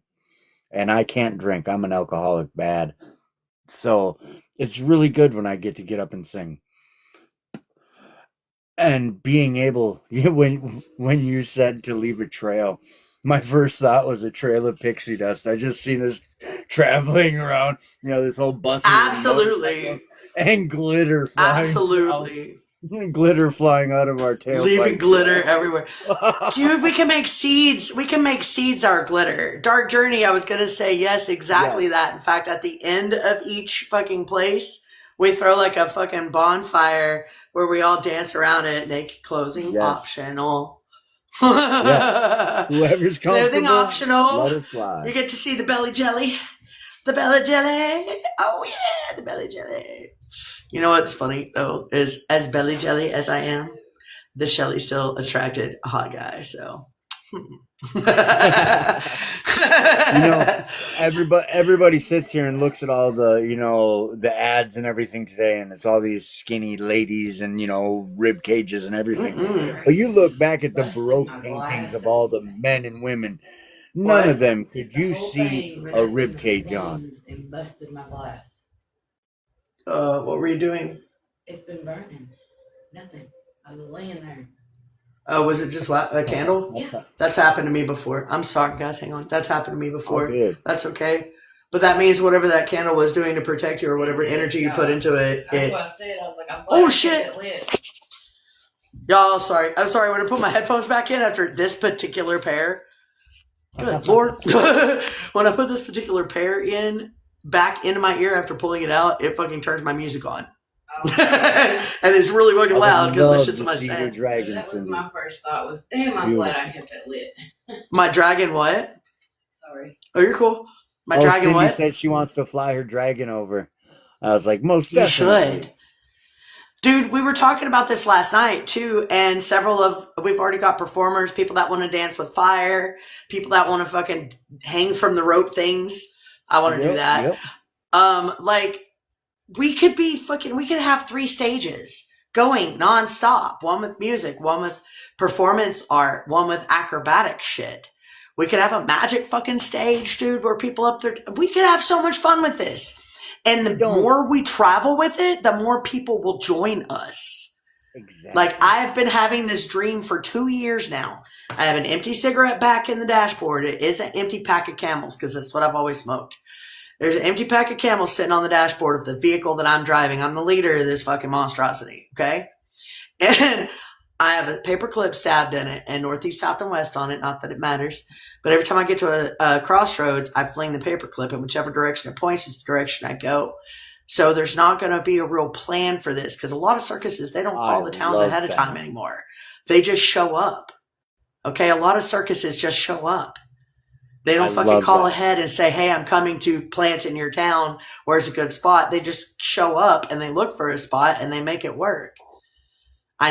And I can't drink. I'm an alcoholic bad. So it's really good when I get up and sing. And being able, when you said to leave a trail, my first thought was a trail of pixie dust. I just seen us traveling around, this whole bus. Absolutely. And glitter flying. Absolutely. Glitter flying out of our tail. Leaving glitter everywhere. Dude, we can make seeds. We can make seeds our glitter. Dark Journey, I was going to say, yes, exactly that. In fact, at the end of each fucking place, we throw like a fucking bonfire where we all dance around it. Naked clothing optional. Whoever's comfortable, clothing optional. Let it fly. You get to see the belly jelly. The belly jelly. Oh yeah, the belly jelly. You know what's funny though is, as belly jelly as I am, the Shelly still attracted a hot guy. So. Everybody sits here and looks at all the the ads and everything today, and it's all these skinny ladies and rib cages and everything. But you look back at the Baroque paintings of all the men and women, none of them could you see a rib cage on. And busted my glass. What were you doing? It's been burning. Nothing. I was laying there. Oh, was it just a candle? Yeah. That's happened to me before. I'm sorry, guys. Hang on. That's happened to me before. Oh, that's okay. But that means whatever that candle was doing to protect you or whatever energy you put into it. That's what I said. I was like, I'm glad I shit. kept it lit. Y'all, sorry. I'm sorry. When I put my headphones back in after this particular pair. Good Lord. When I put this particular pair back into my ear after pulling it out, it fucking turns my music on. And it's really fucking loud because my shit's in my stand. That was my first thought was, damn, I'm glad I kept that lit. My dragon what? Sorry. Oh, you're cool. My dragon Cindy what? said she wants to fly her dragon over. I was like, most definitely. You should. Dude, we were talking about this last night too, and we've already got performers, people that want to dance with fire, people that want to fucking hang from the rope things. I want to do that. Yep. We could have 3 stages going nonstop. One with music, one with performance art, one with acrobatic shit. We could have a magic fucking stage, dude, where people up there. We could have so much fun with this. And the more we travel with it, the more people will join us. Exactly. Like, I've been having this dream for 2 years now. I have an empty cigarette pack in the dashboard. It is an empty pack of Camels because that's what I've always smoked. There's an empty pack of Camels sitting on the dashboard of the vehicle that I'm driving. I'm the leader of this fucking monstrosity, okay? And I have a paper clip stabbed in it and northeast, south, and west on it. Not that it matters. But every time I get to a crossroads, I fling the paper clip, and whichever direction it points is the direction I go. So there's not going to be a real plan for this because a lot of circuses, they don't call the towns ahead of time anymore. They just show up. Okay, a lot of circuses just show up. They don't fucking call ahead and say, hey, I'm coming to plant in your town. Where's a good spot? They just show up and they look for a spot and they make it work. I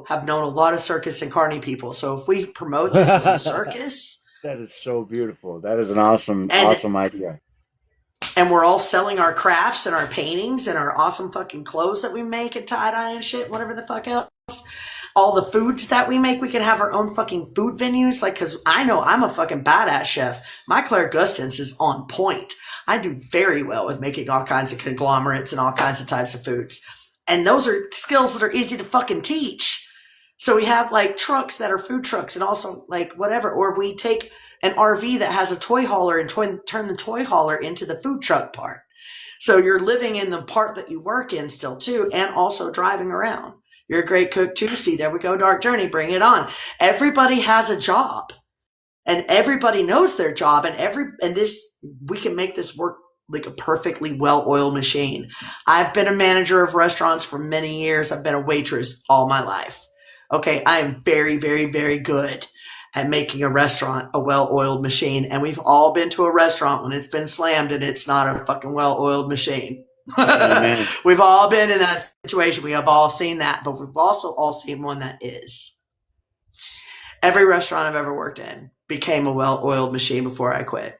have known a lot of circus and carny people. So if we promote this as a circus. That is so beautiful. That is an awesome idea. And we're all selling our crafts and our paintings and our awesome fucking clothes that we make and tie-dye and shit, whatever the fuck else. All the foods that we make, we can have our own fucking food venues. Like, because I know I'm a fucking badass chef. My Claire Gustins is on point. I do very well with making all kinds of conglomerates and all kinds of types of foods. And those are skills that are easy to fucking teach. So we have like trucks that are food trucks and also like whatever. Or we take an RV that has a toy hauler and turn the toy hauler into the food truck part. So you're living in the part that you work in still too, and also driving around. You're a great cook too. See, there we go. Dark Journey. Bring it on. Everybody has a job and everybody knows their job we can make this work like a perfectly well-oiled machine. I've been a manager of restaurants for many years. I've been a waitress all my life. Okay. I am very, very, very good at making a restaurant a well-oiled machine. And we've all been to a restaurant when it's been slammed and it's not a fucking well-oiled machine. We've all been in that situation. We have all seen that, but we've also all seen one that is. Every restaurant I've ever worked in became a well-oiled machine before I quit.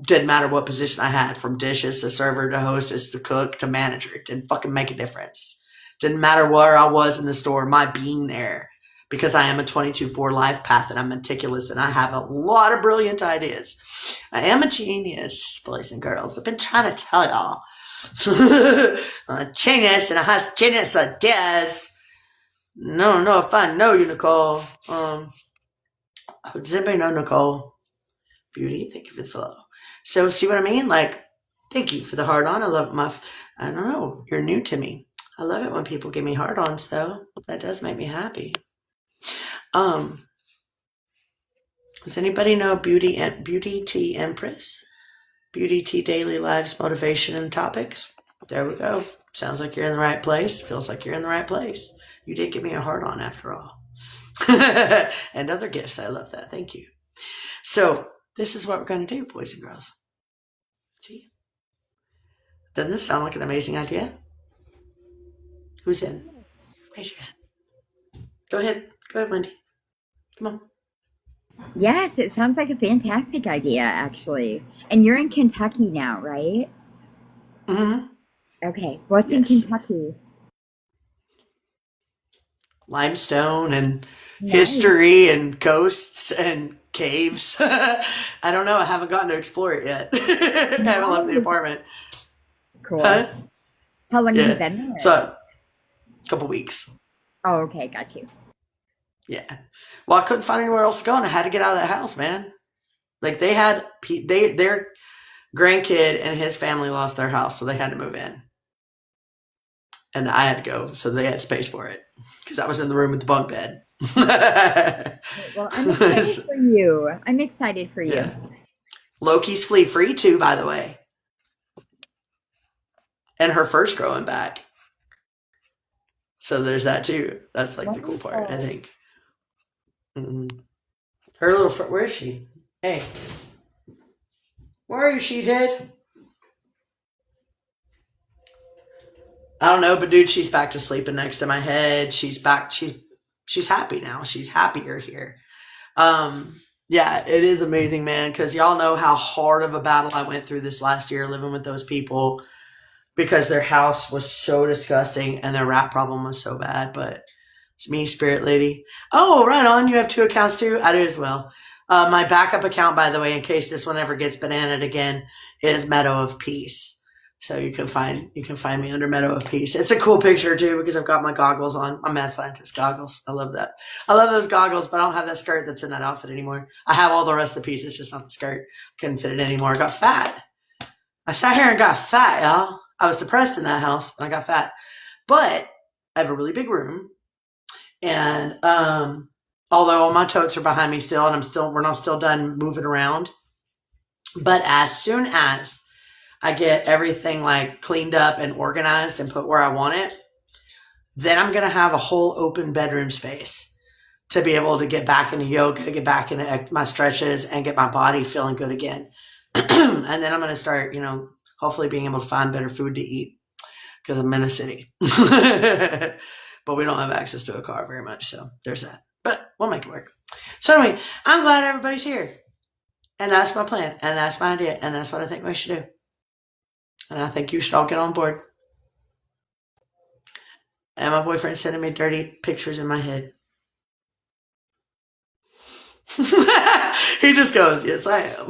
Didn't matter what position I had, from dishes to server to hostess to cook to manager. It didn't fucking make a difference. Didn't matter where I was in the store, my being there, because I am a 22-4 life path and I'm meticulous and I have a lot of brilliant ideas. I am a genius, boys and girls. I've been trying to tell y'all. I'm a genius and I have genius ideas. No, if I know you, Nicole. Does anybody know Nicole? Beauty, thank you for the follow. So, see what I mean? Like, thank you for the hard on. I love I don't know. You're new to me. I love it when people give me hard ons, though. That does make me happy. Does anybody know Beauty Tea Empress? Beauty Tea Daily Lives Motivation and Topics. There we go. Sounds like you're in the right place. Feels like you're in the right place. You did give me a heart on after all. And other gifts. I love that. Thank you. So this is what we're going to do, boys and girls. See? Doesn't this sound like an amazing idea? Who's in? Raise your hand. Go ahead. Go ahead, Wendy. Come on. Yes, it sounds like a fantastic idea, actually. And you're in Kentucky now, right? Mm-hmm. Okay. What's in Kentucky? Limestone and history and coasts and caves. I don't know. I haven't gotten to explore it yet. I haven't left the apartment. Cool. Huh? How long have you been there? So, a couple weeks. Oh, okay. Got you. Yeah. Well, I couldn't find anywhere else to go, and I had to get out of that house, man. Like, their grandkid and his family lost their house, so they had to move in. And I had to go, so they had space for it. Because I was in the room with the bunk bed. Well, I'm excited for you. I'm excited for you. Yeah. Loki's flea free too, by the way. And her fur's growing back. So there's that too. That's like the cool part, I think. Mm-hmm. Her little fur, where is she? Hey. Where are you, sheethead? I don't know, but dude, she's back to sleeping next to my head. She's back. She's happy now. She's happier here. Yeah, it is amazing, man. Because y'all know how hard of a battle I went through this last year living with those people, because their house was so disgusting and their rat problem was so bad. But it's me, Spirit Lady. Oh, right on. You have 2 accounts too. I do as well. My backup account, by the way, in case this one ever gets bananaed again, is Meadow of Peace. So you can find me under Meadow of Peace. It's a cool picture too because I've got my goggles on, my mad scientist goggles. I love that. I love those goggles, but I don't have that skirt that's in that outfit anymore. I have all the rest of the pieces, just not the skirt. Couldn't fit it anymore. I got fat. I sat here and got fat, y'all. I was depressed in that house and I got fat. But I have a really big room. And although all my totes are behind me still and we're not still done moving around. But as soon as I get everything like cleaned up and organized and put where I want it, then I'm going to have a whole open bedroom space to be able to get back into yoga, get back into my stretches and get my body feeling good again. And then I'm going to start, hopefully being able to find better food to eat because I'm in a city. But we don't have access to a car very much. So there's that. But we'll make it work. So anyway, I'm glad everybody's here. And that's my plan. And that's my idea. And that's what I think we should do. And I think you should all get on board. And my boyfriend's sending me dirty pictures in my head. He just goes, yes, I am.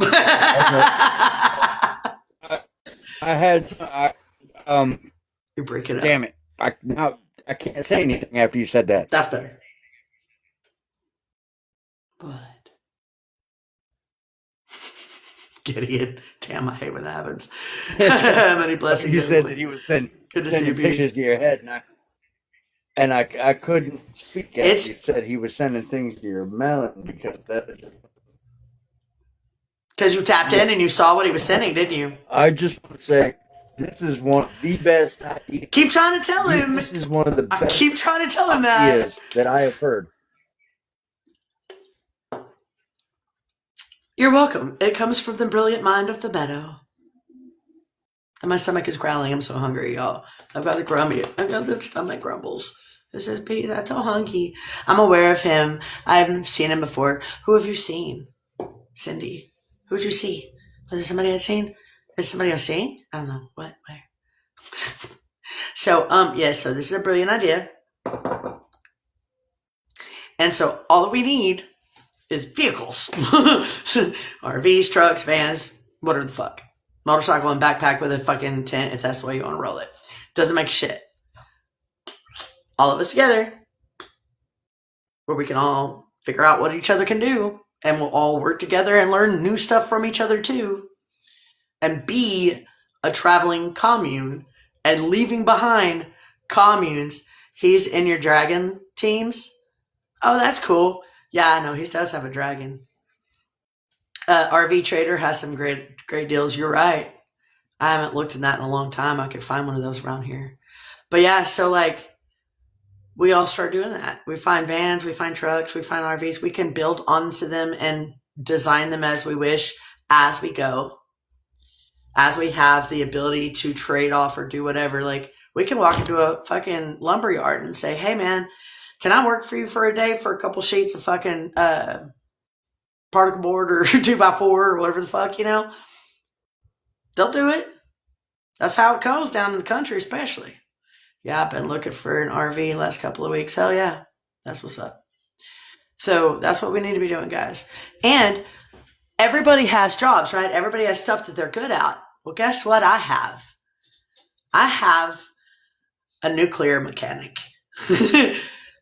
You break it up. Damn it. I can't say anything after you said that. That's better. But Gideon, damn, I hate when that happens. Many blessings. You said that he was sending pictures to your head, and I couldn't speak. You said he was sending things to your melon because you tapped in and you saw what he was sending, didn't you? I just want to say this is one of the best ideas. Keep trying to tell him. This is one of the best. I keep trying to tell him that I have heard. You're welcome. It comes from the brilliant mind of the meadow. And my stomach is growling. I'm so hungry, y'all. I've got the stomach grumbles. This is Pete. That's so hungry. I'm aware of him. I've seen him before. Who have you seen? Cindy. Who'd you see? Was there somebody I'd seen? Is somebody I've seen? I don't know. What? Where? So so this is a brilliant idea. And so all that we need is vehicles. RVs, trucks, vans, whatever the fuck. Motorcycle and backpack with a fucking tent if that's the way you want to roll it. Doesn't make shit. All of us together where we can all figure out what each other can do and we'll all work together and learn new stuff from each other too and be a traveling commune and leaving behind communes. He's in your dragon teams. Oh, that's cool. Yeah, I know. He does have a dragon. RV Trader has some great deals. You're right. I haven't looked at that in a long time. I could find one of those around here. But yeah, so we all start doing that. We find vans, we find trucks, we find RVs. We can build onto them and design them as we wish as we go. As we have the ability to trade off or do whatever. We can walk into a fucking lumber yard and say, hey man, can I work for you for a day for a couple sheets of fucking particle board or 2x4 or whatever the fuck, They'll do it. That's how it goes down in the country, especially. Yeah, I've been looking for an RV the last couple of weeks. Hell yeah. That's what's up. So that's what we need to be doing, guys. And everybody has jobs, right? Everybody has stuff that they're good at. Well, guess what I have? I have a nuclear mechanic.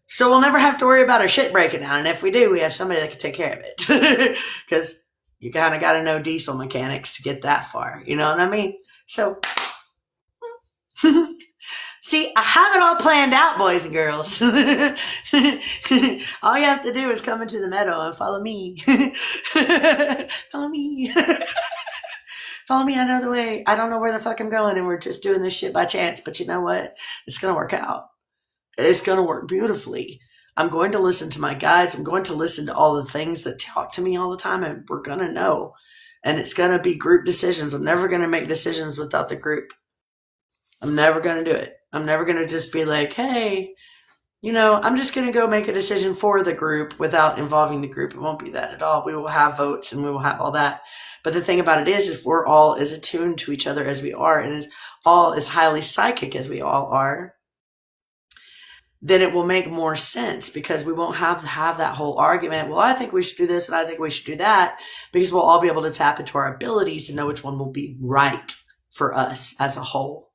So we'll never have to worry about our shit breaking down. And if we do, we have somebody that can take care of it. Because you kind of got to know diesel mechanics to get that far. You know what I mean? So, see, I have it all planned out, boys and girls. All you have to do is come into the meadow and follow me. Follow me. Follow me, I know the way. I don't know where the fuck I'm going, and we're just doing this shit by chance. But you know what? It's going to work out. It's going to work beautifully. I'm going to listen to my guides. I'm going to listen to all the things that talk to me all the time, and we're going to know. And it's going to be group decisions. I'm never going to make decisions without the group. I'm never going to do it. I'm never going to just be like, hey, I'm just going to go make a decision for the group without involving the group. It won't be that at all. We will have votes and we will have all that. But the thing about it is, if we're all as attuned to each other as we are and as all as highly psychic as we all are, then it will make more sense because we won't have to have that whole argument. Well, I think we should do this and I think we should do that, because we'll all be able to tap into our abilities and know which one will be right for us as a whole.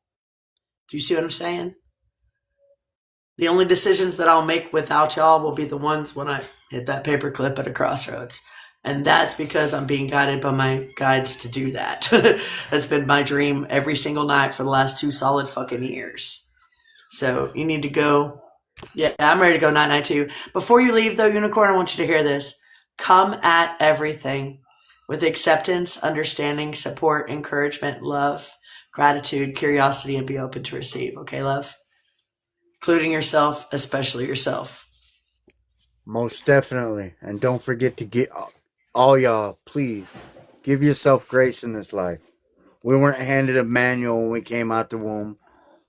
Do you see what I'm saying? The only decisions that I'll make without y'all will be the ones when I hit that paperclip at a crossroads. And that's because I'm being guided by my guides to do that. That's been my dream every single night for the last 2 solid fucking years. So you need to go. Yeah, I'm ready to go night too. Before you leave though, Unicorn, I want you to hear this. Come at everything with acceptance, understanding, support, encouragement, love, gratitude, curiosity, and be open to receive. Okay, love? Including yourself, especially yourself. Most definitely. And don't forget to get all y'all, please, give yourself grace in this life. We weren't handed a manual when we came out the womb.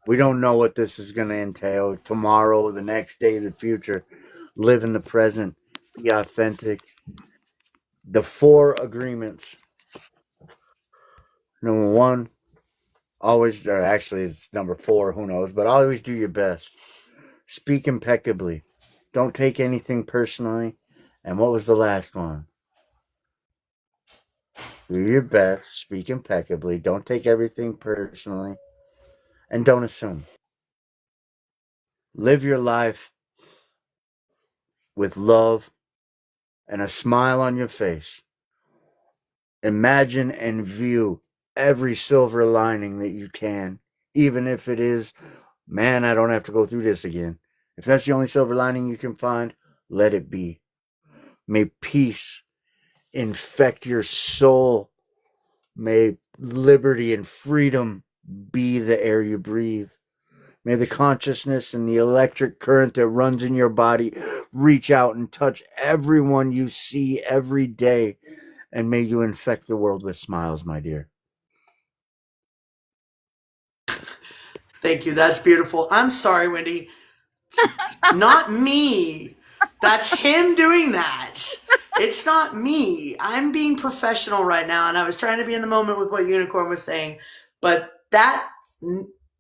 We don't know what this is going to entail tomorrow, the next day, the future. Live in the present. Be authentic. The 4 agreements. Number 1, always, or actually it's number 4, who knows, but always do your best. Speak impeccably. Don't take anything personally. And what was the last one? Do your best. Speak impeccably. Don't take everything personally. And don't assume. Live your life with love and a smile on your face. Imagine and view every silver lining that you can, even if it is, man, I don't have to go through this again. If that's the only silver lining you can find, let it be. May peace infect your soul. May liberty and freedom be the air you breathe. May the consciousness and the electric current that runs in your body reach out and touch everyone you see every day. And may you infect the world with smiles, my dear. Thank you. That's beautiful. I'm sorry, Wendy. Not me. That's him doing that. It's not me. I'm being professional right now, and I was trying to be in the moment with what Unicorn was saying. But that,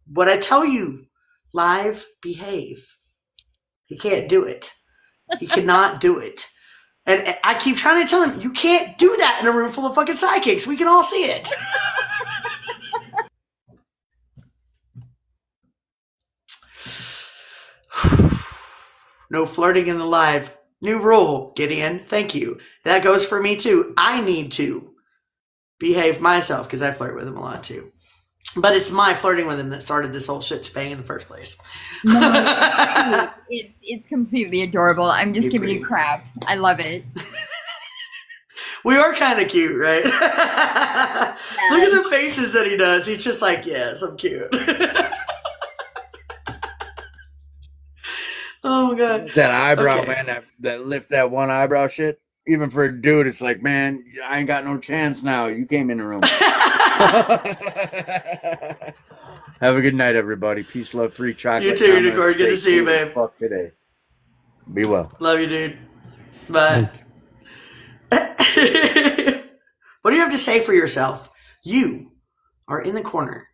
what I tell you, live, behave. He can't do it. He cannot do it. And I keep trying to tell him, you can't do that in a room full of fucking psychics. We can all see it. No flirting in the live. New rule, Gideon. Thank you. That goes for me too. I need to behave myself because I flirt with him a lot too. But it's my flirting with him that started this whole shit shebang in the first place. No, it's completely adorable. I'm just giving you crap. I love it. We are kind of cute, right? Yeah. Look at the faces that he does. He's just like, yes, I'm cute. Oh my god. That eyebrow, okay. Man, that lift that one eyebrow shit. Even for a dude, it's like, man, I ain't got no chance now. You came in the room. Have a good night, everybody. Peace, love, free chocolate. You too, Unicorn. Good to see you, babe. Fuck today. Be well. Love you, dude. Bye. What do you have to say for yourself? You are in the corner.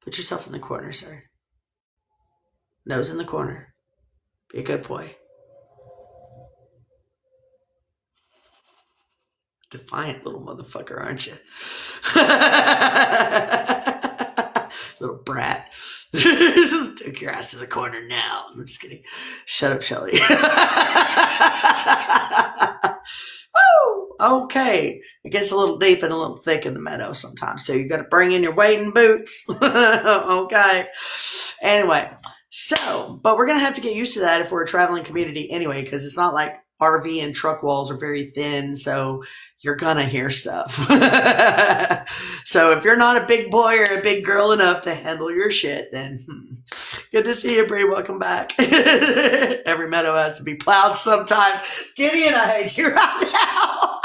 Put yourself in the corner, sir. Nose in the corner. Be a good boy. Defiant little motherfucker, aren't you? Little brat. Take your ass to the corner now. I'm just kidding. Shut up, Shelly. Woo! Okay. It gets a little deep and a little thick in the meadow sometimes, too. You got to bring in your wading boots. Okay. Anyway, so, but we're going to have to get used to that if we're a traveling community anyway, because it's not like RV and truck walls are very thin, so you're gonna hear stuff. So if you're not a big boy or a big girl enough to handle your shit, then good to see you, Brie. Welcome back. Every meadow has to be plowed sometime. Gideon, I hate you right now.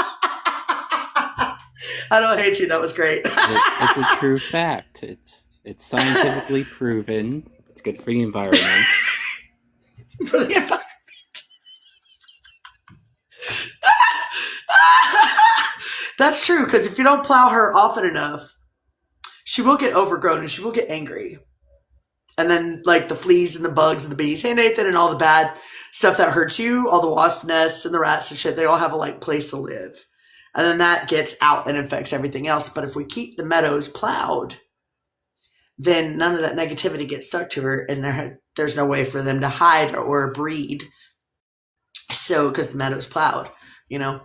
I don't hate you. That was great. It's a true fact. It's scientifically proven. It's good for the environment. For the environment. That's true, because if you don't plow her often enough, she will get overgrown and she will get angry. And then, like, the fleas and the bugs and the bees, hey, Nathan, and all the bad stuff that hurts you, all the wasp nests and the rats and shit, they all have a, like, place to live. And then that gets out and infects everything else. But if we keep the meadows plowed, then none of that negativity gets stuck to her, and there's no way for them to hide or breed. So, because the meadow's plowed, you know.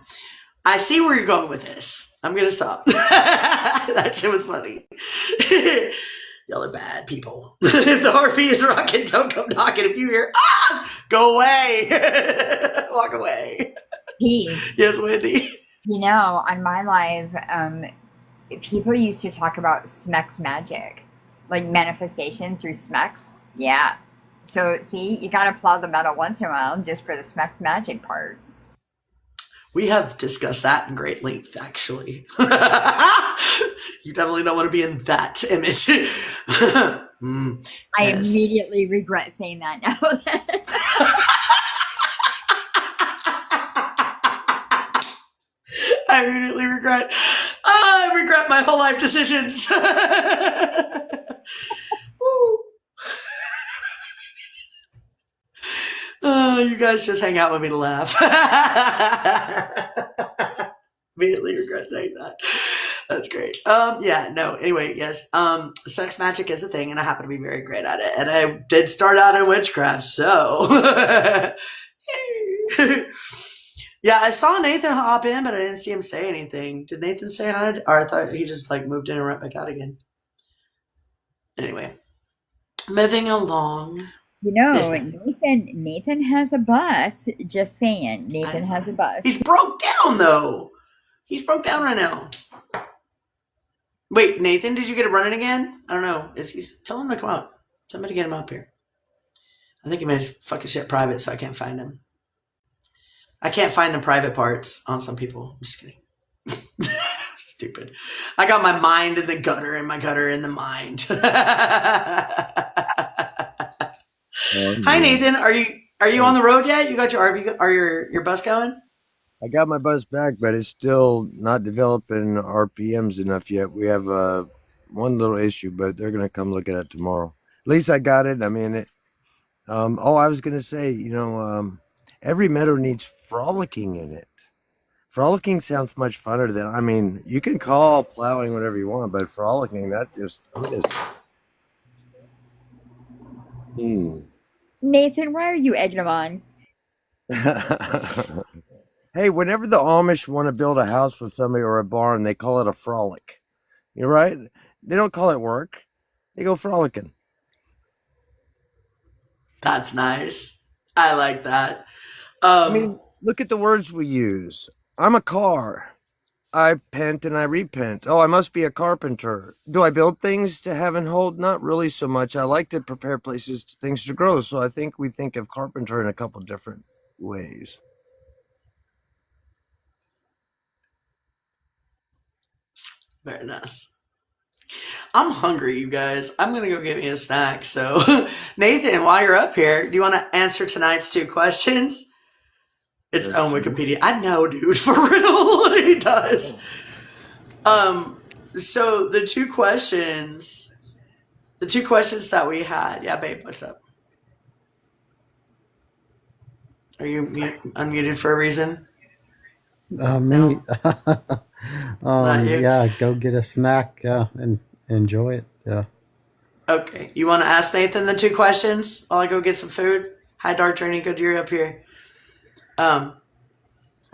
I see where you're going with this. I'm gonna stop. That shit was funny. Y'all are bad people. If the Harvey is rocking, don't come knocking. If you hear, go away. Walk away. Peace. Yes, Wendy. You know, on my live, people used to talk about Smeck's magic, like manifestation through Smeck's. Yeah. So, see, you gotta plow the metal once in a while just for the Smeck's magic part. We have discussed that in great length, actually. You definitely don't want to be in that image. I immediately regret saying that now. I immediately regret. I regret my whole life decisions. Oh, you guys just hang out with me to laugh. Immediately regret saying that. That's great. Yeah, no, anyway, yes. Sex magic is a thing, and I happen to be very great at it. And I did start out in witchcraft, so yeah, I saw Nathan hop in, but I didn't see him say anything. Did Nathan say hi? Or I thought he just like moved in and went back out again. Anyway, moving along. You know, Nathan has a bus. Just saying, Nathan has a bus. He's broke down though. He's broke down right now. Wait, Nathan, did you get it running again? I don't know. Tell him to come up. Somebody get him up here. I think he made his fucking shit private, so I can't find him. I can't find the private parts on some people. I'm just kidding. Stupid. I got my mind in the gutter and my gutter in the mind. Hi, Nathan. Are you on the road yet? You got your RV or your bus going? I got my bus back, but it's still not developing RPMs enough yet. We have one little issue, but they're gonna come look at it tomorrow. At least I got it. I mean, it. I was gonna say, every meadow needs frolicking in it. Frolicking sounds much funner than, I mean, you can call plowing whatever you want, but frolicking, that just Nathan, why are you egging him on? Hey, whenever the Amish want to build a house for somebody or a barn, they call it a frolic. You're right. They don't call it work. They go frolicking. That's nice. I like that. I mean, look at the words we use. I'm a car. I pent and I repent. Oh, I must be a carpenter. Do I build things to have and hold? Not really so much. I like to prepare places for things to grow. So I think we think of carpenter in a couple different ways. Very nice. I'm hungry, you guys. I'm going to go get me a snack. So, Nathan, while you're up here, do you want to answer tonight's 2 questions? It's on Wikipedia. I know, dude, for real. He does. So the 2 questions that we had. Yeah, babe, what's up? Are you unmuted for a reason? Me. Yeah, go get a snack and enjoy it. Yeah. Okay. You want to ask Nathan the 2 questions while I go get some food? Hi, Dark Journey. Good you're up here. While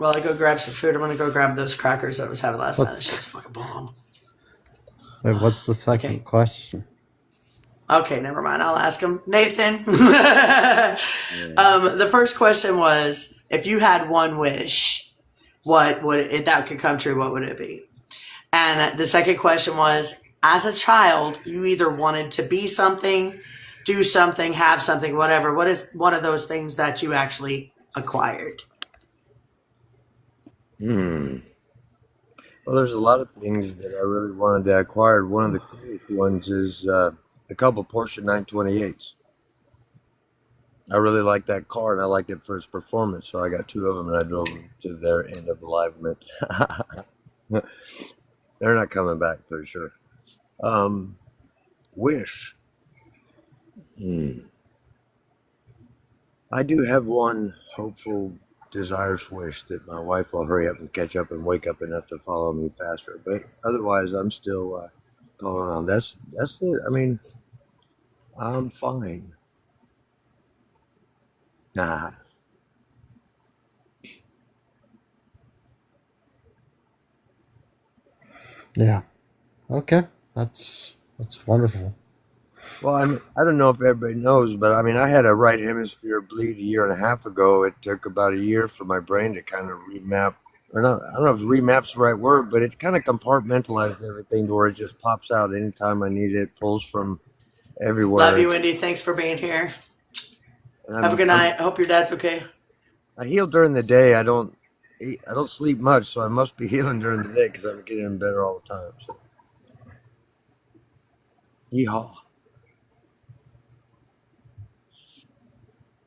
I go grab some food, I'm going to go grab those crackers that I was having last night. That shit's fucking bomb. Wait, what's the second question? Okay, never mind. I'll ask him. Nathan. The first question was, if you had one wish, what would if that could come true, what would it be? And the second question was, as a child, you either wanted to be something, do something, have something, whatever. What is one of those things that you actually acquired? Well, there's a lot of things that I really wanted to acquire. One of the coolest ones is a couple Porsche 928s. I really like that car, and I liked it for its performance, so I got 2 of them, and I drove them to their end of alignment. They're not coming back, for sure. Wish. I do have one hopeful, desirous wish that my wife will hurry up and catch up and wake up enough to follow me faster. But otherwise, I'm still going on. That's it. I mean, I'm fine. Nah. Yeah. Okay. That's wonderful. Well, I don't know if everybody knows, but I mean, I had a right hemisphere bleed a year and a half ago. It took about a year for my brain to kind of remap, or not. I don't know if remap's the right word, but it kind of compartmentalized everything to where it just pops out anytime I need it. Pulls from everywhere. Love you, Wendy. Thanks for being here. Have a good night. I hope your dad's okay. I heal during the day. I don't sleep much, so I must be healing during the day because I'm getting better all the time. So. Yeehaw.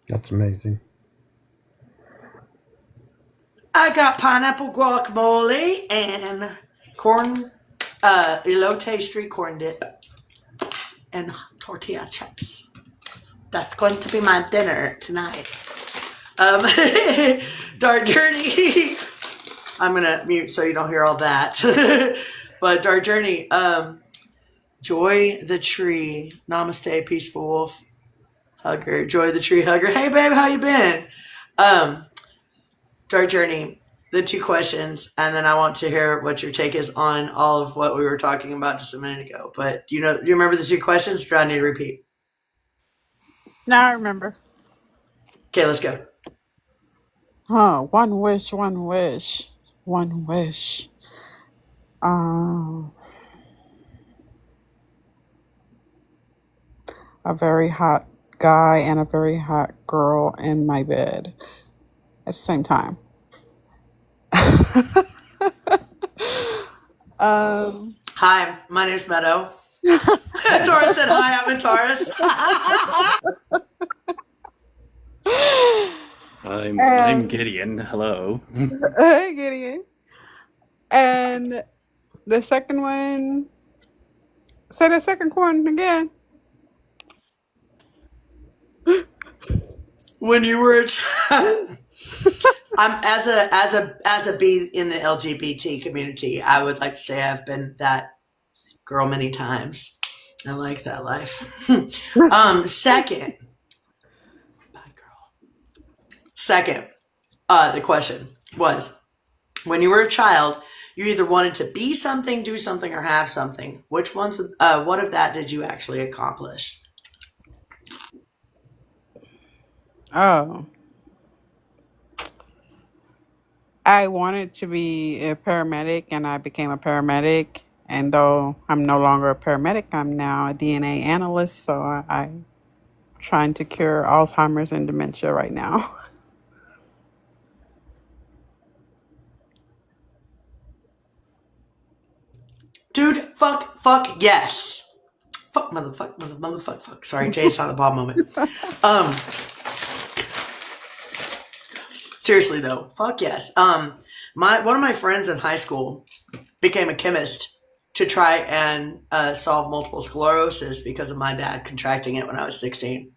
That's amazing. I got pineapple guacamole and corn, elote street corn dip, and tortilla chips. That's going to be my dinner tonight. Dark Journey. I'm gonna mute so you don't hear all that. But Dark Journey, Joy the Tree, Namaste, Peaceful Wolf, Hugger, Joy the Tree Hugger. Hey babe, how you been? Dark Journey, the two questions, and then I want to hear what your take is on all of what we were talking about just a minute ago. But do you remember the two questions, or do I need to repeat? No, I remember. Okay, let's go. One wish, one wish, one wish. A very hot guy and a very hot girl in my bed at the same time. Hi, my name's Meadow. Taurus said hi, I'm a Taurus. I'm Gideon. Hello. Hey, Gideon. And the second one, say the second one again. When you were a child, I'm as a B in the LGBT community, I would like to say I've been that girl many times. I like that life. Second, the question was, when you were a child, you either wanted to be something, do something, or have something. Which ones? What of that did you actually accomplish? Oh. I wanted to be a paramedic and I became a paramedic. And though I'm no longer a paramedic, I'm now a DNA analyst. So I'm trying to cure Alzheimer's and dementia right now. Dude, fuck, yes. Fuck, motherfuck, fuck. Sorry, Jade's on the ball moment. Seriously though, fuck yes. One of my friends in high school became a chemist to try and solve multiple sclerosis because of my dad contracting it when I was 16.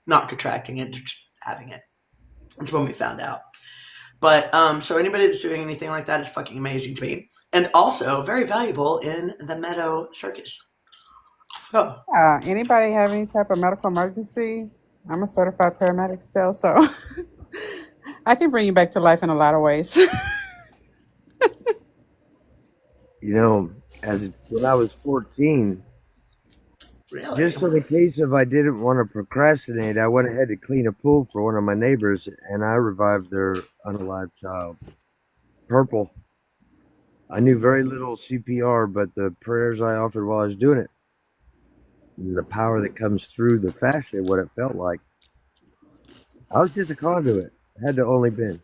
Not contracting it, just having it. That's when we found out. But so anybody that's doing anything like that is fucking amazing to me. And also very valuable in the meadow circus. Oh. Anybody have any type of medical emergency? I'm a certified paramedic still, so I can bring you back to life in a lot of ways. You know, when I was 14, really? Just in the case of I didn't want to procrastinate, I went ahead to clean a pool for one of my neighbors, and I revived their unalived child. Purple. I knew very little CPR, but the prayers I offered while I was doing it, the power that comes through the fascia, what it felt like. I was just a conduit. I had to only been.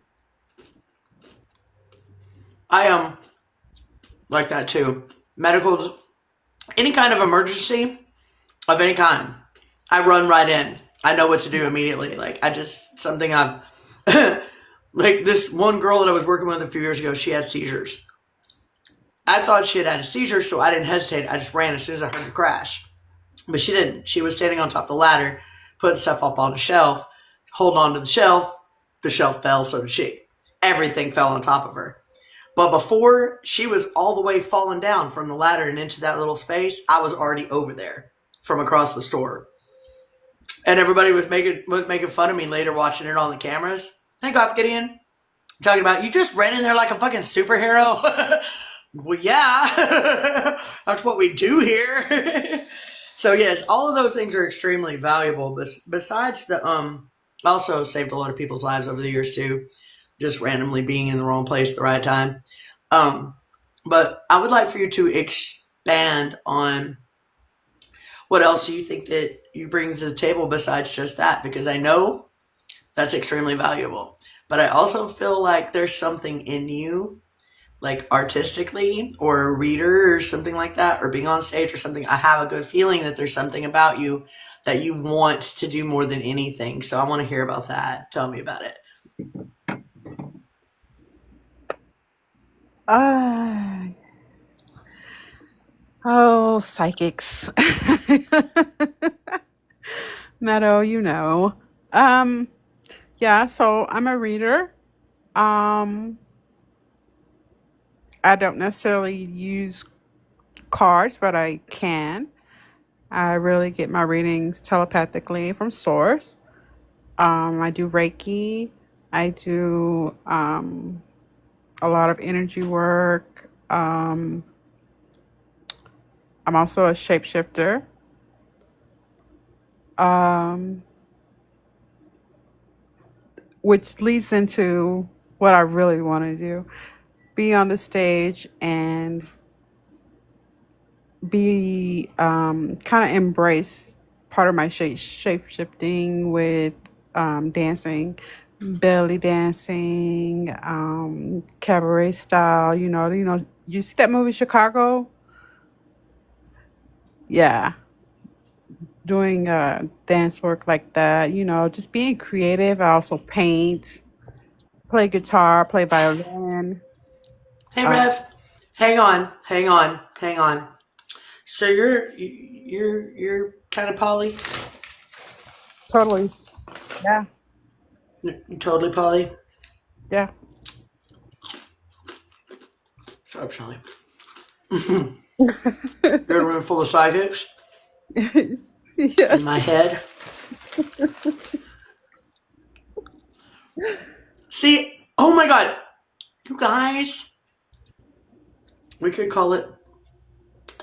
I am like that too. Medical, any kind of emergency of any kind, I run right in. I know what to do immediately. Like something I've like this one girl that I was working with a few years ago, she had seizures. I thought she had a seizure, so I didn't hesitate. I just ran as soon as I heard the crash. But she didn't. She was standing on top of the ladder, putting stuff up on a shelf, holding on to the shelf. The shelf fell, so did she. Everything fell on top of her. But before she was all the way falling down from the ladder and into that little space, I was already over there from across the store. And everybody was making fun of me later watching it on the cameras. Hey, Goth Gideon. Talking about, you just ran in there like a fucking superhero? Well, yeah. That's what we do here. So, yes, all of those things are extremely valuable. Besides also saved a lot of people's lives over the years, too. Just randomly being in the wrong place at the right time. But I would like for you to expand on what else you think that you bring to the table besides just that, because I know that's extremely valuable. But I also feel like there's something in you, like artistically, or a reader or something like that, or being on stage or something. I have a good feeling that there's something about you that you want to do more than anything. So I want to hear about that. Tell me about it. Oh, psychics. Meadow, you know. Yeah, so I'm a reader. I don't necessarily use cards, but I can. I really get my readings telepathically from source. I do Reiki. I do a lot of energy work. I'm also a shapeshifter. Which leads into what I really want to do. Be on the stage and be kind of embrace part of my shape-shifting with dancing, belly dancing, cabaret style. You know, you see that movie Chicago? Yeah, doing dance work like that. You know, just being creative. I also paint, play guitar, play violin. Hey, Rev. Hang on. So you're kind of poly? Totally. Yeah. You're totally poly? Yeah. Shut up, Shelly. You're in a room full of psychics? Yes. In my head? See, oh my god. You guys, we could call it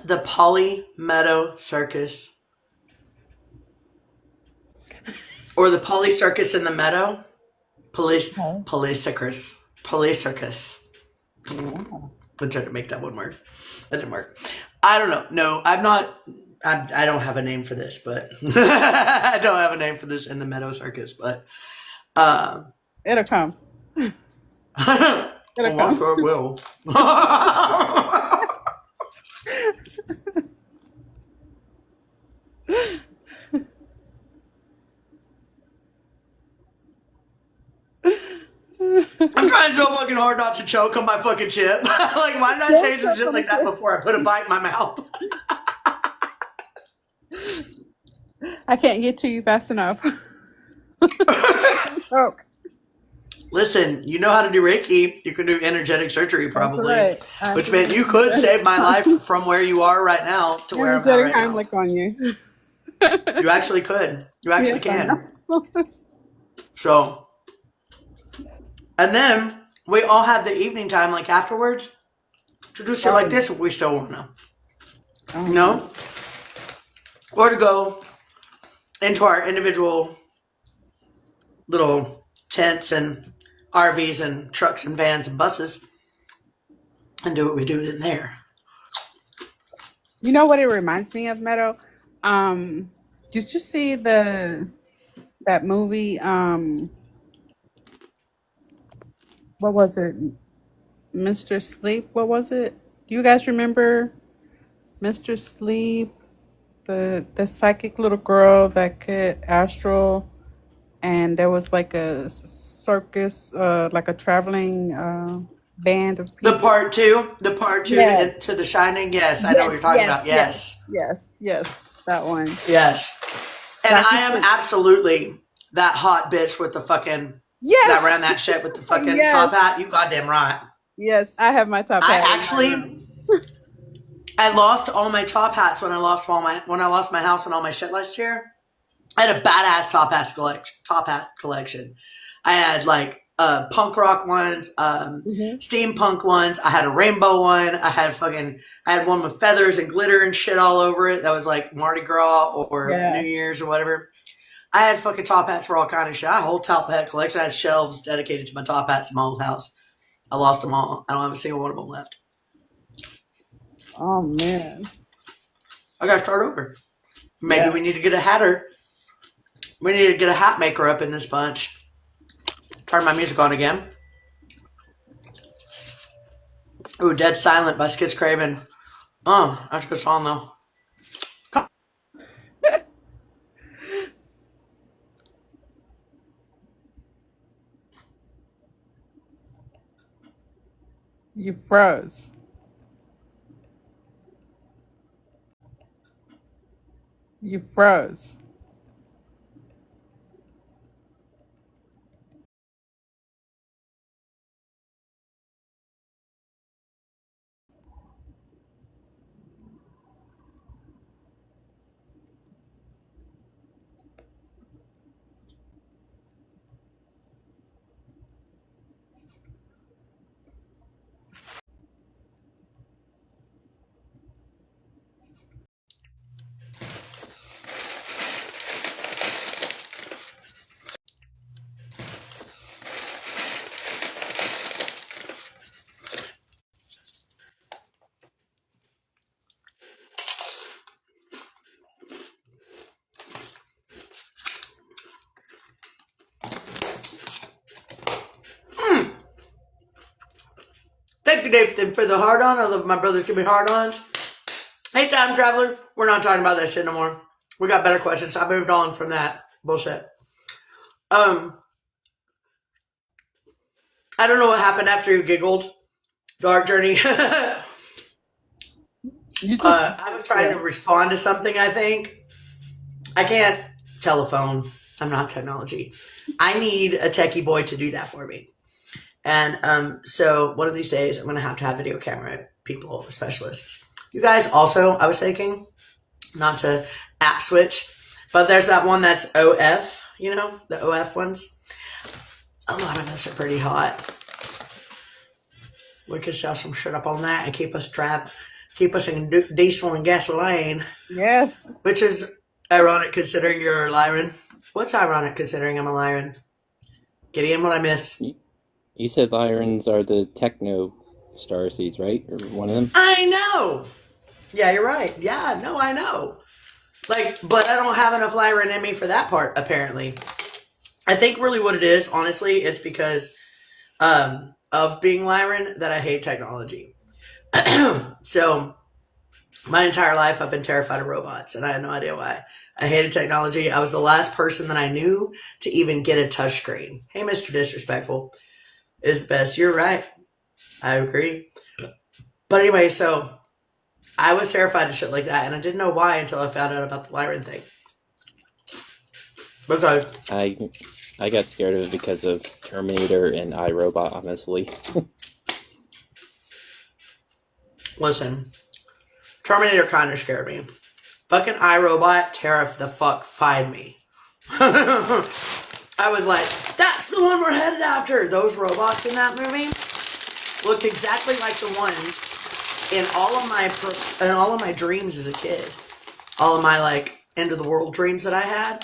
the Poly Meadow Circus. Or the Poly Circus in the Meadow. Police Circus. I tried to make that one work. That didn't work. I don't know. No, I'm not. I don't have a name for this, but I don't have a name for this in the Meadow Circus, but it'll come. It'll come. Sure it will. I'm trying so fucking hard not to choke on my fucking chip. Like, why did I say some shit like that before I put a bite in my mouth? I can't get to you fast enough. Oh. Listen, you know how to do Reiki. You can do energetic surgery probably. Right. Which meant you could save my life from where you are right now to where I'm at right now. Heimlich on you. You actually could. You actually can. So, and then we all have the evening time, like afterwards, to do shit like this if we still want to. You know? Or to go into our individual little tents and RVs and trucks and vans and buses and do what we do in there. You know what it reminds me of, Meadow? Did you see that movie? What was it? Mr. Sleep? What was it? Do you guys remember Mr. Sleep? The psychic little girl that could astral, and there was like a circus, like a traveling band of people. The part two Yes. to The Shining. Yes, I know what you're talking about. Yes. Yes, that one. Yes. And I am absolutely that hot bitch with the fucking that ran that shit with the fucking top hat. You goddamn right. Yes, I have my top hat. I lost all my top hats when I lost my house and all my shit last year. I had a badass top hat collection. I had like punk rock ones, steampunk ones. I had a rainbow one. I had one with feathers and glitter and shit all over it. That was like Mardi Gras or New Year's or whatever. I had fucking top hats for all kind of shit. I had a whole top hat collection. I had shelves dedicated to my top hats in my old house. I lost them all. I don't have a single one of them left. Oh man. I gotta start over. Maybe we need to get a hatter. We need to get a hat maker up in this bunch. Turn my music on again. Ooh, Dead Silent by Skits Craven. Oh, that's a good song though. You froze. You froze. Thank you, Nathan, for the hard-on. I love my brothers give me hard-ons. Hey, time traveler. We're not talking about that shit no more. We got better questions. I moved on from that bullshit. I don't know what happened after you giggled. Dark Journey. I was trying to respond to something, I think. I can't telephone. I'm not technology. I need a techie boy to do that for me. And so one of these days, I'm going to have video camera people, specialists. You guys also, I was thinking, not to app switch, but there's that one that's OF, you know, the OF ones. A lot of us are pretty hot. We could sell some shit up on that and keep us in diesel and gasoline. Yes. Which is ironic considering you're a Lyran. What's ironic considering I'm a Lyran? Gideon, what I miss? You said Lyrans are the techno starseeds, right? Or one of them? I know! Yeah, you're right. Yeah, no, I know. Like, but I don't have enough Lyran in me for that part, apparently. I think really what it is, honestly, it's because of being Lyran that I hate technology. So, my entire life I've been terrified of robots, and I had no idea why. I hated technology. I was the last person that I knew to even get a touchscreen. Hey, Mr. Disrespectful is the best. You're right. I agree. But anyway, so I was terrified of shit like that, and I didn't know why until I found out about the Lyran thing. Okay. I got scared of it because of Terminator and iRobot, honestly. Listen, Terminator kind of scared me. Fucking iRobot terrified me. I was like, that's the one we're headed after. Those robots in that movie looked exactly like the ones in all of my dreams as a kid. All of my like end of the world dreams that I had.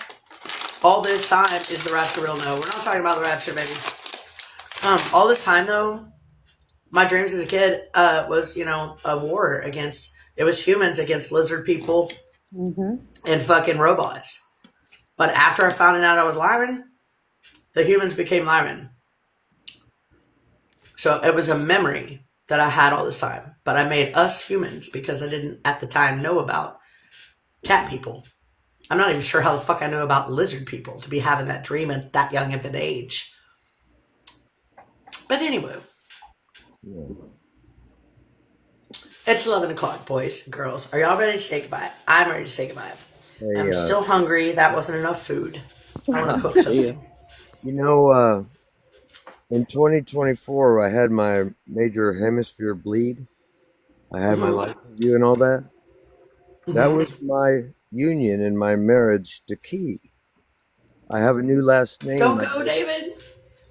All this time is the Rapture real? No, we're not talking about the Rapture, baby. All this time though, my dreams as a kid was, you know, a war against. It was humans against lizard people and fucking robots. But after I found out I was Lyran, the humans became Lyran. So it was a memory that I had all this time. But I made us humans because I didn't at the time know about cat people. I'm not even sure how the fuck I knew about lizard people to be having that dream at that young of an age. But anyway. Yeah. It's 11 o'clock, boys and girls. Are y'all ready to say goodbye? I'm ready to say goodbye. Hey, I'm still hungry. That wasn't enough food. I want to cook something. You know, In 2024, I had my major hemisphere bleed. I had my life review and all that. That was my union and my marriage to Key. I have a new last name. Don't go, David.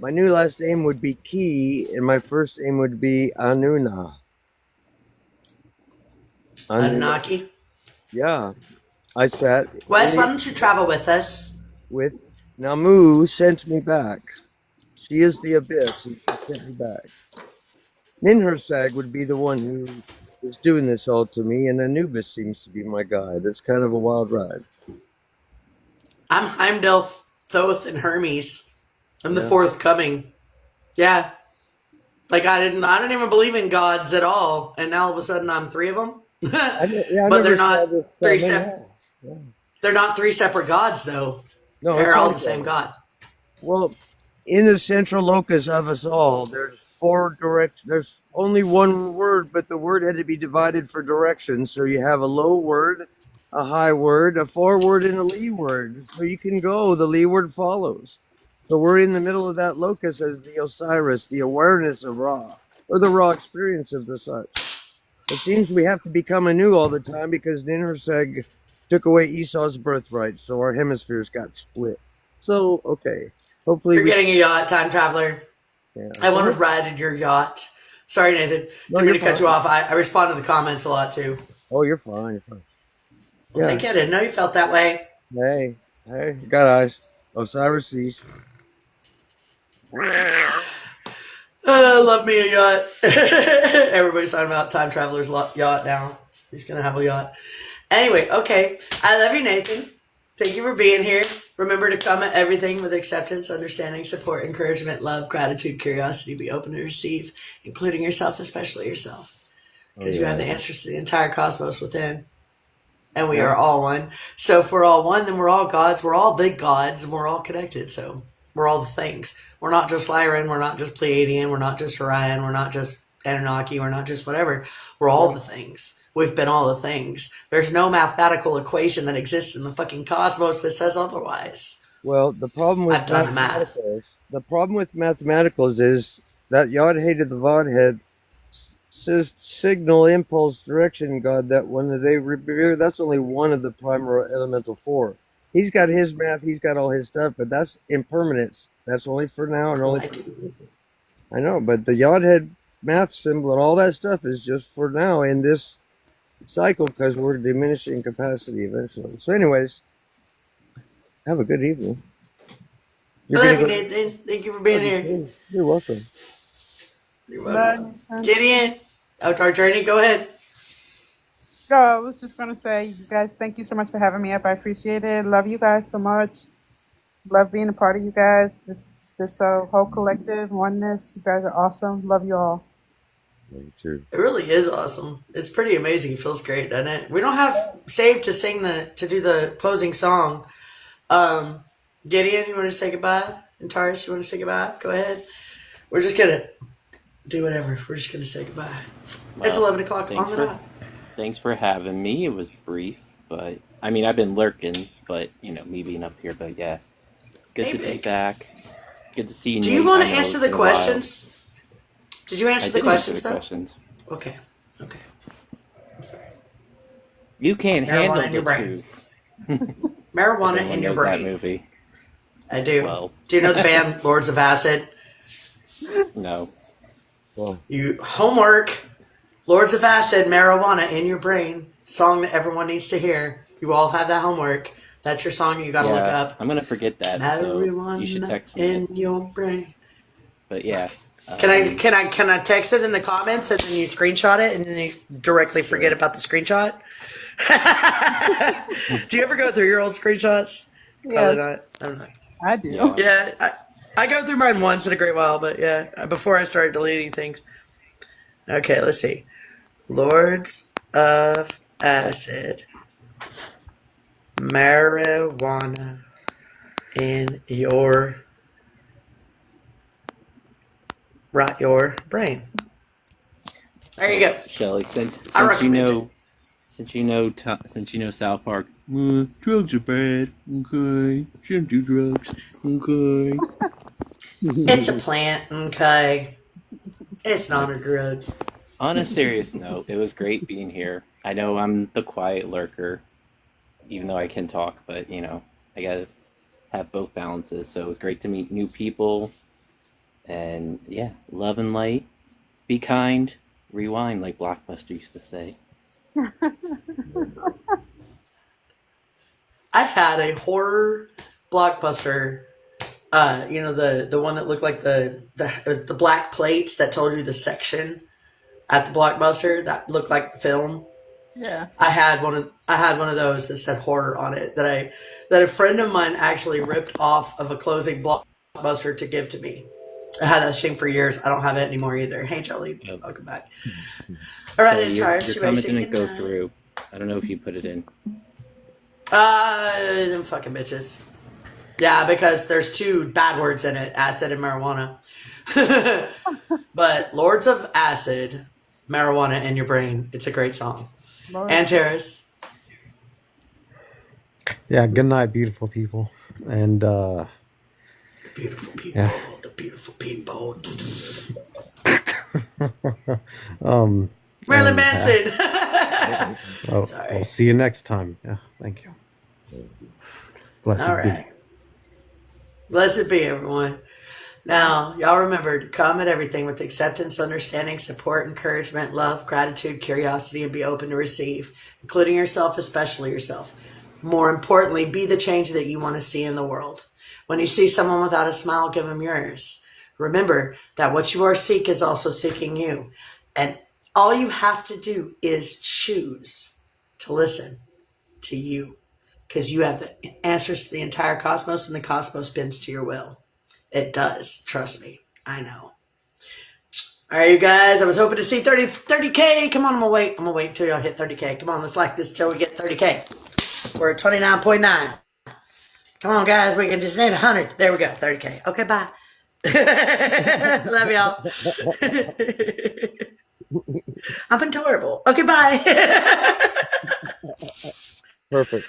My new last name would be Key, and my first name would be Anuna. Anunnaki. Yeah. I sat. Wes, why don't you travel with us? With Namu sent me back. She is the abyss, and she sent me back. Ninhursag would be the one who is doing this all to me, and Anubis seems to be my guide. It's kind of a wild ride. I'm Heimdall, Thoth, and Hermes. I'm the fourth coming. Yeah. Like I didn't even believe in gods at all, and now all of a sudden I'm three of them. But they're not three separate. Yeah. They're not three separate gods, though. No, they're all the same god. Well, in the central locus of us all, there's there's only one word, but the word had to be divided for direction. So you have a low word, a high word, a forward, and a leeward. So you can go, the leeward follows. So we're in the middle of that locus as the Osiris, the awareness of Ra, or the raw experience of the such. It seems we have to become anew all the time because Ninhursag took away Esau's birthright, so our hemispheres got split. So, okay. Hopefully you're getting a yacht, time traveler. Yeah. I want to ride in your yacht. Sorry, Nathan. Didn't mean to cut you off. I respond to the comments a lot, too. Oh, you're fine. You're fine. Well, thank you. I didn't know you felt that way. Hey, you got eyes. Osiris sees. Love me a yacht. Everybody's talking about time traveler's yacht now. He's going to have a yacht. Anyway, okay. I love you, Nathan. Thank you for being here. Remember to come at everything with acceptance, understanding, support, encouragement, love, gratitude, curiosity. Be open to receive, including yourself, especially yourself. Because you have the answers to the entire cosmos within. And we are all one. So if we're all one, then we're all gods. We're all the gods, and we're all connected. So we're all the things. We're not just Lyran. We're not just Pleiadian. We're not just Orion. We're not just Anunnaki. We're not just whatever. We're all the things. We've been all the things. There's no mathematical equation that exists in the fucking cosmos that says otherwise. Well, the problem with mathematicals is that Yod hated the Vodhead says signal, impulse, direction God that when they revere, that's only one of the primary elemental four. He's got his math, he's got all his stuff, but that's impermanence. That's only for now and only for I know, but the Yodhead math symbol and all that stuff is just for now in this cycle because we're diminishing capacity eventually. So anyways, have a good evening. I love you, Nathan. Thank you for being here. You're welcome. You're welcome. Gideon, Outdoor Journey, go ahead. No, I was just going to say, you guys, thank you so much for having me up. I appreciate it. Love you guys so much. Love being a part of you guys. This whole collective oneness. You guys are awesome. Love you all. Me too. It really is awesome. It's pretty amazing. It feels great, doesn't it? We don't have Save to do the closing song. Gideon, you want to say goodbye? And Taurus, you want to say goodbye? Go ahead. We're just gonna do whatever. We're just gonna say goodbye. Well, it's 11 o'clock on the dot. Thanks for having me. It was brief, but I mean, I've been lurking, but me being up here, but yeah, good to be back. Good to see you. Do you want to answer the questions? Did you answer the questions though? Okay. You can't handle the truth. Marijuana in your brain. That movie. I do. Well. Do you know the band Lords of Acid? No. Well. You homework. Lords of Acid, marijuana in your brain. Song that everyone needs to hear. You all have that homework. That's your song you gotta look up. I'm gonna forget that. So you should text me in your brain. But yeah. Can I text it in the comments and then you screenshot it and then you directly forget about the screenshot? Do you ever go through your old screenshots? Yeah. Probably not. I don't know. I do. Yeah, I go through mine once in a great while, but yeah, before I started deleting things. Okay, let's see. Lords of Acid. Marijuana in your brain. There you go. Shelly, since you know South Park, drugs are bad. Okay, shouldn't do drugs. Okay. It's a plant, okay? It's not a drug. On a serious note, it was great being here. I know I'm the quiet lurker, even though I can talk, but I gotta have both balances. So it was great to meet new people, and yeah, love and light. Be kind, rewind, like Blockbuster used to say. I had a horror Blockbuster. The one that looked like it was the black plates that told you the section at the Blockbuster that looked like film. Yeah. I had one of those that said horror on it that a friend of mine actually ripped off of a closing Blockbuster to give to me. I had that thing for years. I don't have it anymore either. Hey, Jelly, welcome back. All right, in charge. Your comment didn't go through. I don't know if you put it in. Them fucking bitches. Yeah, because there's two bad words in it, acid and marijuana. But Lords of Acid, Marijuana in Your Brain. It's a great song. Lord. And Terrace. Yeah, good night, beautiful people. And Beautiful people. yeah. The beautiful people. Marilyn and, Manson. We'll see you next time. Yeah, thank you. Blessed All be. right. Blessed be, everyone. Now, y'all remember to come at everything with acceptance, understanding, support, encouragement, love, gratitude, curiosity, and be open to receive, including yourself, especially yourself. More importantly, be the change that you want to see in the world. When you see someone without a smile, give them yours. Remember that what you are seeking is also seeking you. And all you have to do is choose to listen to you, because you have the answers to the entire cosmos, and the cosmos bends to your will. It does. Trust me. I know. All right, you guys. I was hoping to see 30K. Come on, I'm going to wait until y'all hit 30K. Come on, let's like this till we get 30K. We're at 29.9. Come on, guys. We can just need 100. There we go. 30K. Okay, bye. Love y'all. I'm adorable. Okay, bye. Perfect.